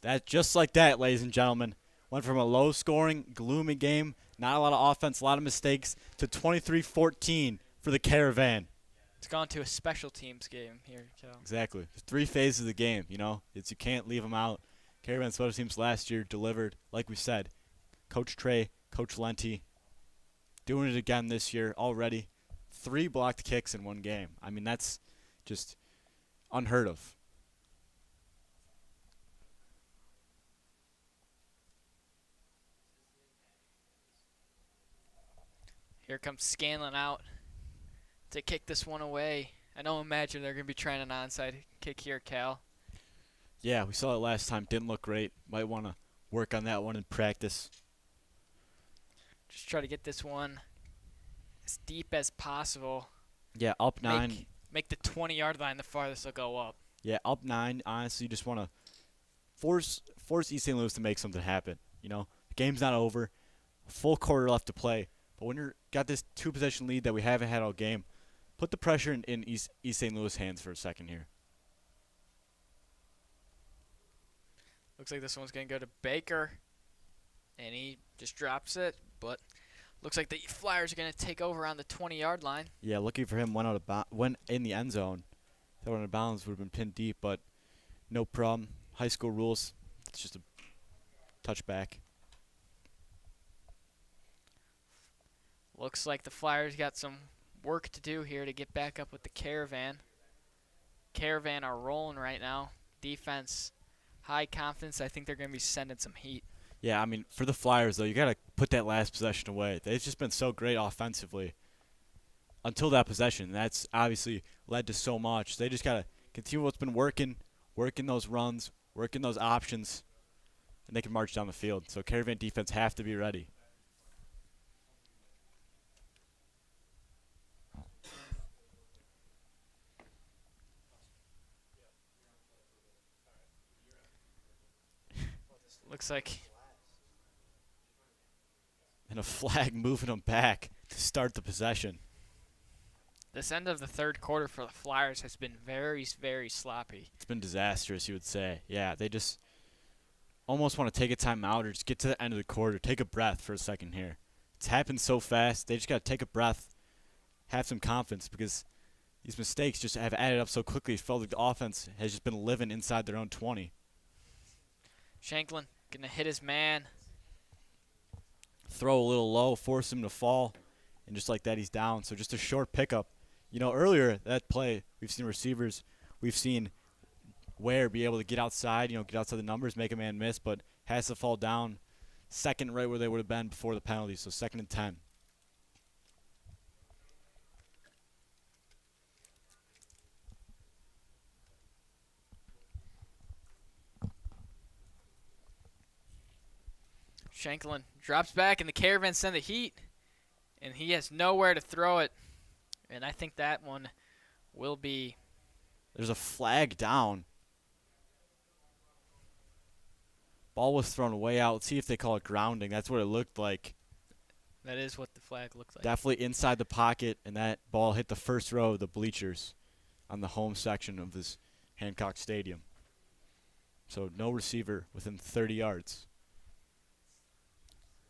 That just like that, ladies and gentlemen. Went from a low-scoring, gloomy game, not a lot of offense, a lot of mistakes, to 23-14 for the Caravan. It's gone to a special teams game here, Cal. Exactly. There's 3 phases of the game, you know. You can't leave them out. Caravan special teams last year delivered, like we said. Coach Trey, Coach Lenti, doing it again this year already. 3 blocked kicks in one game. I mean, that's just unheard of. Here comes Scanlon out to kick this one away. I don't imagine they're going to be trying an onside kick here, Cal. Yeah, we saw it last time. Didn't look great. Might want to work on that one in practice. Just try to get this one as deep as possible. Yeah, up 9. Make the 20-yard line the farthest they'll go up. Yeah, up 9. Honestly, you just want to force East St. Louis to make something happen. You know, the game's not over. Full quarter left to play. But when you're got this 2-possession lead that we haven't had all game, put the pressure in East St. Louis' hands for a second here. Looks like this one's going to go to Baker, and he just drops it. But looks like the Flyers are going to take over on the 20-yard line. Yeah, looking for him went in the end zone. That one out of bounds would have been pinned deep, but no problem. High school rules. It's just a touchback. Looks like the Flyers got some work to do here to get back up with the Caravan. Caravan are rolling right now. Defense, high confidence. I think they're going to be sending some heat. Yeah, I mean, for the Flyers, though, you got to put that last possession away. They've just been so great offensively until that possession. That's obviously led to so much. They just got to continue what's been working those runs, working those options, and they can march down the field. So Caravan defense have to be ready. Looks like And a flag moving them back to start the possession. this end of the third quarter for the Flyers has been very, very sloppy. It's been disastrous, you would say. Yeah, they just almost want to take a timeout or just get to the end of the quarter, take a breath for a second here. It's happened so fast. They just got to take a breath, have some confidence, because these mistakes just have added up so quickly. It felt like the offense has just been living inside their own 20. Shanklin going to hit his man. Throw a little low, force him to fall, and just like that, he's down. So just a short pickup. You know, earlier that play, we've seen receivers, we've seen Ware be able to get outside, get outside the numbers, make a man miss, but has to fall down second right where they would have been before the penalty, so 2nd and 10. Shanklin drops back, and the Caravan send the heat, and he has nowhere to throw it. And I think that one will be. There's a flag down. Ball was thrown way out. Let's see if they call it grounding. That's what it looked like. That is what the flag looked like. Definitely inside the pocket, and that ball hit the first row of the bleachers on the home section of this Hancock Stadium. So no receiver within 30 yards.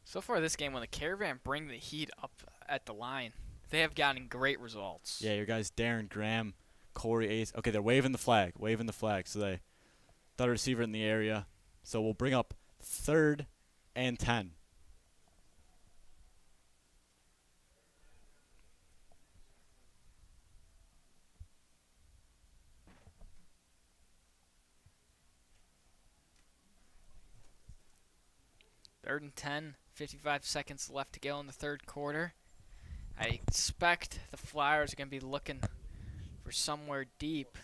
So far this game, when the Caravan bring the heat up at the line, they have gotten great results. Yeah, your guys Darren Graham, Corey Ace. Okay, they're waving the flag. So they got a receiver in the area. So we'll bring up 3rd and 10. Third and 10, 55 seconds left to go in the third quarter. I expect the Flyers are going to be looking for somewhere deep.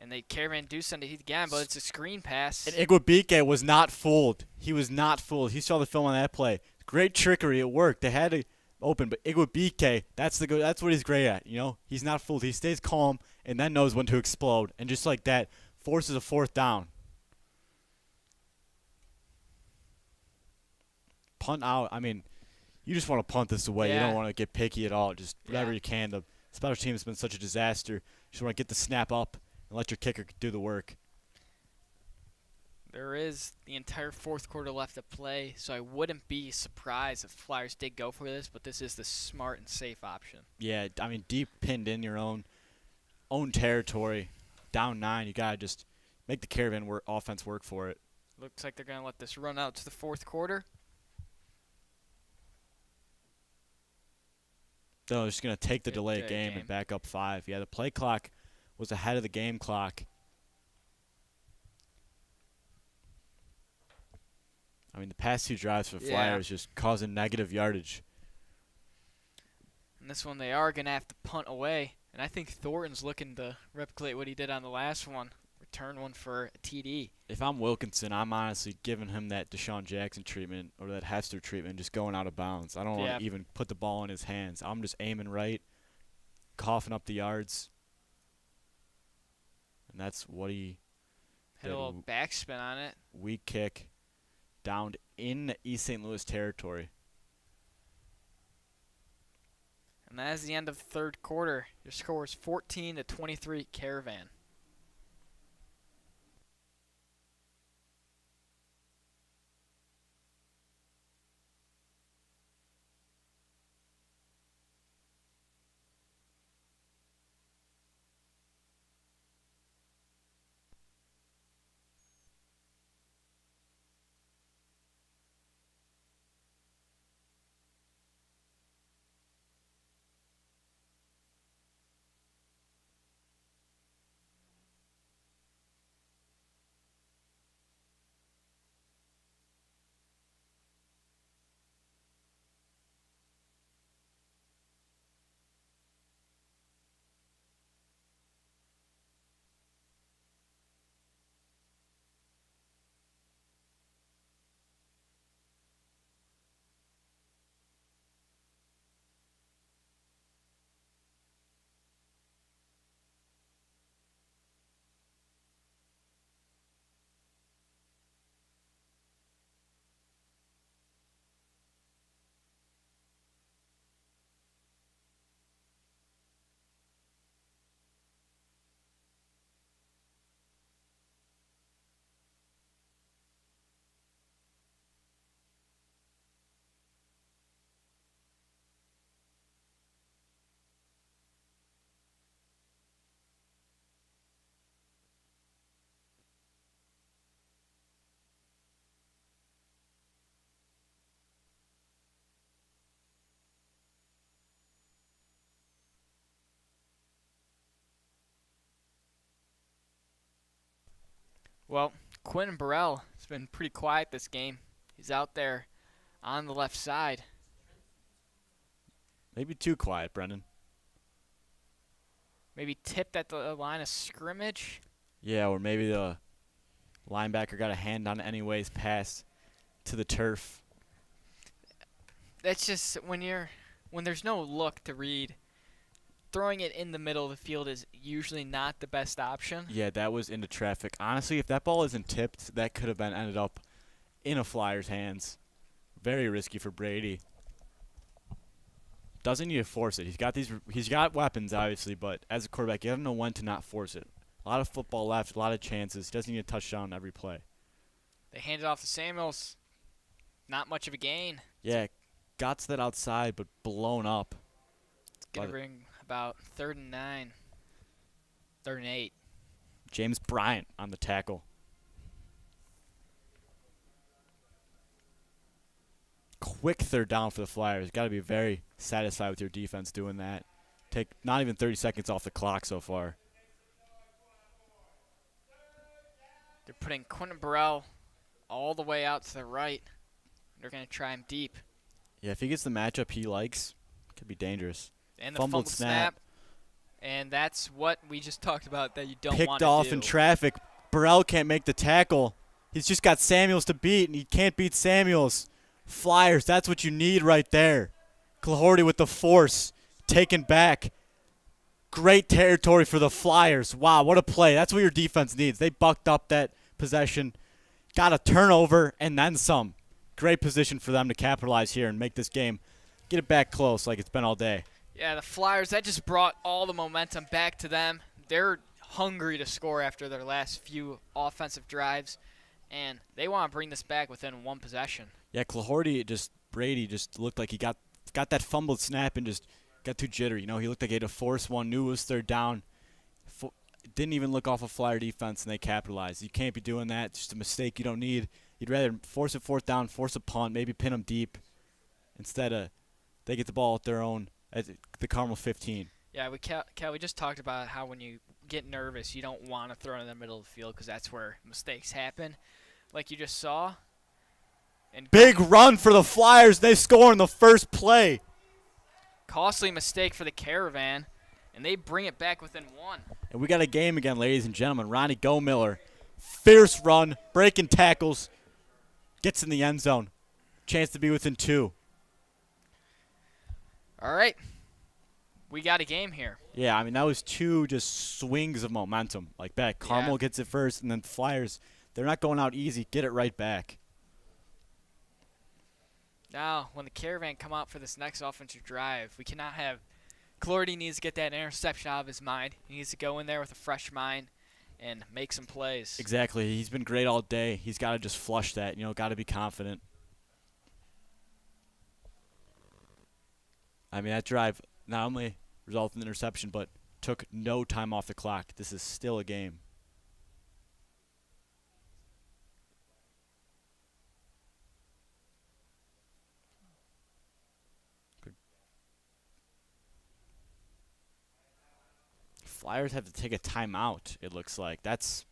And they Caravan do send it again, but it's a screen pass. And Iguabike was not fooled. He was not fooled. He saw the film on that play. Great trickery. It worked. They had to open, but Iguabike, that's what he's great at. He's not fooled. He stays calm and then knows when to explode. And just like that, forces a fourth down. Punt out. I mean, you just want to punt this away. Yeah. You don't want to get picky at all. Just whatever you can. The special team has been such a disaster. You just want to get the snap up and let your kicker do the work. There is the entire fourth quarter left to play, so I wouldn't be surprised if Flyers did go for this, but this is the smart and safe option. Yeah, I mean, deep pinned in your own territory, down 9, you got to just make the Caravan offense work for it. Looks like they're going to let this run out to the fourth quarter. They're just going to take the delay game and back up 5. Yeah, the play clock was ahead of the game clock. I mean, the past 2 drives for Flyers just causing negative yardage. And this one they are going to have to punt away. And I think Thornton's looking to replicate what he did on the last one. Return one for a TD. If I'm Wilkinson, I'm honestly giving him that Deshaun Jackson treatment or that Hester treatment, just going out of bounds. I don't want to even put the ball in his hands. I'm just aiming right, coughing up the yards. And that's what he had a little backspin on it. Weak kick. Downed in East St. Louis territory. And that is the end of the third quarter. Your score is 14-23 Caravan. Well, Quentin Burrell has been pretty quiet this game. He's out there on the left side. Maybe too quiet, Brendan. Maybe tipped at the line of scrimmage. Yeah, or maybe the linebacker got a hand on it anyways, pass to the turf. That's just when there's no look to read. Throwing it in the middle of the field is usually not the best option. Yeah, that was into traffic. Honestly, if that ball isn't tipped, that could have been ended up in a Flyer's hands. Very risky for Brady. Doesn't need to force it. He's got weapons, obviously, but as a quarterback, you have to know when to not force it. A lot of football left, a lot of chances. He doesn't need a touchdown every play. They hand it off to Samuels. Not much of a gain. Yeah, got to that outside, but blown up. It's going to bring about 3rd and 9. 3rd and 8. James Bryant on the tackle. Quick 3rd down for the Flyers. Got to be very satisfied with your defense doing that. Take not even 30 seconds off the clock so far. They're putting Quentin Burrell all the way out to the right. They're going to try him deep. Yeah, if he gets the matchup he likes, it could be dangerous. And the fumbled snap. And that's what we just talked about that you don't want to do. Picked off in traffic. Burrell can't make the tackle. He's just got Samuels to beat, and he can't beat Samuels. Flyers, that's what you need right there. Clardy with the force, taken back. Great territory for the Flyers. Wow, what a play. That's what your defense needs. They bucked up that possession, got a turnover, and then some. Great position for them to capitalize here and make this game, get it back close like it's been all day. Yeah, the Flyers, that just brought all the momentum back to them. They're hungry to score after their last few offensive drives, and they want to bring this back within one possession. Yeah, Brady just looked like he got that fumbled snap and just got too jittery. He looked like he had to force one, knew it was third down. Didn't even look off a Flyer defense, and they capitalized. You can't be doing that. It's just a mistake you don't need. You'd rather force a fourth down, force a punt, maybe pin them deep, instead of they get the ball at their own, at the Carmel 15. Yeah, we just talked about how when you get nervous, you don't want to throw it in the middle of the field because that's where mistakes happen, like you just saw. And big run for the Flyers. They score in the first play. Costly mistake for the Caravan, and they bring it back within one. And we got a game again, ladies and gentlemen. Ronnie Gomiller, fierce run, breaking tackles, gets in the end zone. Chance to be within 2. All right. We got a game here. Yeah, I mean, that was 2 just swings of momentum like back. Carmel gets it first, and then Flyers, they're not going out easy. Get it right back. Now, when the Caravan come out for this next offensive drive, we cannot have Clardy needs to get that interception out of his mind. He needs to go in there with a fresh mind and make some plays. Exactly. He's been great all day. He's got to just flush that. Got to be confident. I mean, that drive not only resulted in an interception, but took no time off the clock. This is still a game. Flyers have to take a timeout, it looks like. That's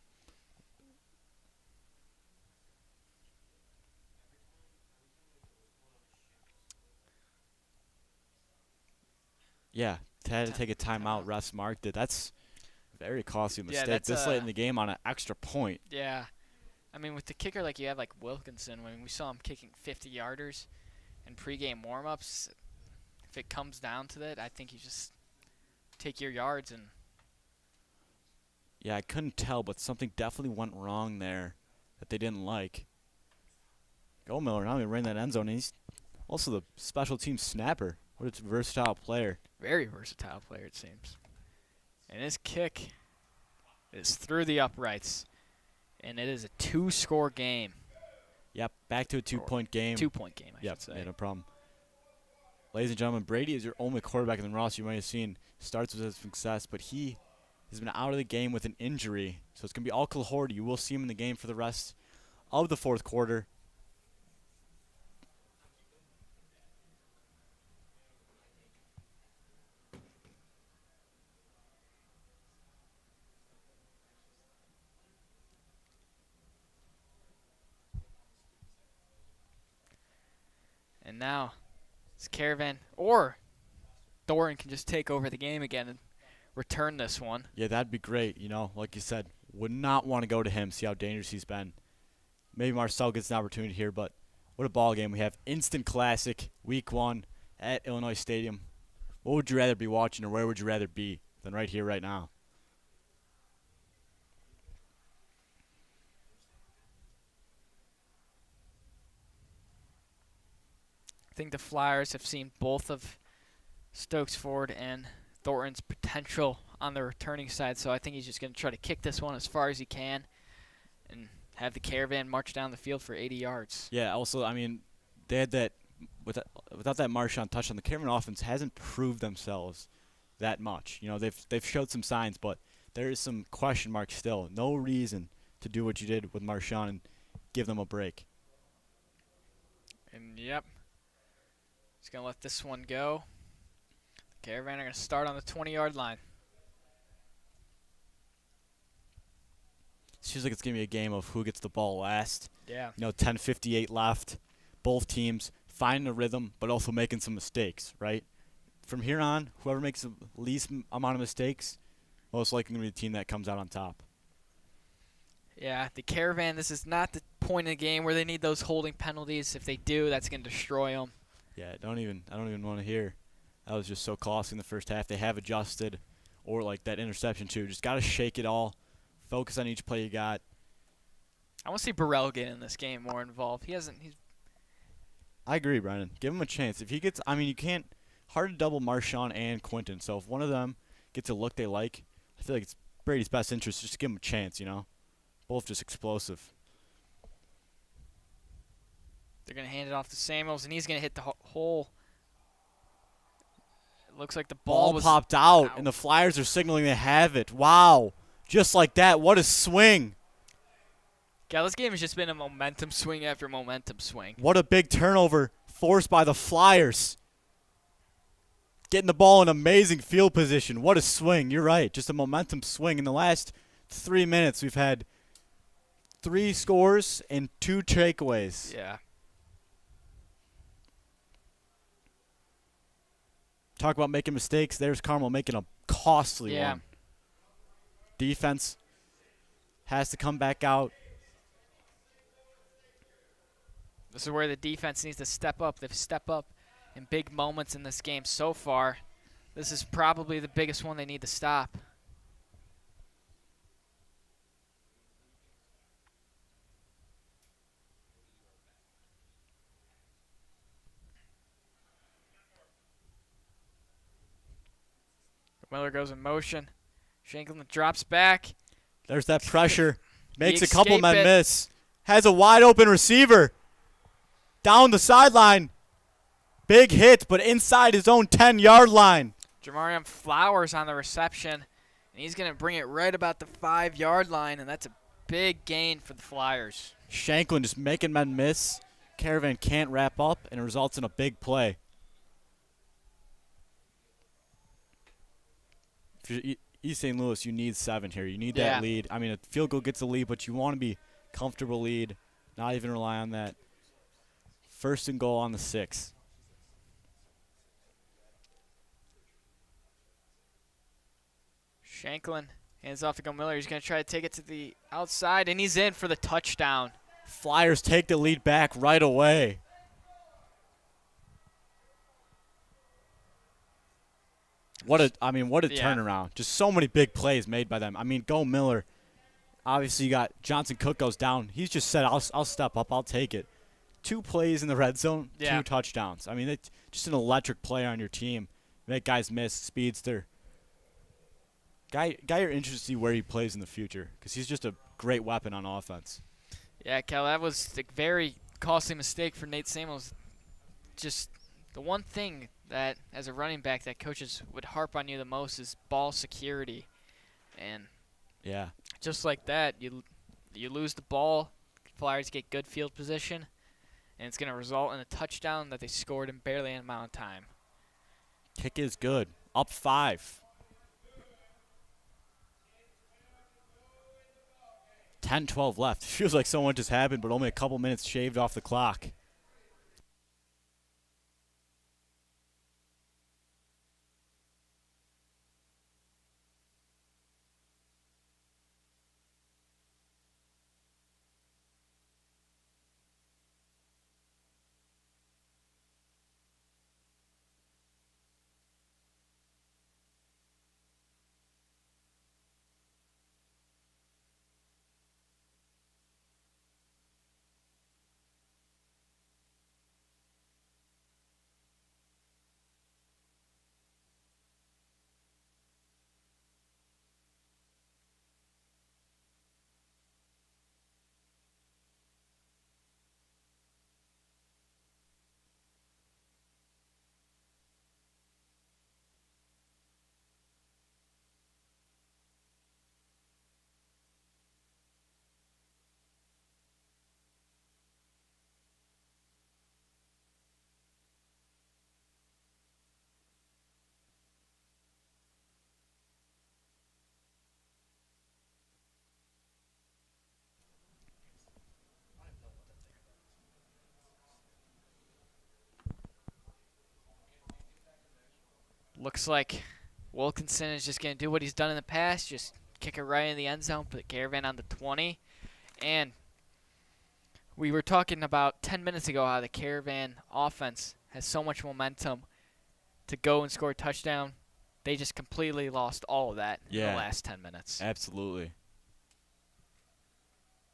had to take a timeout. Refs marked it. That's a very costly mistake. Yeah, this late in the game on an extra point. Yeah. I mean, with the kicker like you have, like Wilkinson, when we saw him kicking 50-yarders in pregame warm-ups, if it comes down to that, I think you just take your yards and... Yeah, I couldn't tell, but something definitely went wrong there that they didn't like. Miller not only ran that end zone, he's also the special team snapper. What a versatile player. Very versatile player, it seems. And his kick is through the uprights, and it is a 2-score game. Yep, back to a 2-point game. 2-point game, I should say. Yeah, no problem. Ladies and gentlemen, Brady is your only quarterback in the roster you might have seen. Starts with his success, but he has been out of the game with an injury. So it's going to be all Clardy. You will see him in the game for the rest of the fourth quarter. And now it's Caravan, or Doran can just take over the game again and return this one. Yeah, that'd be great. Like you said, would not want to go to him, see how dangerous he's been. Maybe Marcel gets an opportunity here, but what a ball game we have. Instant classic, week 1 at Illinois Stadium. What would you rather be watching, or where would you rather be than right here, right now? I think the Flyers have seen both of Stokes Ford and Thornton's potential on the returning side, so I think he's just going to try to kick this one as far as he can and have the Caravan march down the field for 80 yards. Yeah, also, I mean, they had that without that Marshawn touchdown, the Caravan offense hasn't proved themselves that much. They've showed some signs, but there is some question marks still. No reason to do what you did with Marshawn and give them a break. And, yep. He's going to let this one go. The Caravan are going to start on the 20-yard line. Seems like it's going to be a game of who gets the ball last. Yeah. 10:58 left. Both teams finding a rhythm, but also making some mistakes, right? from here on, whoever makes the least amount of mistakes, most likely going to be the team that comes out on top. Yeah, the Caravan, this is not the point of the game where they need those holding penalties. If they do, that's going to destroy them. Yeah, I don't even want to hear. That was just so costly in the first half. They have adjusted, or like that interception too. Just got to shake it all. Focus on each play you got. I want to see Burrell get in this game more involved. He's I agree, Brennan. Give him a chance. If he gets, I mean, you can't. Hard to double Marshawn and Quinton. So if one of them gets a look they like, I feel like it's Brady's best interest just to give him a chance. Both just explosive. They're going to hand it off to Samuels, and he's going to hit the hole. It looks like the ball was popped out, and the Flyers are signaling they have it. Wow. Just like that. What a swing. Yeah, this game has just been a momentum swing after momentum swing. What a big turnover forced by the Flyers. Getting the ball in amazing field position. What a swing. You're right. Just a momentum swing. In the last 3 minutes, we've had 3 scores and 2 takeaways. Yeah. Talk about making mistakes. There's Carmel making a costly one. Defense has to come back out. This is where the defense needs to step up. They've stepped up in big moments in this game so far. This is probably the biggest one they need to stop. Miller goes in motion. Shanklin drops back. There's that pressure. Makes a escape couple men it. miss. Has a wide open receiver. Down the sideline. Big hit, but inside his own 10-yard line. Jamarian Flowers on the reception. And he's going to bring it right about the 5-yard line, and that's a big gain for the Flyers. Shanklin just making men miss. Caravan can't wrap up, and it results in a big play. If you're East St. Louis, you need 7 here. You need that lead. I mean, a field goal gets a lead, but you want to be comfortable lead, not even rely on that. 1st and goal on the 6. Shanklin hands off to Go Miller. He's going to try to take it to the outside, and he's in for the touchdown. Flyers take the lead back right away. What a turnaround. Just so many big plays made by them. I mean, Go Miller. Obviously, you got Johnson Cook goes down. He's just said, I'll step up. I'll take it. 2 plays in the red zone, 2 touchdowns. I mean, it's just an electric player on your team. Make guys miss, speedster. Guy, you're interested to see where he plays in the future because he's just a great weapon on offense. Yeah, Kel, that was a very costly mistake for Nate Samuels. Just the one thing that, as a running back, that coaches would harp on you the most is ball security. And just like that, you lose the ball, Flyers get good field position, and it's going to result in a touchdown that they scored in barely an amount of time. Kick is good. Up 5. 10-12 left. Feels like so much has happened, but only a couple minutes shaved off the clock. Looks like Wilkinson is just going to do what he's done in the past, just kick it right in the end zone, put Caravan on the 20. And we were talking about 10 minutes ago how the Caravan offense has so much momentum to go and score a touchdown. They just completely lost all of that in the last 10 minutes. Absolutely.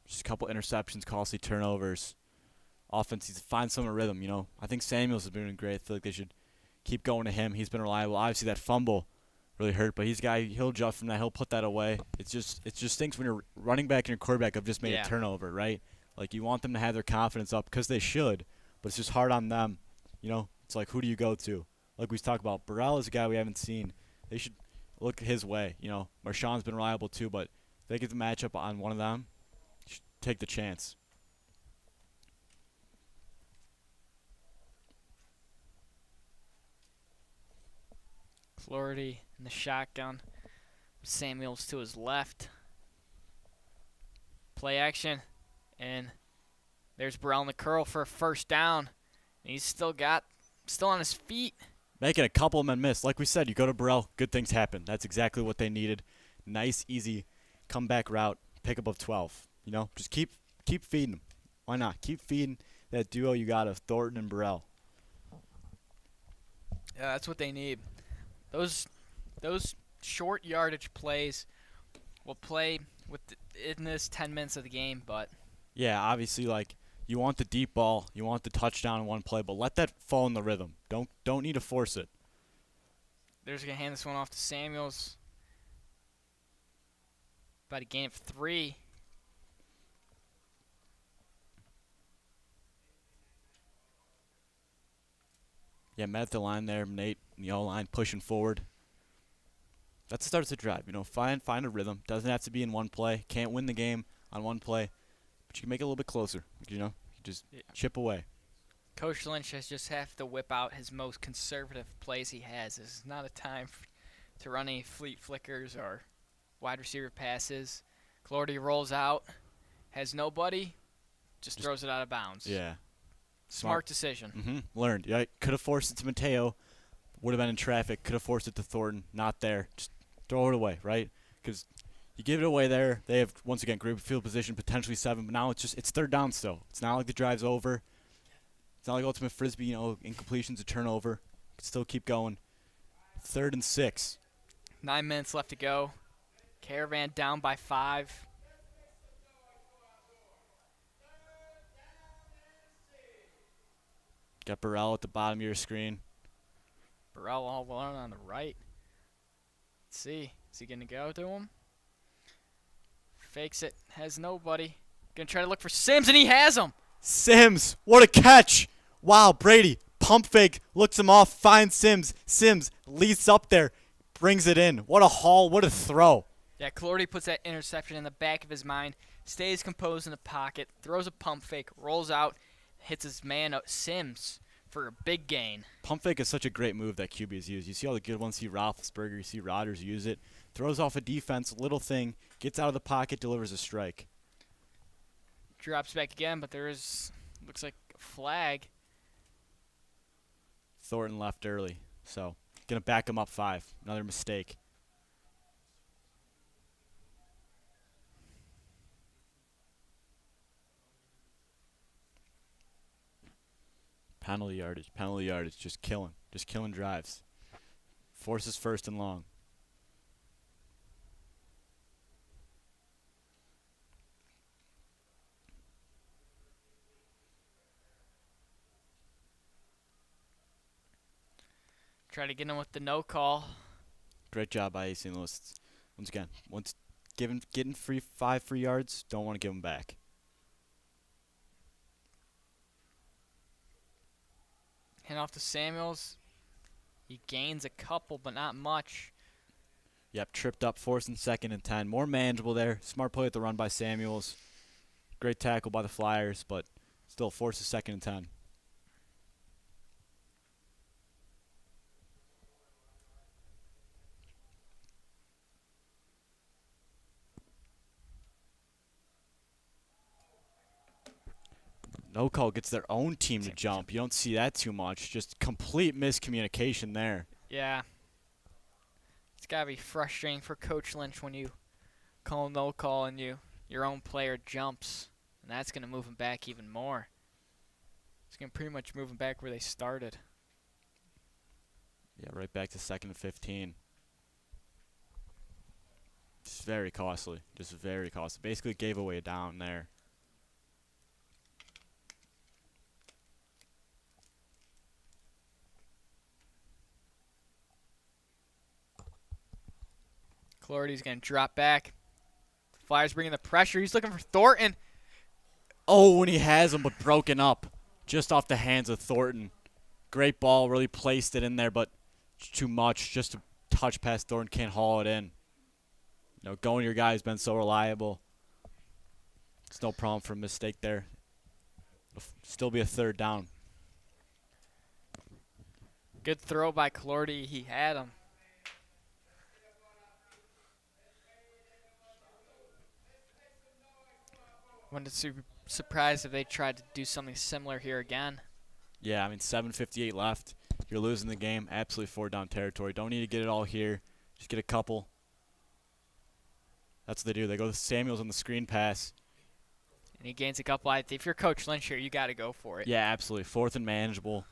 Just a couple interceptions, costly turnovers. Offense needs to find some rhythm, you know. I think Samuels has been doing great. I feel like they should keep going to him. He's been reliable. Obviously, that fumble really hurt, but he'll adjust from that. He'll put that away. It just stinks when your running back and your quarterback have just made a turnover, right? Like, you want them to have their confidence up because they should, but it's just hard on them. You know, it's like, who do you go to? Like we talked about, Burrell is a guy we haven't seen. They should look his way. You know, Marshawn's been reliable too, but if they get the matchup on one of them, should take the chance. Flaherty in the shotgun. Samuels to his left. Play action. And there's Burrell in the curl for a first down. And he's still on his feet. Making a couple of men miss. Like we said, you go to Burrell, good things happen. That's exactly what they needed. Nice, easy comeback route, pickup of 12. You know, just keep feeding them. Why not? Keep feeding that duo you got of Thornton and Burrell. Yeah, that's what they need. Those short yardage plays will play in this 10 minutes of the game, but yeah, obviously, like, you want the deep ball, you want the touchdown in one play, but let that fall in the rhythm. Don't need to force it. They're just gonna hand this one off to Samuels. About a gain of 3. Yeah, met at the line there, Nate, in the O-line, pushing forward. That starts the drive. You know, find a rhythm. Doesn't have to be in one play. Can't win the game on one play, but you can make it a little bit closer. You know, just chip away. Coach Lynch has just have to whip out his most conservative plays he has. This is not a time to run any fleet flickers or wide receiver passes. Clardy rolls out, has nobody, just throws it out of bounds. Yeah. Smart decision. Learned. Yeah, could have forced it to Mateo. Would have been in traffic. Could have forced it to Thornton. Not there. Just throw it away, right? Because you give it away there. They have, once again, great field position, potentially 7. But now it's third down still. It's not like the drive's over. It's not like ultimate frisbee, you know, incompletion's a turnover. Can still keep going. 3rd and 6. 9 minutes left to go. Caravan down by 5. Got Burrell at the bottom of your screen. Burrell all alone on the right. Let's see. Is he going to go to him? Fakes it. Has nobody. Going to try to look for Sims, and he has him. Sims, what a catch. Wow, Brady, pump fake, looks him off, finds Sims. Sims leads up there, brings it in. What a haul, what a throw. Yeah, Clardy puts that interception in the back of his mind, stays composed in the pocket, throws a pump fake, rolls out, hits his man Sims for a big gain. Pump fake is such a great move that QBs use. You see all the good ones. You see Roethlisberger, you see Rodgers use it. Throws off a defense, little thing, gets out of the pocket, delivers a strike. Drops back again, but there is, looks like a flag. Thornton left early, so going to back him up 5. Another mistake. Penalty yardage, just killing drives. Forces 1st and long. Try to get him with the no call. Great job by St. Louis. Once again, getting 5 free yards, don't want to give them back. Hand off to Samuels. He gains a couple, but not much. Yep, tripped up, 4th and 2nd and 10. More manageable there. Smart play at the run by Samuels. Great tackle by the Flyers, but still 4th and 2nd and 10. No call gets their own team to jump. You don't see that too much. Just complete miscommunication there. Yeah. got to be frustrating for Coach Lynch when you call no call and your own player jumps. And that's going to move them back even more. It's going to pretty much move them back where they started. Yeah, right back to 2nd and 15. Just very costly. Just very costly. Basically gave away a down there. Clardy's going to drop back. Flyers bringing the pressure. He's looking for Thornton. Oh, and he has him, but broken up. Just off the hands of Thornton. Great ball. Really placed it in there, but too much. Just a touch past Thornton. Can't haul it in. You know, going to your guy has been so reliable. It's no problem for a mistake there. It'll still be a 3rd down. Good throw by Clardy. He had him. Wouldn't be surprised if they tried to do something similar here again. Yeah, I mean, 7:58 left. You're losing the game. Absolutely 4-down territory. Don't need to get it all here. Just get a couple. That's what they do. They go with Samuels on the screen pass. And he gains a couple. If you're Coach Lynch here, you got to go for it. Yeah, absolutely. 4th and manageable.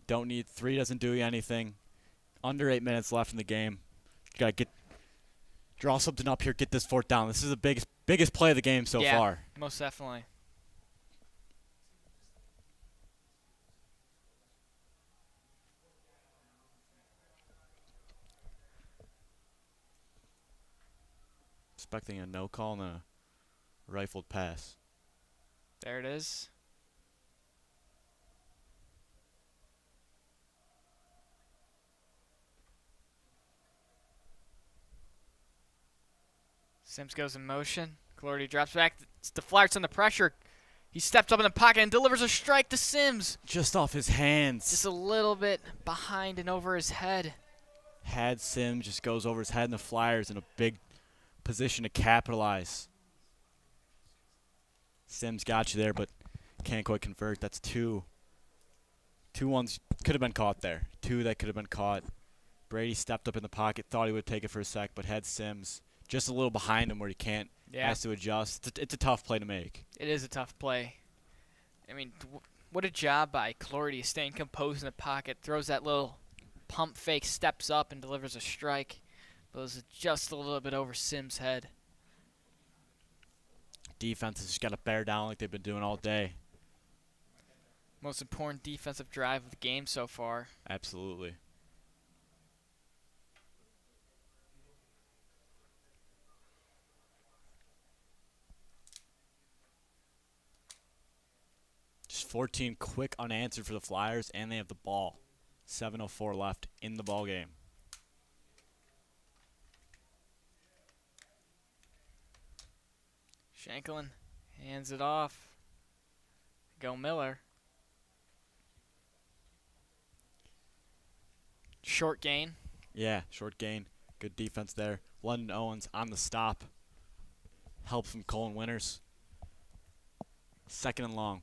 Don't need 3. Doesn't do you anything. Under 8 minutes left in the game. You got to draw something up here. Get this 4th down. This is the biggest play of the game so far. Most definitely. Expecting a no call and a rifled pass. There it is. Sims goes in motion. Clardy drops back. The Flyers under pressure. He steps up in the pocket and delivers a strike to Sims. Just off his hands. Just a little bit behind and over his head. Had Sims just goes over his head, and the Flyers in a big position to capitalize. Sims got you there, but can't quite convert. That's 2. 2 ones could have been caught there. 2 that could have been caught. Brady stepped up in the pocket, thought he would take it for a sec, but had Sims just a little behind him where he can't. Yeah. Has to adjust. It's a tough play to make. It is a tough play. I mean, what a job by Clardy, staying composed in the pocket, throws that little pump fake, steps up and delivers a strike. But it was just a little bit over Sims' head. Defense has just got to bear down like they've been doing all day. Most important defensive drive of the game so far. Absolutely. Just 14 quick unanswered for the Flyers, and they have the ball. 7:04 left in the ball game. Shanklin hands it off. Go Miller. Short gain. Yeah, short gain. Good defense there. London Owens on the stop. Help from Colin Winters. 2nd and long.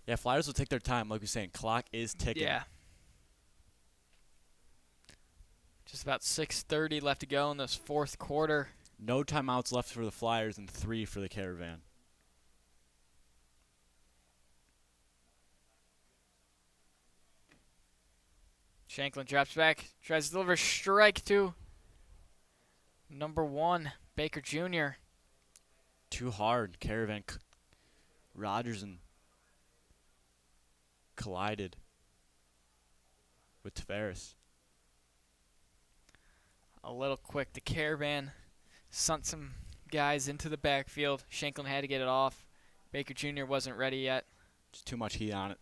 Yeah, Flyers will take their time. Like we were saying, clock is ticking. Yeah. Just about 6:30 left to go in this 4th quarter. No timeouts left for the Flyers and 3 for the Caravan. Shanklin drops back, tries to deliver a strike to number 1, Baker Jr. Too hard. Caravan. Rogers and collided with Tavares. A little quick. The Caravan sent some guys into the backfield. Shanklin had to get it off. Baker Jr. wasn't ready yet. Just too much heat on it.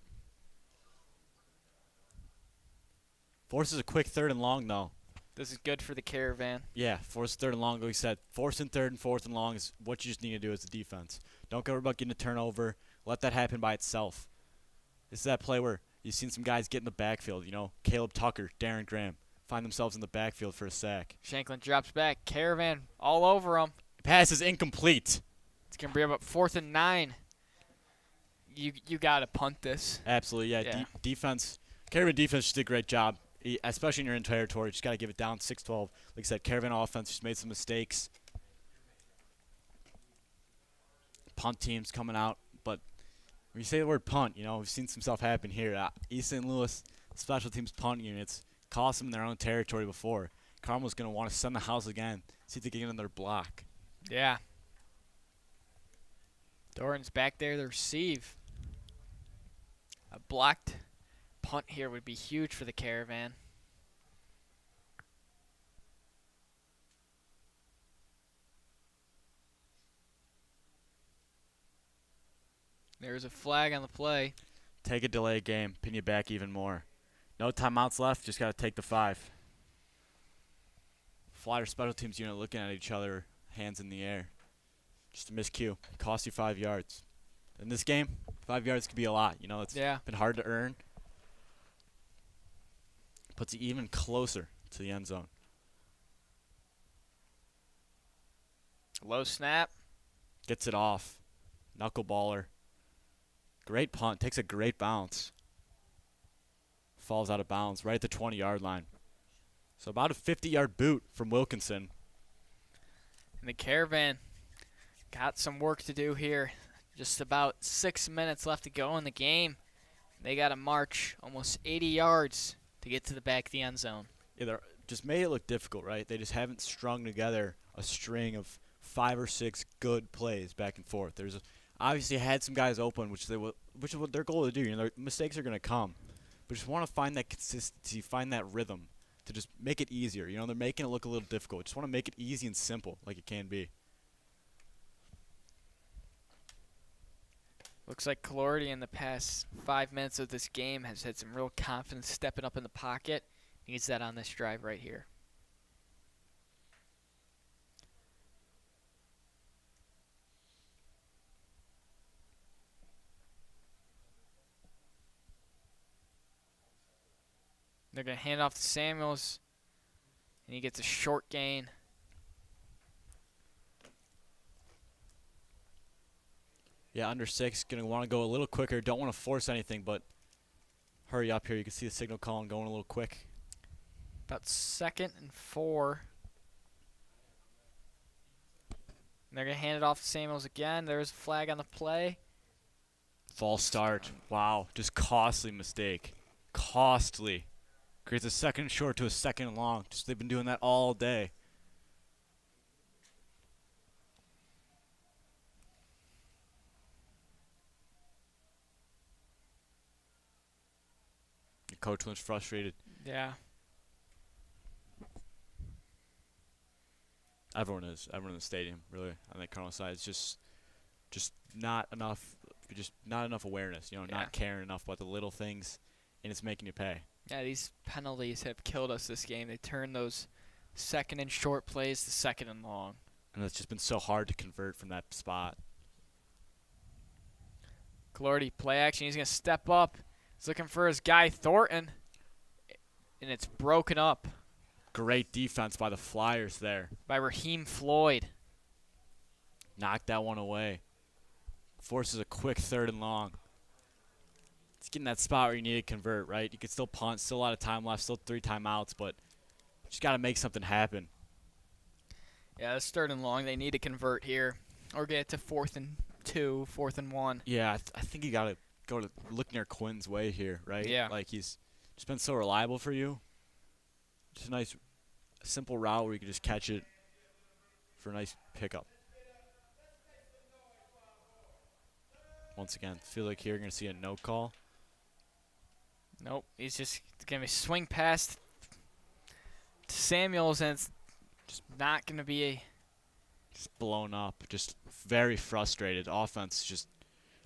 Forces a quick 3rd and long, though. This is good for the Caravan. Yeah, force 3rd and long. Like we said, 4th and 3rd and 4th and long is what you just need to do as a defense. Don't go about getting a turnover. Let that happen by itself. This is that play where you've seen some guys get in the backfield. You know, Caleb Tucker, Darren Graham, find themselves in the backfield for a sack. Shanklin drops back. Caravan all over him. Pass is incomplete. It's going to bring up 4th and 9. You got to punt this. Absolutely, yeah. Defense Caravan defense just did a great job, especially in your own territory. Just got to give it down 6-12. Like I said, Caravan offense just made some mistakes. Punt teams coming out, but when you say the word punt, we've seen some stuff happen here. East St. Louis special teams punt units cost them in their own territory before. Carmel's going to want to send the house again, see if they can get in their block. Yeah. Doran's back there to receive. A blocked punt here would be huge for the Caravan. There's a flag on the play. Take a delay game, pin you back even more. No timeouts left, just got to take the 5. Flyer special teams unit looking at each other, hands in the air. Just a miscue. It cost you 5 yards. In this game, 5 yards could be a lot. It's been hard to earn. Puts you even closer to the end zone. Low snap. Gets it off. Knuckleballer. Great punt. Takes a great bounce. Falls out of bounds right at the 20-yard line. So about a 50-yard boot from Wilkinson. And the Caravan got some work to do here. Just about 6 minutes left to go in the game. They got to march almost 80 yards to get to the back of the end zone. Yeah, they just made it look difficult, right? They just haven't strung together a string of 5 or 6 good plays back and forth. There's obviously had some guys open, which is what their goal to do. Their mistakes are going to come, but just want to find that consistency, find that rhythm to just make it easier. They're making it look a little difficult. Just want to make it easy and simple, like it can be. Looks like Calordi in the past 5 minutes of this game has had some real confidence stepping up in the pocket. He needs that on this drive right here. They're going to hand off to Samuels, and he gets a short gain. Yeah, under 6, going to want to go a little quicker. Don't want to force anything, but hurry up here. You can see the signal calling going a little quick. About 2nd and 4. And they're going to hand it off to Samuels again. There's a flag on the play. False start. Wow, just costly mistake. Costly. Creates a 2nd short to a 2nd long. Just they've been doing that all day. Coach Lynch frustrated. Yeah. Everyone is. Everyone in the stadium, really, on the Carmel side. It's just not enough. Just not enough awareness. Not caring enough about the little things, and it's making you pay. Yeah, these penalties have killed us this game. They turn those 2nd and short plays to 2nd and long. And it's just been so hard to convert from that spot. Calordi, play action. He's going to step up. He's looking for his guy, Thornton. And it's broken up. Great defense by the Flyers there. By Raheem Floyd. Knocked that one away. Forces a quick 3rd and long. It's getting that spot where you need to convert, right? You can still punt. Still a lot of time left. Still 3 timeouts, but just got to make something happen. Yeah, it's 3rd and long. They need to convert here. Or get to 4th and 2, 4th and 1. Yeah, I think you got to go to look near Quinn's way here, right? Yeah. Like he's just been so reliable for you. Just a nice, simple route where you can just catch it for a nice pickup. Once again, feel like here you're going to see a no call. Nope. He's just going to swing past to Samuels, and it's just not going to be a... Just blown up. Just very frustrated. Offense just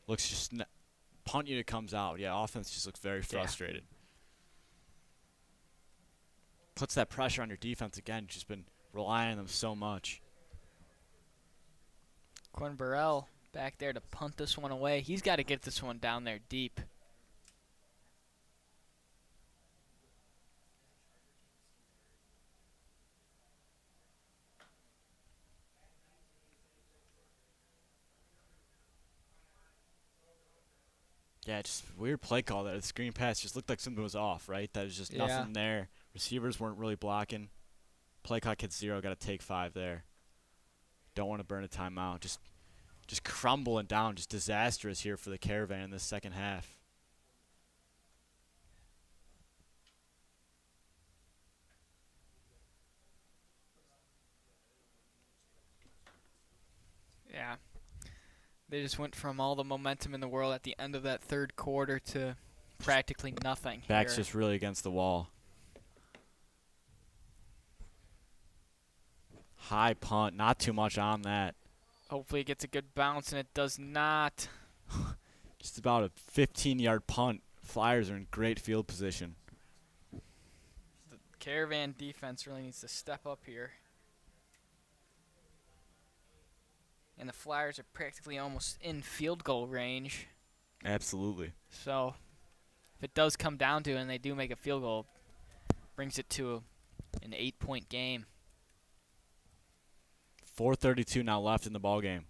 looks just... punt unit comes out. Yeah, offense just looks very frustrated. Yeah. Puts that pressure on your defense again. Just been relying on them so much. Quinn Burrell back there to punt this one away. He's got to get this one down there deep. Yeah, just weird play call there. The screen pass just looked like something was off, right? That was just nothing there. Receivers weren't really blocking. Play clock hit 0. Got to take 5 there. Don't want to burn a timeout. Just crumbling down. Just disastrous here for the Caravan in this second half. Yeah. They just went from all the momentum in the world at the end of that third quarter to practically nothing. Back's just really against the wall. High punt. Not too much on that. Hopefully it gets a good bounce, and it does not. Just about a 15-yard punt. Flyers are in great field position. The Caravan defense really needs to step up here. And the Flyers are practically almost in field goal range. Absolutely. So if it does come down to it and they do make a field goal, brings it to an 8-point game. 4:32 now left in the ball game.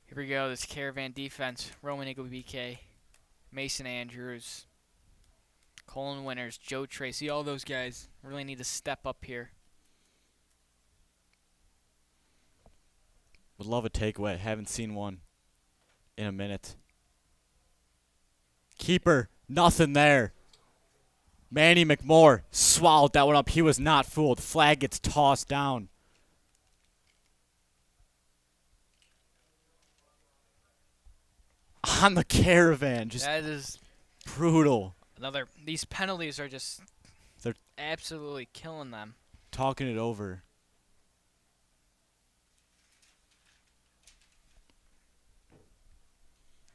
Here we go, this Caravan defense. Roman Iglebike, Mason Andrews, Colin Winters, Joe Tracy, all those guys really need to step up here. Would love a takeaway. Haven't seen one in a minute. Keeper, nothing there. Manny McMorr swallowed that one up. He was not fooled. Flag gets tossed down. On the Caravan, just That is brutal. these penalties are just They're absolutely killing them. talking it over.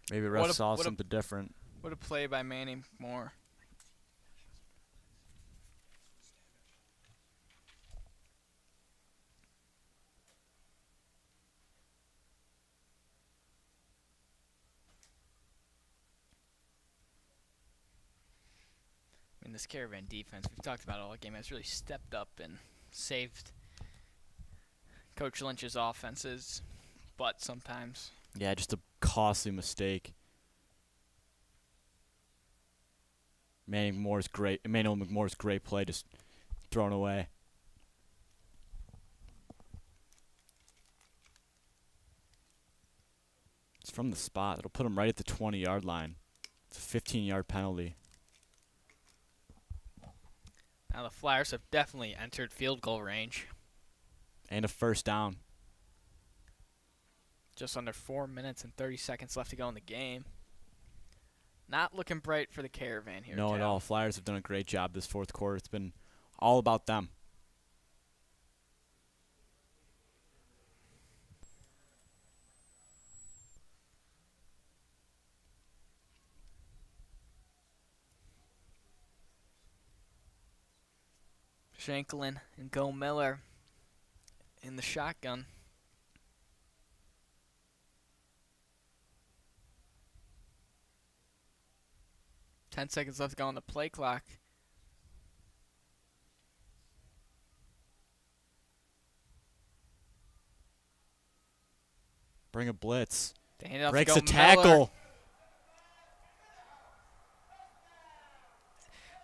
Maybe ref saw something different. What a play by Manny McMorr. I mean, this Caravan defense, we've talked about it all game, has really stepped up and saved Coach Lynch's offenses, but sometimes. Yeah, just a costly mistake. Emmanuel McMorr's great play, just thrown away. It's from the spot. It'll put him right at the 20-yard line. It's a 15-yard penalty. Now the Flyers have definitely entered field goal range. And a first down. Just under 4 minutes and 30 seconds left to go in the game. Not looking bright for the Caravan here. No, at all. Flyers have done a great job this fourth quarter. It's been all about them. Shanklin and Go Miller in the shotgun. Ten seconds left to go on the play clock. Bring a blitz. They hand it off Breaks to a Go tackle. Miller.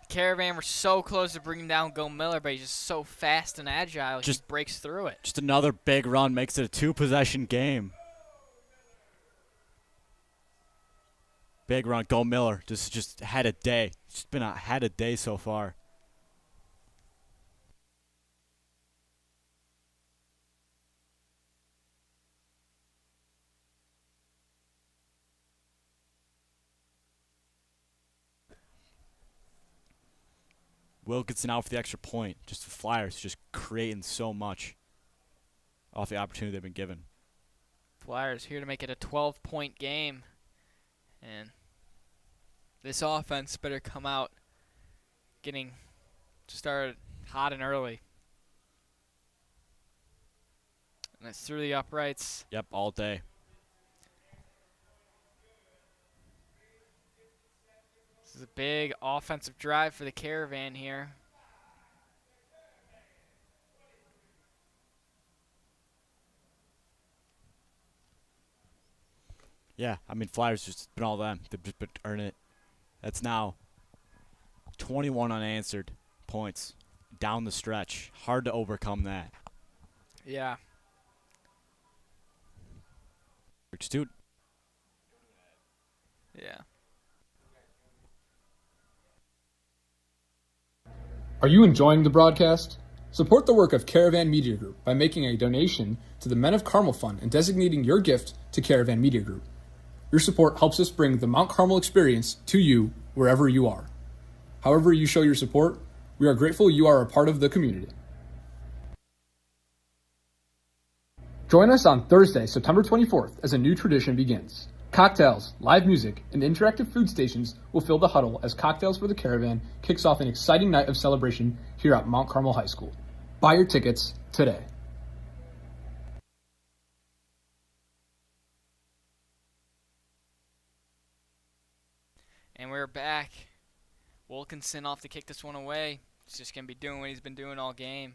Caravan were so close to bringing down Go Miller, but he's just so fast and agile. He just breaks through it. Just another big run makes it a 2-possession game. Big run. Go Miller. Just had a day. Just had a day so far. Wilkinson out for the extra point. Just the Flyers just creating so much off the opportunity they've been given. Flyers here to make it a 12-point game. And this offense better come out getting started hot and early. And it's through the uprights. Yep, all day. This is a big offensive drive for the Caravan here. Yeah, I mean, Flyers just been all them. They've just been earning it. That's now 21 unanswered points down the stretch. Hard to overcome that. Yeah. Dude. Yeah. Are you enjoying the broadcast? Support the work of Caravan Media Group by making a donation to the Men of Carmel Fund and designating your gift to Caravan Media Group. Your support helps us bring the Mount Carmel experience to you wherever you are. However you show your support, we are grateful you are a part of the community. Join us on Thursday, September 24th as a new tradition begins. Cocktails, live music, and interactive food stations will fill the huddle as Cocktails for the Caravan kicks off an exciting night of celebration here at Mount Carmel High School. Buy your tickets today. And we're back. Wilkinson off to kick this one away. He's just going to be doing what he's been doing all game.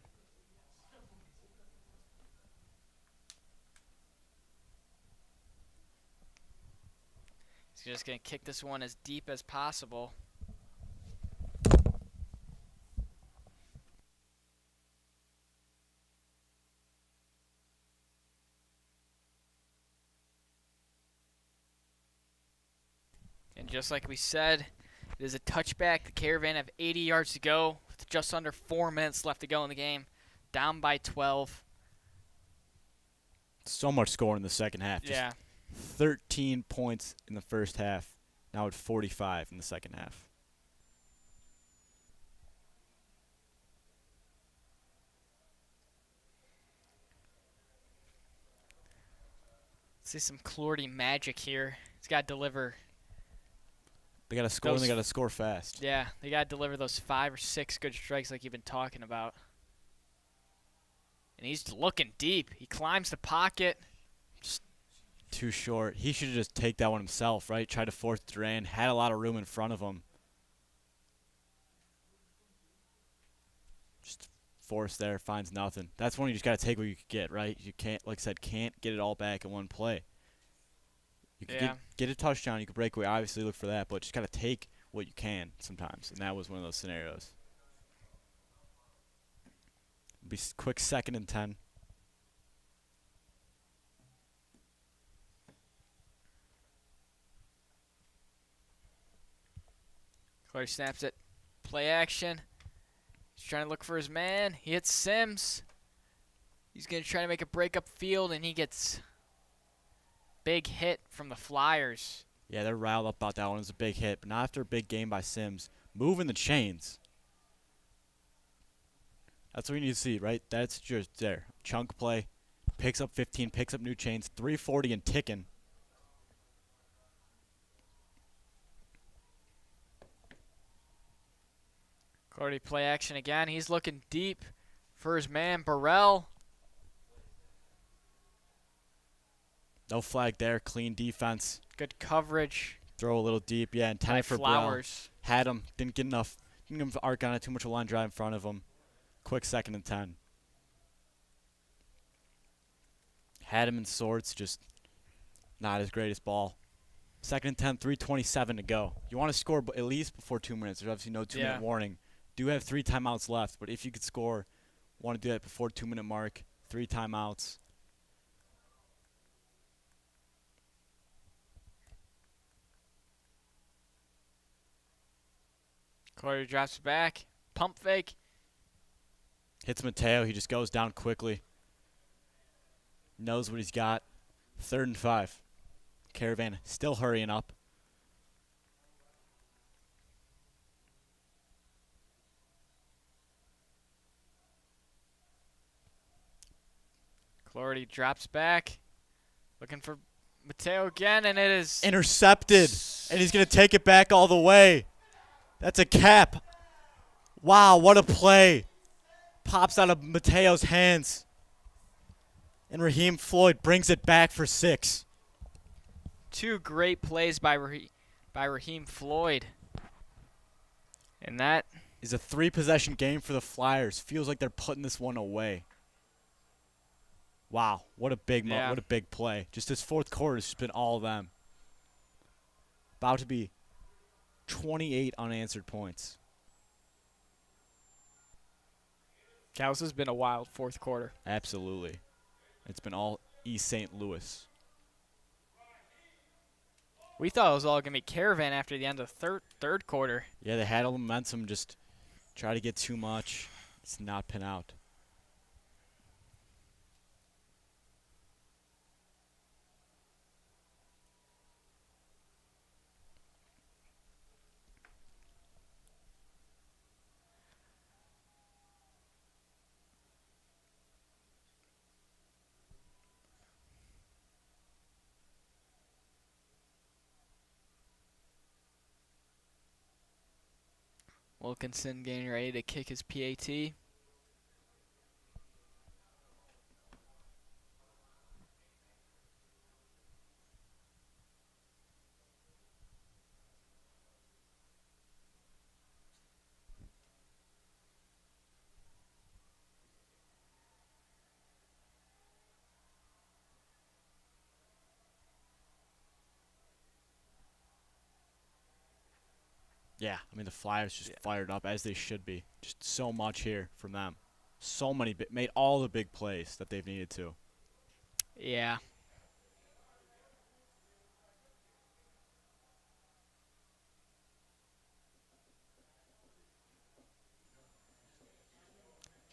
He's just going to kick this one as deep as possible. And just like we said, it is a touchback. The Caravan have 80 yards to go with just under 4 minutes left to go in the game. Down by 12. So much score in the second half. Just Yeah. 13 points in the first half. Now at 45 in the second half. See some Clordy magic here. He's got to deliver. They got to score and they got to score fast. Yeah, they got to deliver those 5 or 6 good strikes like you've been talking about. And he's looking deep. He climbs the pocket. Just too short. He should just take that one himself, right? Try to force Duran. Had a lot of room in front of him. Just force there, finds nothing. That's one you just got to take what you can get, right? You can't, like I said, can't get it all back in one play. You can get a touchdown. You can break away. Obviously, look for that, but just got to take what you can sometimes, and that was one of those scenarios. Be quick 2nd and 10. Clordy snaps it. Play action. He's trying to look for his man. He hits Sims. He's going to try to make a break up field, and he gets big hit from the Flyers. Yeah, they're riled up about that one. It's a big hit, but not after a big game by Sims. Moving the chains. That's what we need to see, right? That's just there. Chunk play. Picks up 15, picks up new chains. 340 and ticking. Clordy play action again. He's looking deep for his man, Burrell. No flag there. Clean defense. Good coverage. Throw a little deep. Yeah, intended for Flowers. Burrell. Had him. Didn't get enough. Didn't give him arc on it. Too much of a line drive in front of him. Quick 2nd and 10. Had him in sorts. Just not his greatest ball. 2nd and 10. 3:27 to go. You want to score at least before 2 minutes. There's obviously no 2-minute warning. Do have 3 timeouts left, but if you could score, want to do that before 2-minute mark. 3 timeouts. Clordy drops back. Pump fake. Hits Mateo. He just goes down quickly. Knows what he's got. 3rd and 5. Caravan still hurrying up. Clordy drops back. Looking for Mateo again, and it is intercepted. And he's going to take it back all the way. That's a cap. Wow, what a play. Pops out of Mateo's hands. And Raheem Floyd brings it back for 6. 2 great plays by Raheem Floyd. And that is a 3-possession game for the Flyers. Feels like they're putting this one away. Wow, what a big what a big play. Just this fourth quarter has just been all of them. About to be 28 unanswered points. Cal, this has been a wild fourth quarter. Absolutely. It's been all East St. Louis. We thought it was all going to be Caravan after the end of the third quarter. Yeah, they had a momentum, just try to get too much. It's not pin out. Wilkinson getting ready to kick his PAT. Yeah, I mean, the Flyers just fired up, as they should be. Just so much here from them. So many, made all the big plays that they've needed to. Yeah.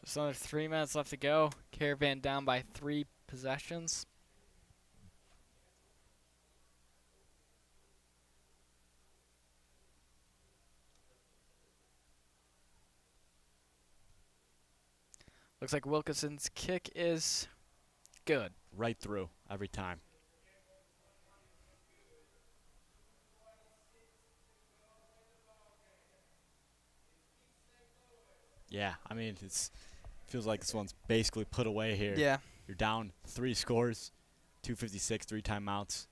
Just under 3 minutes left to go. Caravan down by 3 possessions. Looks like Wilkinson's kick is good. Right through every time. Yeah, I mean, feels like this one's basically put away here. Yeah. You're down 3 scores, 2:56, 3 timeouts.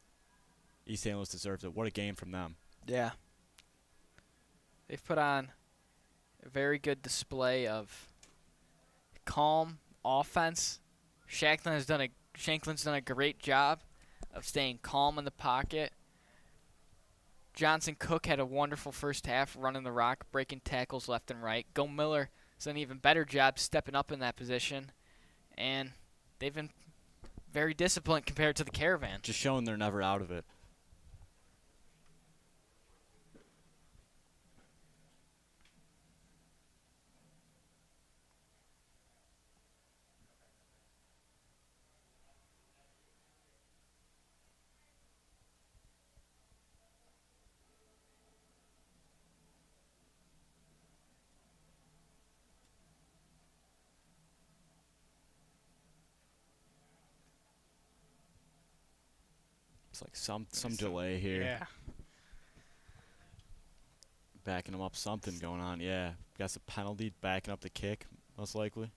East St. Louis deserves it. What a game from them. Yeah. They've put on a very good display of calm offense. Shanklin's done a great job of staying calm in the pocket. Johnson Cook had a wonderful first half running the rock, breaking tackles left and right. Go Miller has done an even better job stepping up in that position. And they've been very disciplined compared to the Caravan. Just showing they're never out of it. It's like some delay here. Yeah. Backing them up, something going on. Yeah, got some penalty backing up the kick, most likely.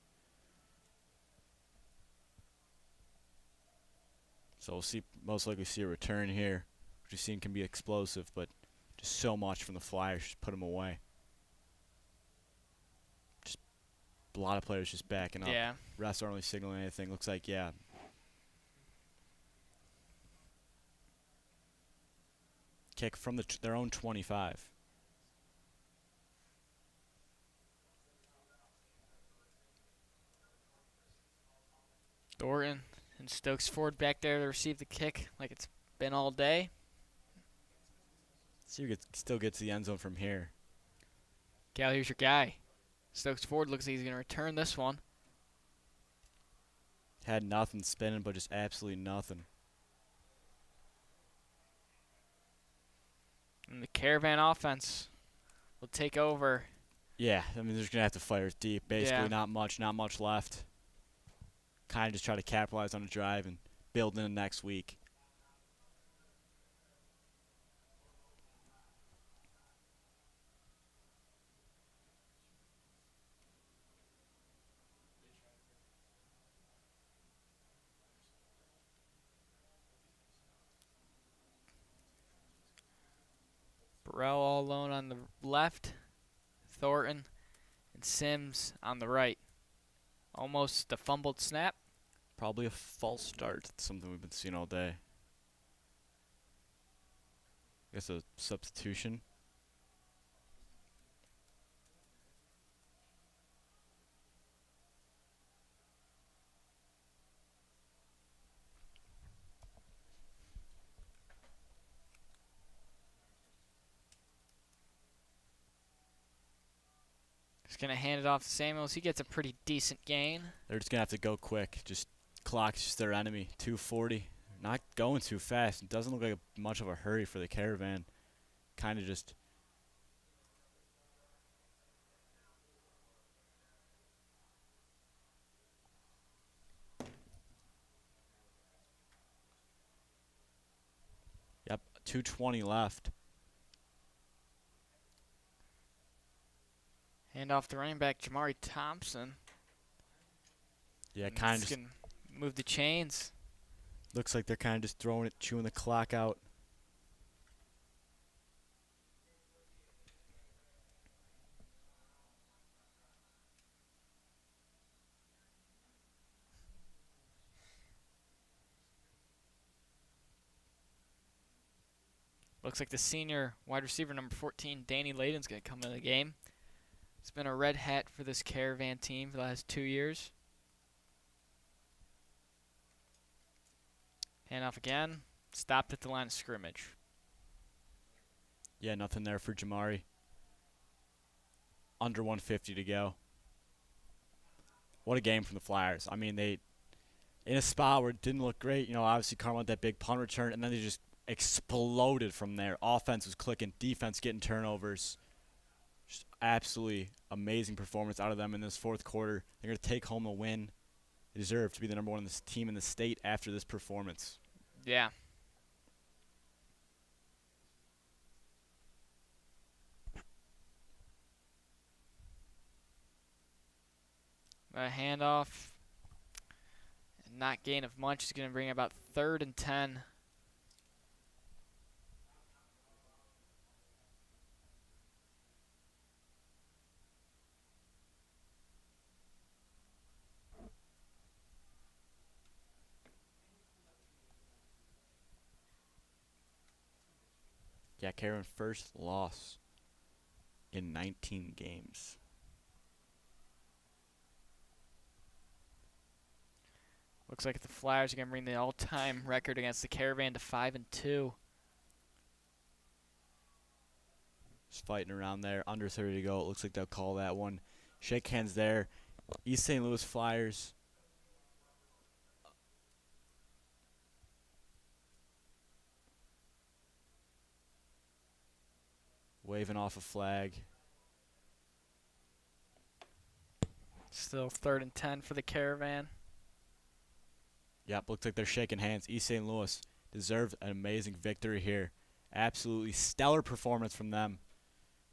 So we'll most likely see a return here, which we've seen can be explosive, but just so much from the Flyers, just put them away. Just a lot of players just backing up. Yeah. Refs aren't really signaling anything. Looks like, yeah. Kick from their own 25. Thornton and Stokes Ford back there to receive the kick like it's been all day. See who still gets the end zone from here. Cal, here's your guy. Stokes Ford looks like he's going to return this one. Had nothing spinning, but just absolutely nothing. And the Caravan offense will take over. Yeah, I mean, they're just going to have to fire deep. Basically, Yeah. not much left. Kind of just try to capitalize on the drive and build in the next week. Burrell all alone on the left. Thornton, and Sims on the right. Almost a fumbled snap. Probably a false start. It's something we've been seeing all day. I guess a substitution. He's going to hand it off to Samuels. He gets a pretty decent gain. They're just going to have to go quick. Just clock's just their enemy. 2:40. Not going too fast. It doesn't look like much of a hurry for the Caravan. Kind of just... Yep, 2:20 left. Hand off the running back, Jamari Thompson. Yeah, kind of just... Can move the chains. Looks like they're kind of just throwing it, chewing the clock out. Looks like the senior wide receiver, number 14, Danny Layden's going to come into the game. He's been a red hat for this Caravan team for the last 2 years. Hand off again. Stopped at the line of scrimmage. Yeah, nothing there for Jamari. Under 150 to go. What a game from the Flyers. I mean, they, in a spot where it didn't look great, you know, obviously Carmel had that big punt return, and then they just exploded from there. Offense was clicking, defense getting turnovers. Just absolutely amazing performance out of them in this fourth quarter. They're going to take home a win. They deserve to be the number one team in the state after this performance. Yeah. A handoff. Not gain of much. Is going to bring about 3rd and 10. Yeah, Caravan first loss in 19 games. Looks like the Flyers are going to bring the all-time record against the Caravan to 5-2. Just fighting around there. Under 30 to go. It looks like they'll call that one. Shake hands there. East St. Louis Flyers. Waving off a flag. Still 3rd and 10 for the Caravan. Yep, looks like they're shaking hands. East St. Louis deserved an amazing victory here. Absolutely stellar performance from them.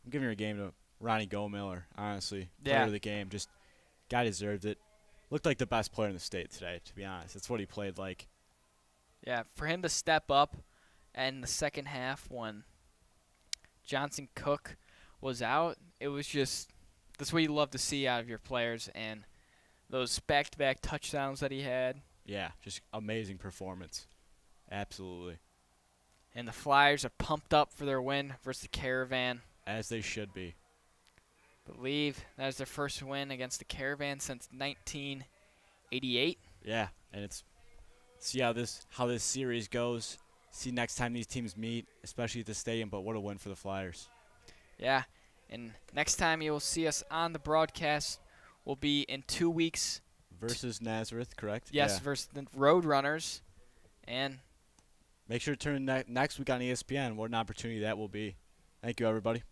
I'm giving your game to Ronnie Gomiller, honestly. Player of the game. Just, guy deserved it. Looked like the best player in the state today, to be honest. That's what he played like. Yeah, for him to step up in the second half when Johnson Cook was out, it was just, that's what you love to see out of your players. And those back-to-back touchdowns that he had. Yeah, just amazing performance. Absolutely. And the Flyers are pumped up for their win versus the Caravan. As they should be. Believe that is their first win against the Caravan since 1988. Yeah, and it's see how this series goes. See next time these teams meet, especially at the stadium. But what a win for the Flyers. Yeah, and next time you will see us on the broadcast will be in 2 weeks. Versus Nazareth, correct? Yes, yeah. Versus the Roadrunners. And make sure to turn next week on ESPN. What an opportunity that will be. Thank you, everybody.